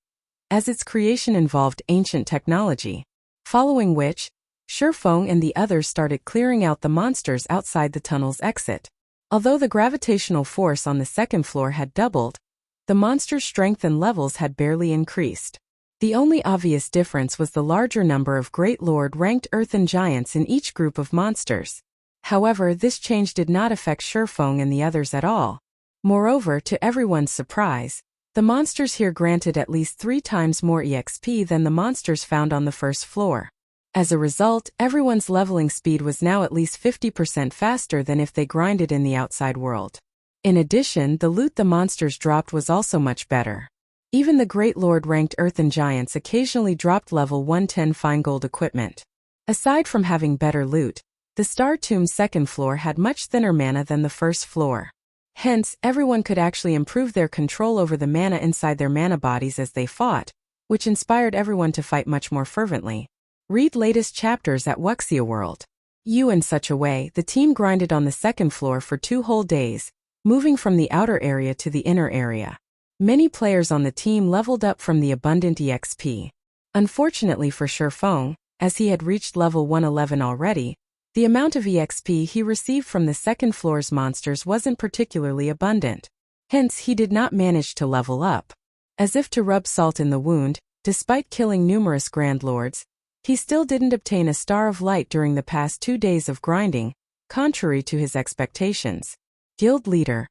as its creation involved ancient technology. Following which, Shifeng and the others started clearing out the monsters outside the tunnel's exit. Although the gravitational force on the second floor had doubled, the monsters' strength and levels had barely increased. The only obvious difference was the larger number of Great Lord-ranked Earthen giants in each group of monsters. However, this change did not affect Shifeng and the others at all. Moreover, to everyone's surprise, the monsters here granted at least 3 times more EXP than the monsters found on the first floor. As a result, everyone's leveling speed was now at least 50% faster than if they grinded in the outside world. In addition, the loot the monsters dropped was also much better. Even the Great Lord-ranked Earthen giants occasionally dropped level 110 fine gold equipment. Aside from having better loot, the Star Tomb's second floor had much thinner mana than the first floor. Hence, everyone could actually improve their control over the mana inside their mana bodies as they fought, which inspired everyone to fight much more fervently. Read latest chapters at Wuxia World. In such a way, the team grinded on the second floor for 2 whole days, moving from the outer area to the inner area. Many players on the team leveled up from the abundant EXP. Unfortunately for Shifeng, as he had reached level 111 already, the amount of EXP he received from the second floor's monsters wasn't particularly abundant. Hence, he did not manage to level up. As if to rub salt in the wound, despite killing numerous Grand Lords, he still didn't obtain a Star of Light during the past 2 days of grinding, contrary to his expectations. Guild Leader: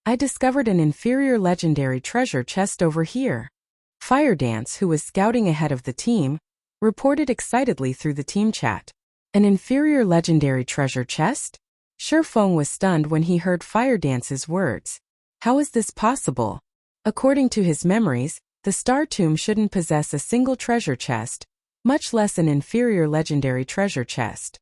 I discovered an inferior legendary treasure chest over here. Firedance, who was scouting ahead of the team, reported excitedly through the team chat. An inferior legendary treasure chest? Shifeng was stunned when he heard Firedance's words. How is this possible? According to his memories, the Star Tomb shouldn't possess a single treasure chest, much less an inferior legendary treasure chest.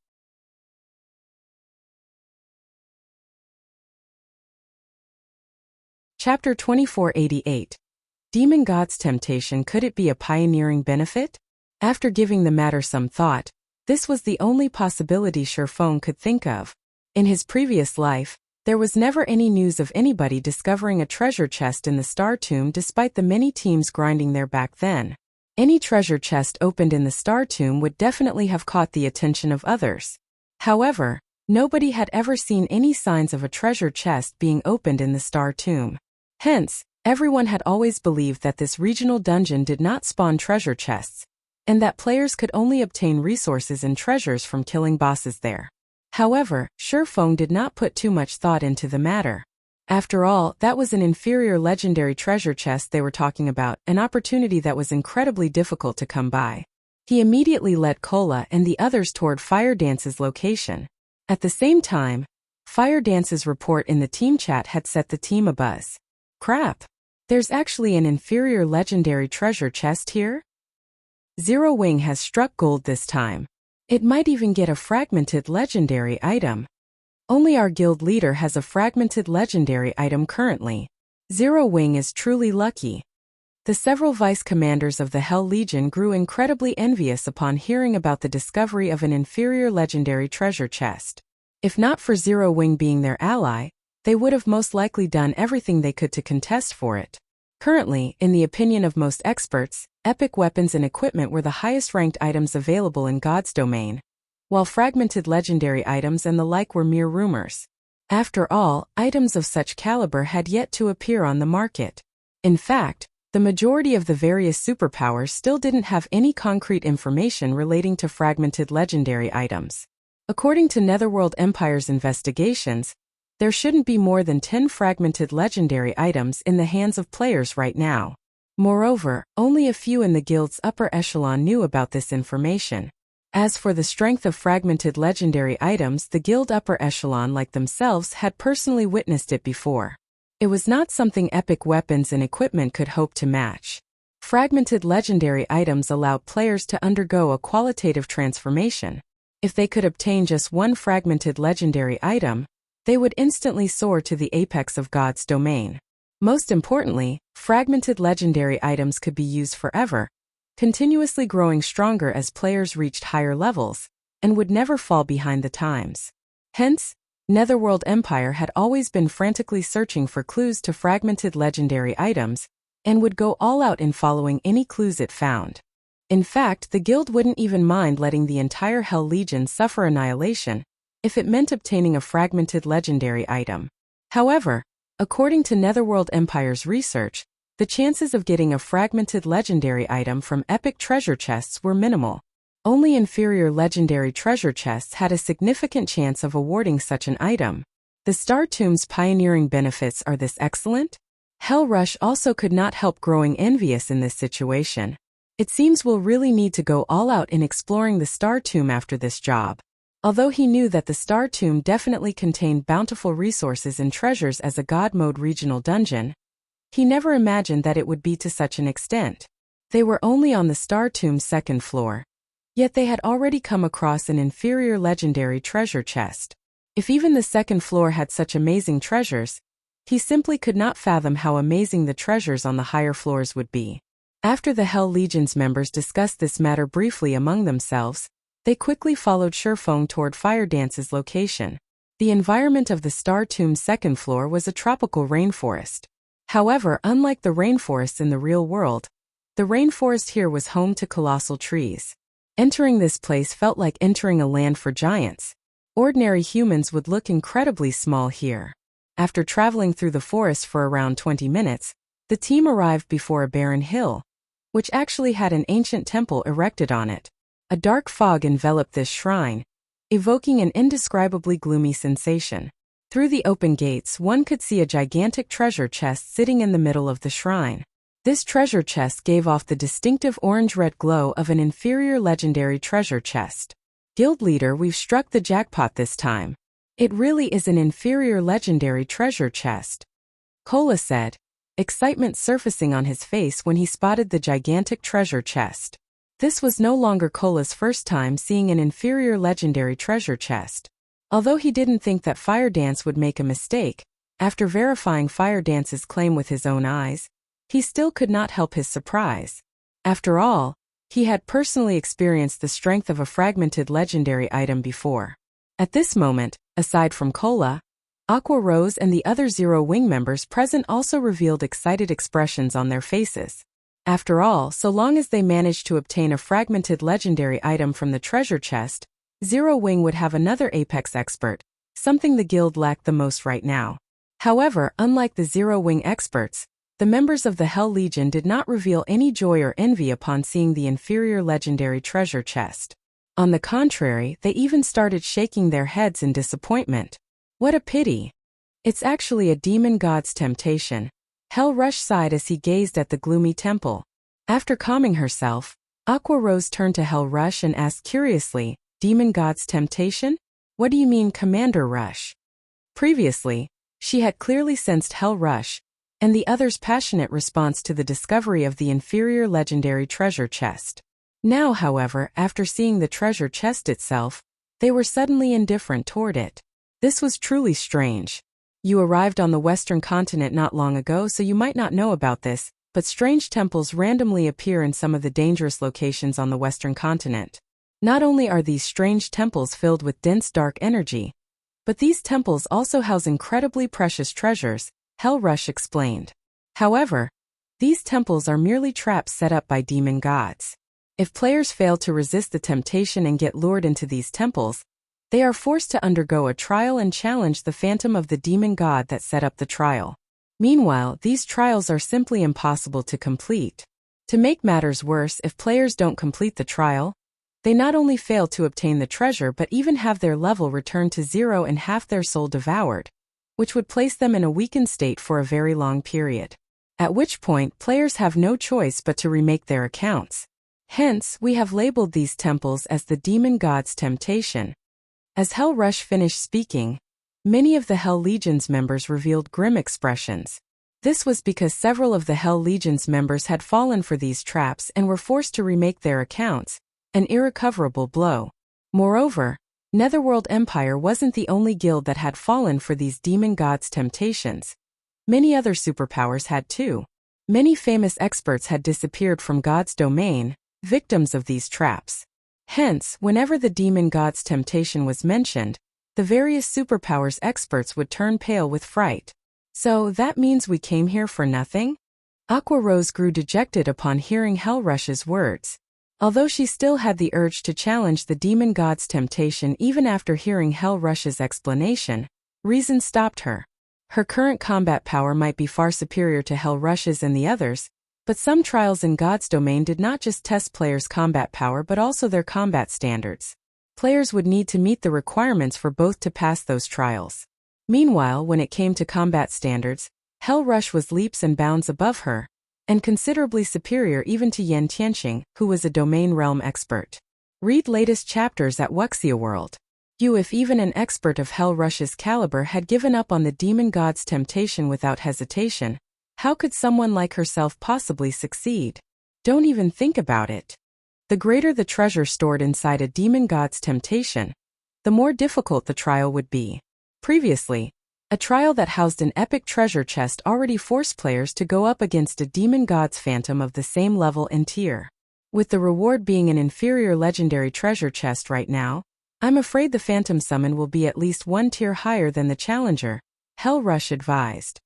Chapter 2488. Demon God's Temptation. Could it be a pioneering benefit? After giving the matter some thought, this was the only possibility Shifeng could think of. In his previous life, there was never any news of anybody discovering a treasure chest in the Star Tomb despite the many teams grinding there back then. Any treasure chest opened in the Star Tomb would definitely have caught the attention of others. However, nobody had ever seen any signs of a treasure chest being opened in the Star Tomb. Hence, everyone had always believed that this regional dungeon did not spawn treasure chests, and that players could only obtain resources and treasures from killing bosses there. However, Shifeng did not put too much thought into the matter. After all, that was an inferior legendary treasure chest they were talking about, an opportunity that was incredibly difficult to come by. He immediately led Kola and the others toward Fire Dance's location. At the same time, Fire Dance's report in the team chat had set the team abuzz. Crap! There's actually an inferior legendary treasure chest here? Zero Wing has struck gold this time. It might even get a fragmented legendary item. Only our guild leader has a fragmented legendary item currently. Zero Wing is truly lucky. The several vice commanders of the Hell Legion grew incredibly envious upon hearing about the discovery of an inferior legendary treasure chest. If not for Zero Wing being their ally, they would have most likely done everything they could to contest for it. Currently, in the opinion of most experts, epic weapons and equipment were the highest-ranked items available in God's domain, while fragmented legendary items and the like were mere rumors. After all, items of such caliber had yet to appear on the market. In fact, the majority of the various superpowers still didn't have any concrete information relating to fragmented legendary items. According to Netherworld Empire's investigations, there shouldn't be more than 10 fragmented legendary items in the hands of players right now. Moreover, only a few in the guild's upper echelon knew about this information. As for the strength of fragmented legendary items, the guild upper echelon like themselves had personally witnessed it before. It was not something epic weapons and equipment could hope to match. Fragmented legendary items allowed players to undergo a qualitative transformation. If they could obtain just one fragmented legendary item, they would instantly soar to the apex of God's domain. Most importantly, fragmented legendary items could be used forever, continuously growing stronger as players reached higher levels, and would never fall behind the times. Hence, Netherworld Empire had always been frantically searching for clues to fragmented legendary items, and would go all out in following any clues it found. In fact, the guild wouldn't even mind letting the entire Hell Legion suffer annihilation, if it meant obtaining a fragmented legendary item. However, according to Netherworld Empire's research, the chances of getting a fragmented legendary item from epic treasure chests were minimal. Only inferior legendary treasure chests had a significant chance of awarding such an item. The Star Tomb's pioneering benefits are this excellent? Hell Rush also could not help growing envious in this situation. It seems we'll really need to go all out in exploring the Star Tomb after this job. Although he knew that the Star Tomb definitely contained bountiful resources and treasures as a God Mode regional dungeon, he never imagined that it would be to such an extent. They were only on the Star Tomb's second floor. Yet they had already come across an inferior legendary treasure chest. If even the second floor had such amazing treasures, he simply could not fathom how amazing the treasures on the higher floors would be. After the Hell Legion's members discussed this matter briefly among themselves, they quickly followed Shurfeng toward Fire Dance's location. The environment of the Star Tomb's second floor was a tropical rainforest. However, unlike the rainforests in the real world, the rainforest here was home to colossal trees. Entering this place felt like entering a land for giants. Ordinary humans would look incredibly small here. After traveling through the forest for around 20 minutes, the team arrived before a barren hill, which actually had an ancient temple erected on it. A dark fog enveloped this shrine, evoking an indescribably gloomy sensation. Through the open gates, one could see a gigantic treasure chest sitting in the middle of the shrine. This treasure chest gave off the distinctive orange-red glow of an inferior legendary treasure chest. Guild leader, we've struck the jackpot this time. It really is an inferior legendary treasure chest, Kola said, excitement surfacing on his face when he spotted the gigantic treasure chest. This was no longer Kola's first time seeing an inferior legendary treasure chest. Although he didn't think that Fire Dance would make a mistake, after verifying Fire Dance's claim with his own eyes, he still could not help his surprise. After all, he had personally experienced the strength of a fragmented legendary item before. At this moment, aside from Kola, Aqua Rose and the other Zero Wing members present also revealed excited expressions on their faces. After all, so long as they managed to obtain a fragmented legendary item from the treasure chest, Zero Wing would have another Apex expert, something the guild lacked the most right now. However, unlike the Zero Wing experts, the members of the Hell Legion did not reveal any joy or envy upon seeing the inferior legendary treasure chest. On the contrary, they even started shaking their heads in disappointment. What a pity. It's actually a demon god's temptation. Hell Rush sighed as he gazed at the gloomy temple. After calming herself, Aqua Rose turned to Hell Rush and asked curiously, Demon God's temptation? What do you mean, Commander Rush? Previously, she had clearly sensed Hell Rush and the other's passionate response to the discovery of the inferior legendary treasure chest. Now, however, after seeing the treasure chest itself, they were suddenly indifferent toward it. This was truly strange. You arrived on the Western continent not long ago, so you might not know about this, but strange temples randomly appear in some of the dangerous locations on the Western continent. Not only are these strange temples filled with dense dark energy, but these temples also house incredibly precious treasures, Hell Rush explained. However, these temples are merely traps set up by demon gods. If players fail to resist the temptation and get lured into these temples, they are forced to undergo a trial and challenge the phantom of the demon god that set up the trial. Meanwhile, these trials are simply impossible to complete. To make matters worse, if players don't complete the trial, they not only fail to obtain the treasure but even have their level returned to 0 and half their soul devoured, which would place them in a weakened state for a very long period. At which point, players have no choice but to remake their accounts. Hence, we have labeled these temples as the Demon God's Temptation. As Hell Rush finished speaking, many of the Hell Legion's members revealed grim expressions. This was because several of the Hell Legion's members had fallen for these traps and were forced to remake their accounts, an irrecoverable blow. Moreover, Netherworld Empire wasn't the only guild that had fallen for these demon gods' temptations. Many other superpowers had too. Many famous experts had disappeared from God's domain, victims of these traps. Hence, whenever the demon god's temptation was mentioned, the various superpowers experts would turn pale with fright. So that means we came here for nothing? Aqua Rose grew dejected upon hearing Hell Rush's words. Although she still had the urge to challenge the demon god's temptation even after hearing Hell Rush's explanation, reason stopped her. Her current combat power might be far superior to Hell Rush's and the others, but some trials in God's domain did not just test players' combat power but also their combat standards. Players would need to meet the requirements for both to pass those trials. Meanwhile, when it came to combat standards, Hell Rush was leaps and bounds above her, and considerably superior even to Yen Tianxing, who was a domain realm expert. Read latest chapters at Wuxia World. If even an expert of Hell Rush's caliber had given up on the demon god's temptation without hesitation, how could someone like herself possibly succeed? Don't even think about it. The greater the treasure stored inside a demon god's temptation, the more difficult the trial would be. Previously, a trial that housed an epic treasure chest already forced players to go up against a demon god's phantom of the same level and tier. With the reward being an inferior legendary treasure chest right now, I'm afraid the phantom summon will be at least one tier higher than the challenger, Hell Rush advised.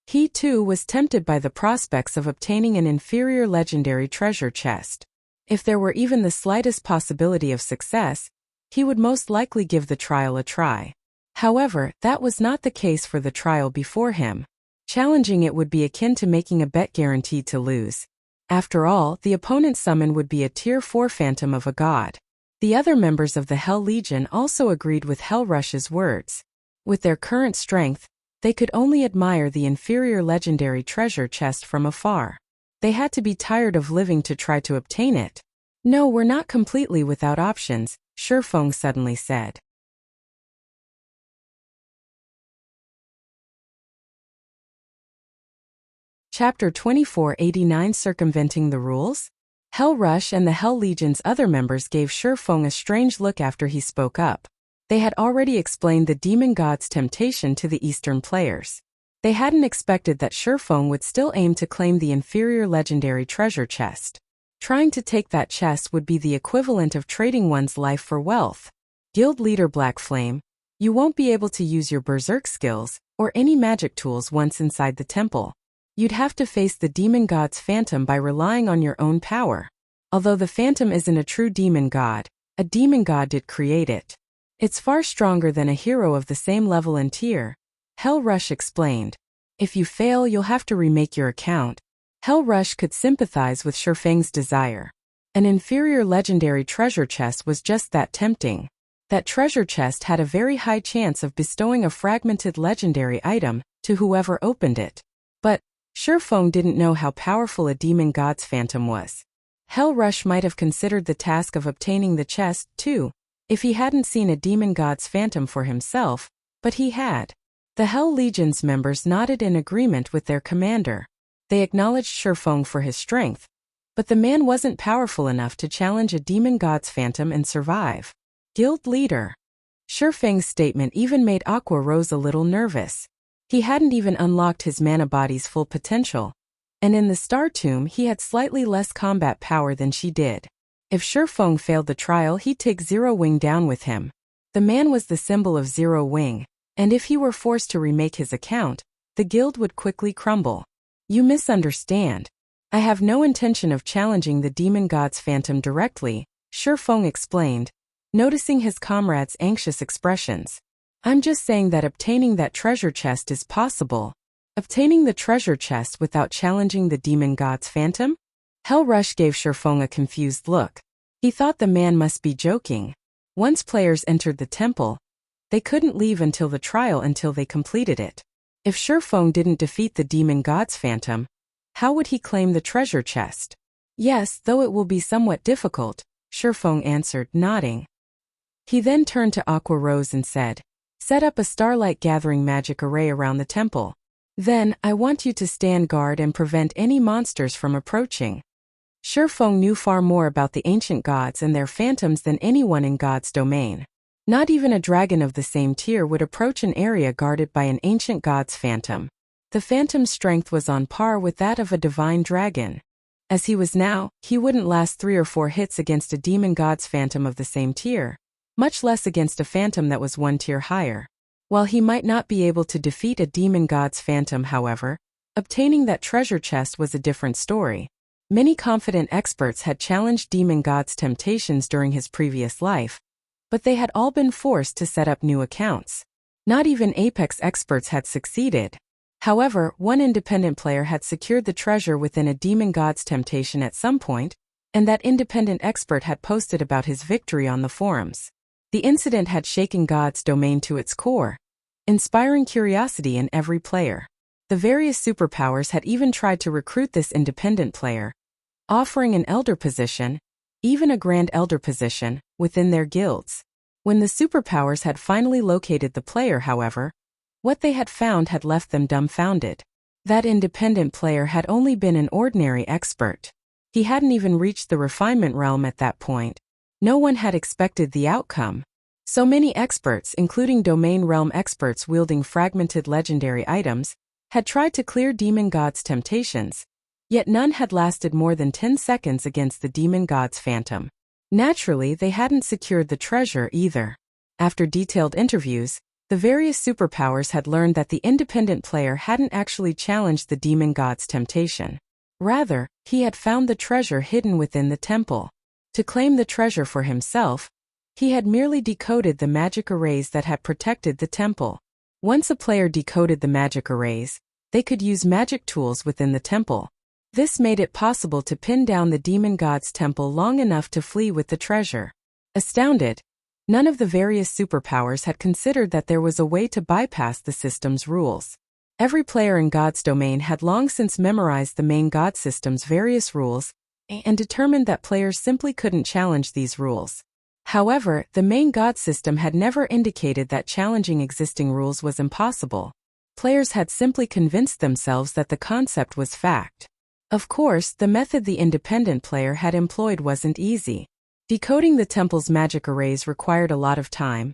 He too was tempted by the prospects of obtaining an inferior legendary treasure chest. If there were even the slightest possibility of success, he would most likely give the trial a try. However, that was not the case for the trial before him. Challenging it would be akin to making a bet guaranteed to lose. After all, the opponent's summon would be a Tier 4 phantom of a god. The other members of the Hell Legion also agreed with Hell Rush's words. With their current strength, they could only admire the inferior legendary treasure chest from afar. They had to be tired of living to try to obtain it. No, we're not completely without options, Shifeng suddenly said. Chapter 2489 Circumventing the Rules? Hell Rush and the Hell Legion's other members gave Shifeng a strange look after he spoke up. They had already explained the demon god's temptation to the Eastern players. They hadn't expected that Shifeng would still aim to claim the inferior legendary treasure chest. Trying to take that chest would be the equivalent of trading one's life for wealth. Guild leader Black Flame, you won't be able to use your berserk skills or any magic tools once inside the temple. You'd have to face the demon god's phantom by relying on your own power. Although the phantom isn't a true demon god, a demon god did create it. It's far stronger than a hero of the same level and tier, Hell Rush explained. If you fail, you'll have to remake your account. Hell Rush could sympathize with Shifeng's desire. An inferior legendary treasure chest was just that tempting. That treasure chest had a very high chance of bestowing a fragmented legendary item to whoever opened it. But Shifeng didn't know how powerful a demon god's phantom was. Hell Rush might have considered the task of obtaining the chest, too, if he hadn't seen a demon god's phantom for himself, but he had. The Hell Legion's members nodded in agreement with their commander. They acknowledged Shifeng for his strength, but the man wasn't powerful enough to challenge a demon god's phantom and survive. Guild leader. Shifeng's statement even made Aqua Rose a little nervous. He hadn't even unlocked his mana body's full potential, and in the Star Tomb he had slightly less combat power than she did. If Shifeng failed the trial, he'd take Zero Wing down with him. The man was the symbol of Zero Wing, and if he were forced to remake his account, the guild would quickly crumble. You misunderstand. I have no intention of challenging the demon god's phantom directly, Shifeng explained, noticing his comrade's anxious expressions. I'm just saying that obtaining that treasure chest is possible. Obtaining the treasure chest without challenging the demon god's phantom? Hell Rush gave Shifeng a confused look. He thought the man must be joking. Once players entered the temple, they couldn't leave until the trial until they completed it. If Shifeng didn't defeat the demon god's phantom, how would he claim the treasure chest? Yes, though it will be somewhat difficult, Shifeng answered, nodding. He then turned to Aqua Rose and said, set up a Starlight Gathering magic array around the temple. Then, I want you to stand guard and prevent any monsters from approaching. Shifeng knew far more about the ancient gods and their phantoms than anyone in God's domain. Not even a dragon of the same tier would approach an area guarded by an ancient god's phantom. The phantom's strength was on par with that of a divine dragon. As he was now, he wouldn't last 3 or 4 hits against a demon god's phantom of the same tier, much less against a phantom that was 1 tier higher. While he might not be able to defeat a demon god's phantom, however, obtaining that treasure chest was a different story. Many confident experts had challenged demon god's temptations during his previous life, but they had all been forced to set up new accounts. Not even Apex experts had succeeded. However, one independent player had secured the treasure within a demon god's temptation at some point, and that independent expert had posted about his victory on the forums. The incident had shaken God's domain to its core, inspiring curiosity in every player. The various superpowers had even tried to recruit this independent player, offering an elder position, even a grand elder position, within their guilds. When the superpowers had finally located the player, however, what they had found had left them dumbfounded. That independent player had only been an ordinary expert. He hadn't even reached the refinement realm at that point. No one had expected the outcome. So many experts, including domain realm experts wielding fragmented legendary items, had tried to clear demon god's temptations, yet none had lasted more than 10 seconds against the demon god's phantom. Naturally, they hadn't secured the treasure either. After detailed interviews, the various superpowers had learned that the independent player hadn't actually challenged the demon god's temptation. Rather, he had found the treasure hidden within the temple. To claim the treasure for himself, he had merely decoded the magic arrays that had protected the temple. Once a player decoded the magic arrays, they could use magic tools within the temple. This made it possible to pin down the demon god's temple long enough to flee with the treasure. Astounded, none of the various superpowers had considered that there was a way to bypass the system's rules. Every player in God's domain had long since memorized the main God system's various rules and determined that players simply couldn't challenge these rules. However, the main God system had never indicated that challenging existing rules was impossible. Players had simply convinced themselves that the concept was fact. Of course, the method the independent player had employed wasn't easy. Decoding the temple's magic arrays required a lot of time,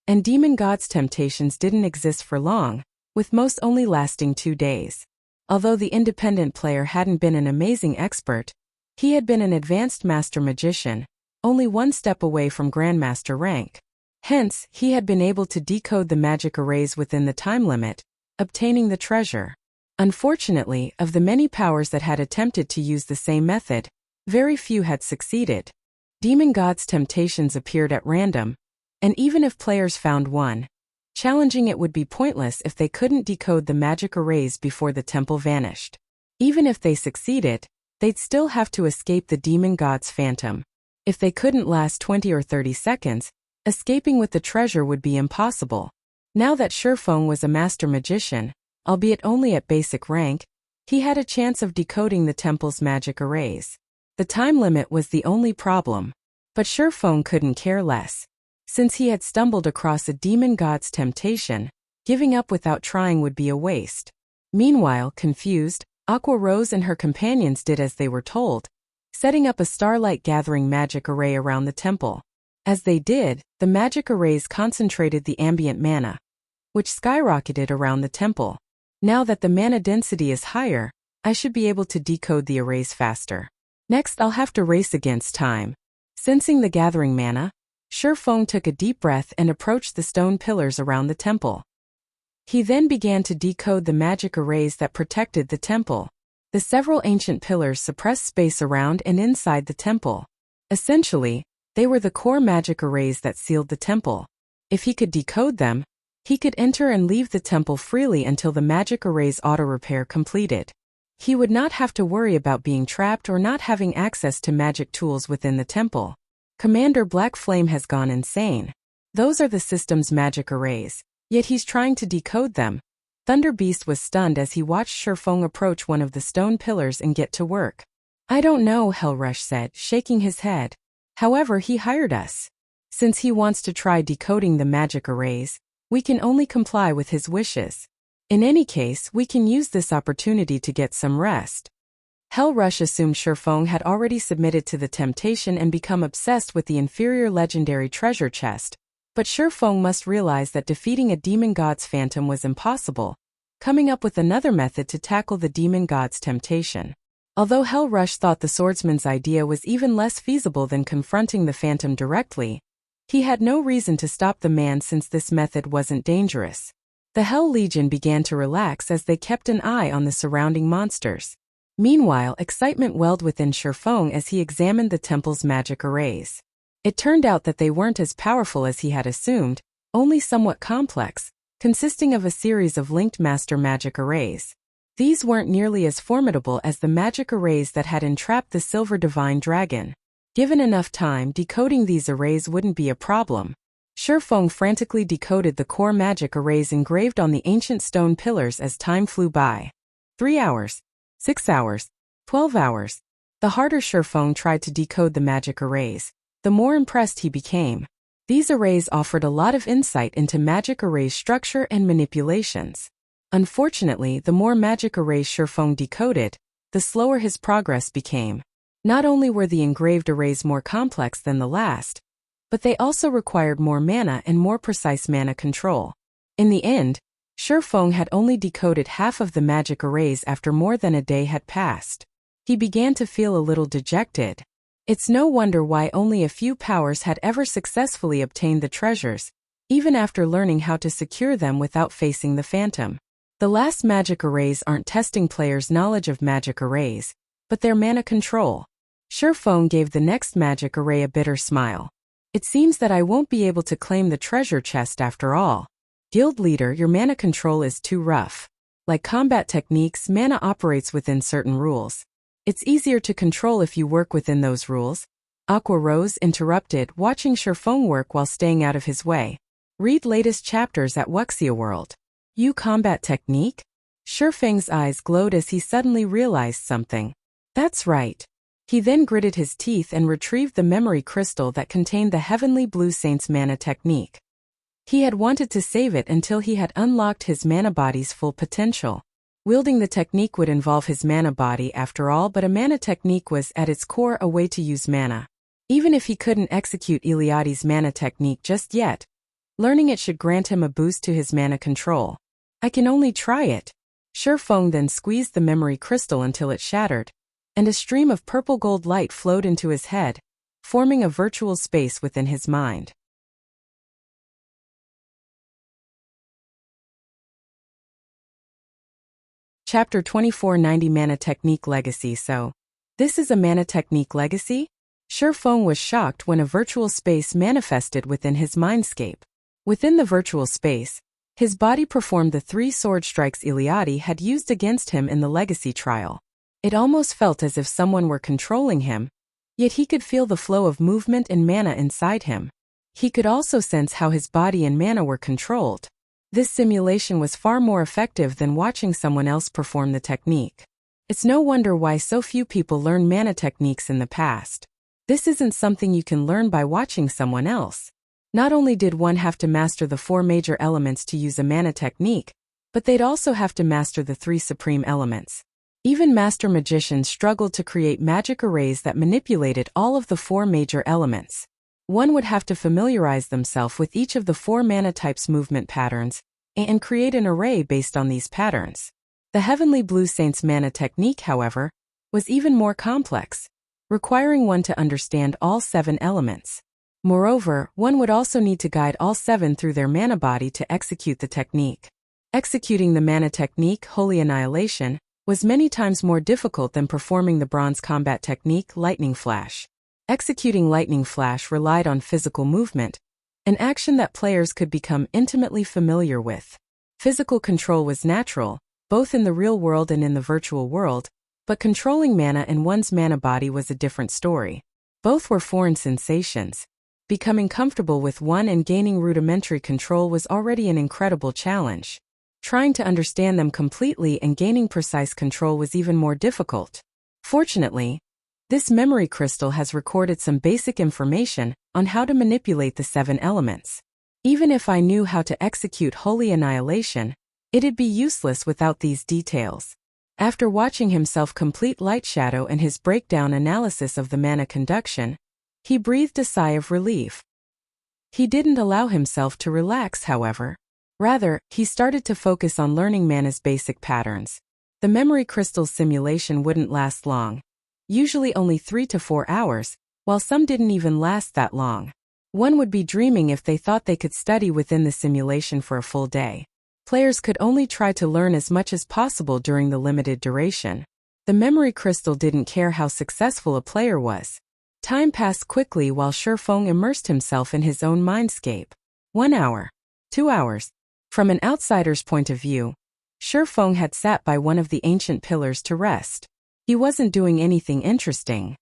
and demon god's temptations didn't exist for long, with most only lasting 2 days. Although the independent player hadn't been an amazing expert, he had been an advanced master magician, only 1 step away from grandmaster rank. Hence, he had been able to decode the magic arrays within the time limit, obtaining the treasure. Unfortunately, of the many powers that had attempted to use the same method, very few had succeeded. Demon god's temptations appeared at random, and even if players found one, challenging it would be pointless if they couldn't decode the magic arrays before the temple vanished. Even if they succeeded, they'd still have to escape the demon god's phantom. If they couldn't last 20 or 30 seconds, escaping with the treasure would be impossible. Now that Shifeng was a master magician, albeit only at basic rank, he had a chance of decoding the temple's magic arrays. The time limit was the only problem. But Shifeng couldn't care less. Since he had stumbled across a demon god's temptation, giving up without trying would be a waste. Meanwhile, confused, Aqua Rose and her companions did as they were told, setting up a starlight gathering magic array around the temple. As they did, the magic arrays concentrated the ambient mana, which skyrocketed around the temple. Now that the mana density is higher, I should be able to decode the arrays faster. Next, I'll have to race against time. Sensing the gathering mana, Shifeng took a deep breath and approached the stone pillars around the temple. He then began to decode the magic arrays that protected the temple. The several ancient pillars suppressed space around and inside the temple. Essentially, they were the core magic arrays that sealed the temple. If he could decode them, he could enter and leave the temple freely until the magic array's auto-repair completed. He would not have to worry about being trapped or not having access to magic tools within the temple. Commander Black Flame has gone insane. Those are the system's magic arrays, yet he's trying to decode them. Thunder Beast was stunned as he watched Shifeng approach one of the stone pillars and get to work. I don't know, Hellrush said, shaking his head. However, he hired us. Since he wants to try decoding the magic arrays, we can only comply with his wishes. In any case, we can use this opportunity to get some rest. Hellrush assumed Shifeng had already submitted to the temptation and become obsessed with the inferior legendary treasure chest, but Shifeng must realize that defeating a demon god's phantom was impossible, coming up with another method to tackle the demon god's temptation. Although Hellrush thought the swordsman's idea was even less feasible than confronting the phantom directly, he had no reason to stop the man since this method wasn't dangerous. The Hell Legion began to relax as they kept an eye on the surrounding monsters. Meanwhile, excitement welled within Shifeng as he examined the temple's magic arrays. It turned out that they weren't as powerful as he had assumed, only somewhat complex, consisting of a series of linked master magic arrays. These weren't nearly as formidable as the magic arrays that had entrapped the silver divine dragon. Given enough time, decoding these arrays wouldn't be a problem. Shifeng frantically decoded the core magic arrays engraved on the ancient stone pillars as time flew by. 3 hours. 6 hours. 12 hours. The harder Shifeng tried to decode the magic arrays, the more impressed he became. These arrays offered a lot of insight into magic arrays' structure and manipulations. Unfortunately, the more magic arrays Shifeng decoded, the slower his progress became. Not only were the engraved arrays more complex than the last, but they also required more mana and more precise mana control. In the end, Shifeng had only decoded half of the magic arrays after more than a day had passed. He began to feel a little dejected. It's no wonder why only a few powers had ever successfully obtained the treasures, even after learning how to secure them without facing the phantom. The last magic arrays aren't testing players' knowledge of magic arrays, but their mana control. Shifeng gave the next magic array a bitter smile. It seems that I won't be able to claim the treasure chest after all. Guild leader, your mana control is too rough. Like combat techniques, mana operates within certain rules. It's easier to control if you work within those rules. Aqua Rose interrupted, watching Shifeng work while staying out of his way. Read latest chapters at Wuxia World. You combat technique? Shifeng's eyes glowed as he suddenly realized something. That's right. He then gritted his teeth and retrieved the memory crystal that contained the Heavenly Blue Saint's mana technique. He had wanted to save it until he had unlocked his mana body's full potential. Wielding the technique would involve his mana body after all, but a mana technique was at its core a way to use mana. Even if he couldn't execute Iliadi's mana technique just yet, learning it should grant him a boost to his mana control. I can only try it. Shifeng then squeezed the memory crystal until it shattered, and a stream of purple gold light flowed into his head, forming a virtual space within his mind. Chapter 2490 Mana Technique Legacy. So, this is a mana technique legacy? Shifeng was shocked when a virtual space manifested within his mindscape. Within the virtual space, his body performed the 3 sword strikes Iliadi had used against him in the legacy trial. It almost felt as if someone were controlling him, yet he could feel the flow of movement and mana inside him. He could also sense how his body and mana were controlled. This simulation was far more effective than watching someone else perform the technique. It's no wonder why so few people learn mana techniques in the past. This isn't something you can learn by watching someone else. Not only did one have to master the 4 major elements to use a mana technique, but they'd also have to master the 3 supreme elements. Even master magicians struggled to create magic arrays that manipulated all of the 4 major elements. One would have to familiarize themselves with each of the 4 mana types' movement patterns, and create an array based on these patterns. The Heavenly Blue Saint's mana technique, however, was even more complex, requiring one to understand all 7 elements. Moreover, one would also need to guide all 7 through their mana body to execute the technique. Executing the mana technique, Holy Annihilation, was many times more difficult than performing the bronze combat technique, Lightning Flash. Executing Lightning Flash relied on physical movement, an action that players could become intimately familiar with. Physical control was natural, both in the real world and in the virtual world, but controlling mana in one's mana body was a different story. Both were foreign sensations. Becoming comfortable with one and gaining rudimentary control was already an incredible challenge. Trying to understand them completely and gaining precise control was even more difficult. Fortunately, this memory crystal has recorded some basic information on how to manipulate the 7 elements. Even if I knew how to execute Holy Annihilation, it'd be useless without these details. After watching himself complete Light Shadow and his breakdown analysis of the mana conduction, he breathed a sigh of relief. He didn't allow himself to relax, however. Rather, he started to focus on learning mana's basic patterns. The memory crystal's simulation wouldn't last long. Usually only 3 to 4 hours, while some didn't even last that long. One would be dreaming if they thought they could study within the simulation for a full day. Players could only try to learn as much as possible during the limited duration. The memory crystal didn't care how successful a player was. Time passed quickly while Shifeng immersed himself in his own mindscape. 1 hour. 2 hours. From an outsider's point of view, Shifeng had sat by one of the ancient pillars to rest. He wasn't doing anything interesting.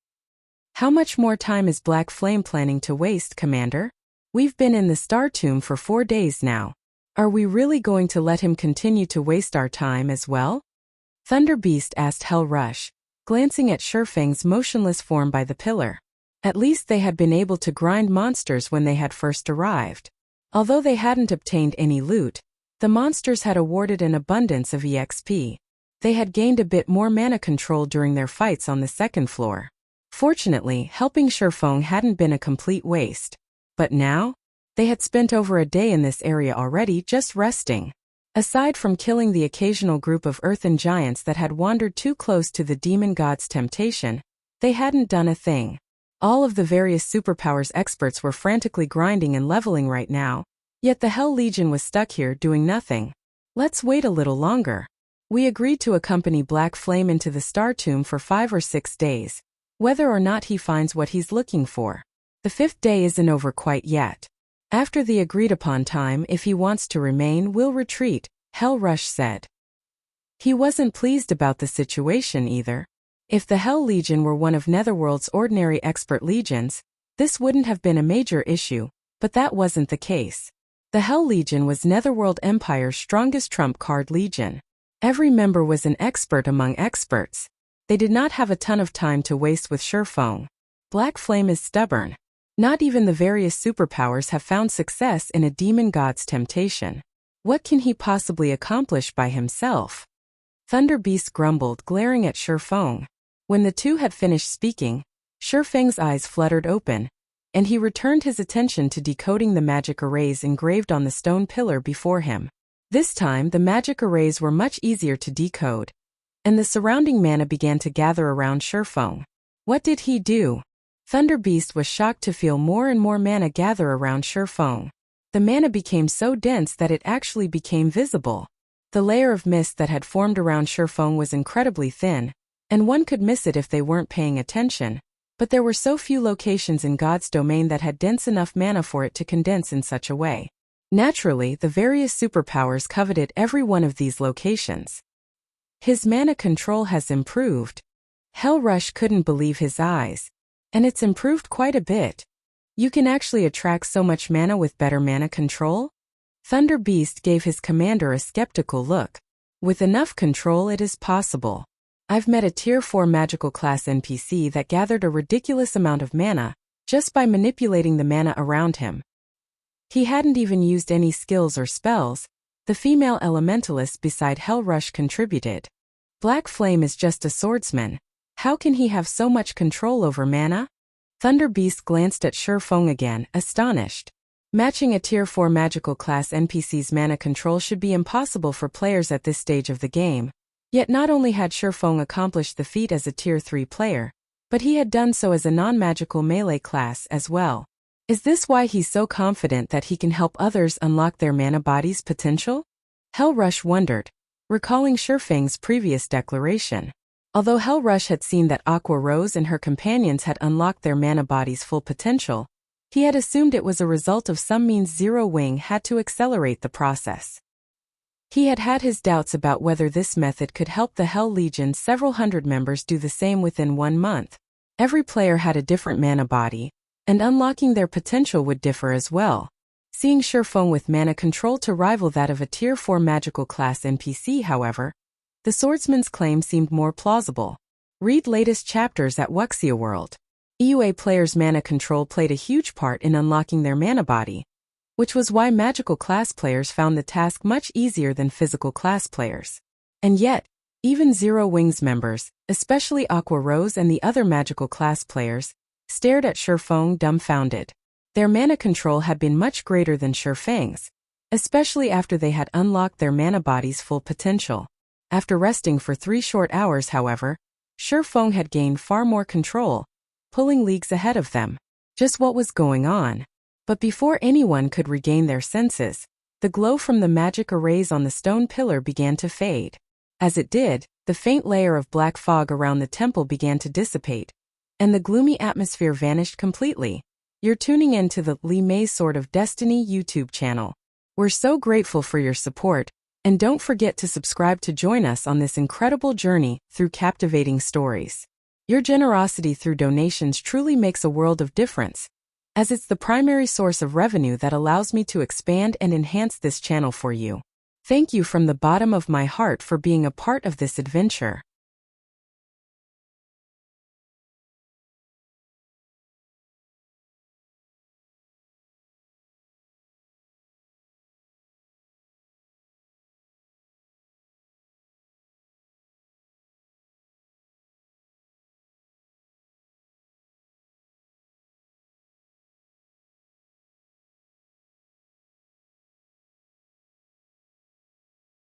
How much more time is Black Flame planning to waste, Commander? We've been in the Star Tomb for 4 days now. Are we really going to let him continue to waste our time as well? Thunder Beast asked Hell Rush, glancing at Shifeng's motionless form by the pillar. At least they had been able to grind monsters when they had first arrived. Although they hadn't obtained any loot, the monsters had awarded an abundance of EXP. They had gained a bit more mana control during their fights on the 2nd floor. Fortunately, helping Shifeng hadn't been a complete waste. But now? They had spent over a day in this area already just resting. Aside from killing the occasional group of earthen giants that had wandered too close to the demon god's temptation, they hadn't done a thing. All of the various superpowers experts were frantically grinding and leveling right now, yet the Hell Legion was stuck here doing nothing. Let's wait a little longer. We agreed to accompany Black Flame into the Star Tomb for 5 or 6 days, whether or not he finds what he's looking for. The 5th day isn't over quite yet. After the agreed-upon time, if he wants to remain, we'll retreat, Hell Rush said. He wasn't pleased about the situation either. If the Hell Legion were one of Netherworld's ordinary expert legions, this wouldn't have been a major issue, but that wasn't the case. The Hell Legion was Netherworld Empire's strongest trump card legion. Every member was an expert among experts. They did not have a ton of time to waste with Shifeng. Black Flame is stubborn. Not even the various superpowers have found success in a demon god's temptation. What can he possibly accomplish by himself? Thunder Beast grumbled, glaring at Shifeng. When the two had finished speaking, Shifeng's eyes fluttered open, and he returned his attention to decoding the magic arrays engraved on the stone pillar before him. This time the magic arrays were much easier to decode, and the surrounding mana began to gather around Shifeng. What did he do? Thunder Beast was shocked to feel more and more mana gather around Shifeng. The mana became so dense that it actually became visible. The layer of mist that had formed around Shifeng was incredibly thin, and one could miss it if they weren't paying attention, but there were so few locations in God's domain that had dense enough mana for it to condense in such a way. Naturally, the various superpowers coveted every one of these locations. His mana control has improved. Hell Rush couldn't believe his eyes. And it's improved quite a bit. You can actually attract so much mana with better mana control? Thunder Beast gave his commander a skeptical look. With enough control it is possible. I've met a Tier 4 magical class NPC that gathered a ridiculous amount of mana just by manipulating the mana around him. He hadn't even used any skills or spells. The female elementalist beside Hellrush contributed. Black Flame is just a swordsman. How can he have so much control over mana? Thunder Beast glanced at Shifeng again, astonished. Matching a Tier 4 magical class NPC's mana control should be impossible for players at this stage of the game. Yet not only had Shifeng accomplished the feat as a Tier 3 player, but he had done so as a non-magical melee class as well. Is this why he's so confident that he can help others unlock their mana body's potential? Hellrush wondered, recalling Shifeng's previous declaration. Although Hellrush had seen that Aqua Rose and her companions had unlocked their mana body's full potential, he had assumed it was a result of some means Zero Wing had to accelerate the process. He had had his doubts about whether this method could help the Hell Legion's several hundred members do the same within 1 month. Every player had a different mana body, and unlocking their potential would differ as well. Seeing Shifeng with mana control to rival that of a Tier 4 magical class NPC, however, the swordsman's claim seemed more plausible. Read latest chapters at Wuxia World. EUA players' mana control played a huge part in unlocking their mana body, which was why magical class players found the task much easier than physical class players. And yet, even Zero Wings members, especially Aqua Rose and the other magical class players, stared at Shifeng dumbfounded. Their mana control had been much greater than Shifeng's, especially after they had unlocked their mana body's full potential. After resting for 3 short hours, however, Shifeng had gained far more control, pulling leagues ahead of them. Just what was going on? But before anyone could regain their senses, the glow from the magic arrays on the stone pillar began to fade. As it did, the faint layer of black fog around the temple began to dissipate, and the gloomy atmosphere vanished completely. You're tuning in to the Li Mei Sword of Destiny YouTube channel. We're so grateful for your support, and don't forget to subscribe to join us on this incredible journey through captivating stories. Your generosity through donations truly makes a world of difference, as it's the primary source of revenue that allows me to expand and enhance this channel for you. Thank you from the bottom of my heart for being a part of this adventure.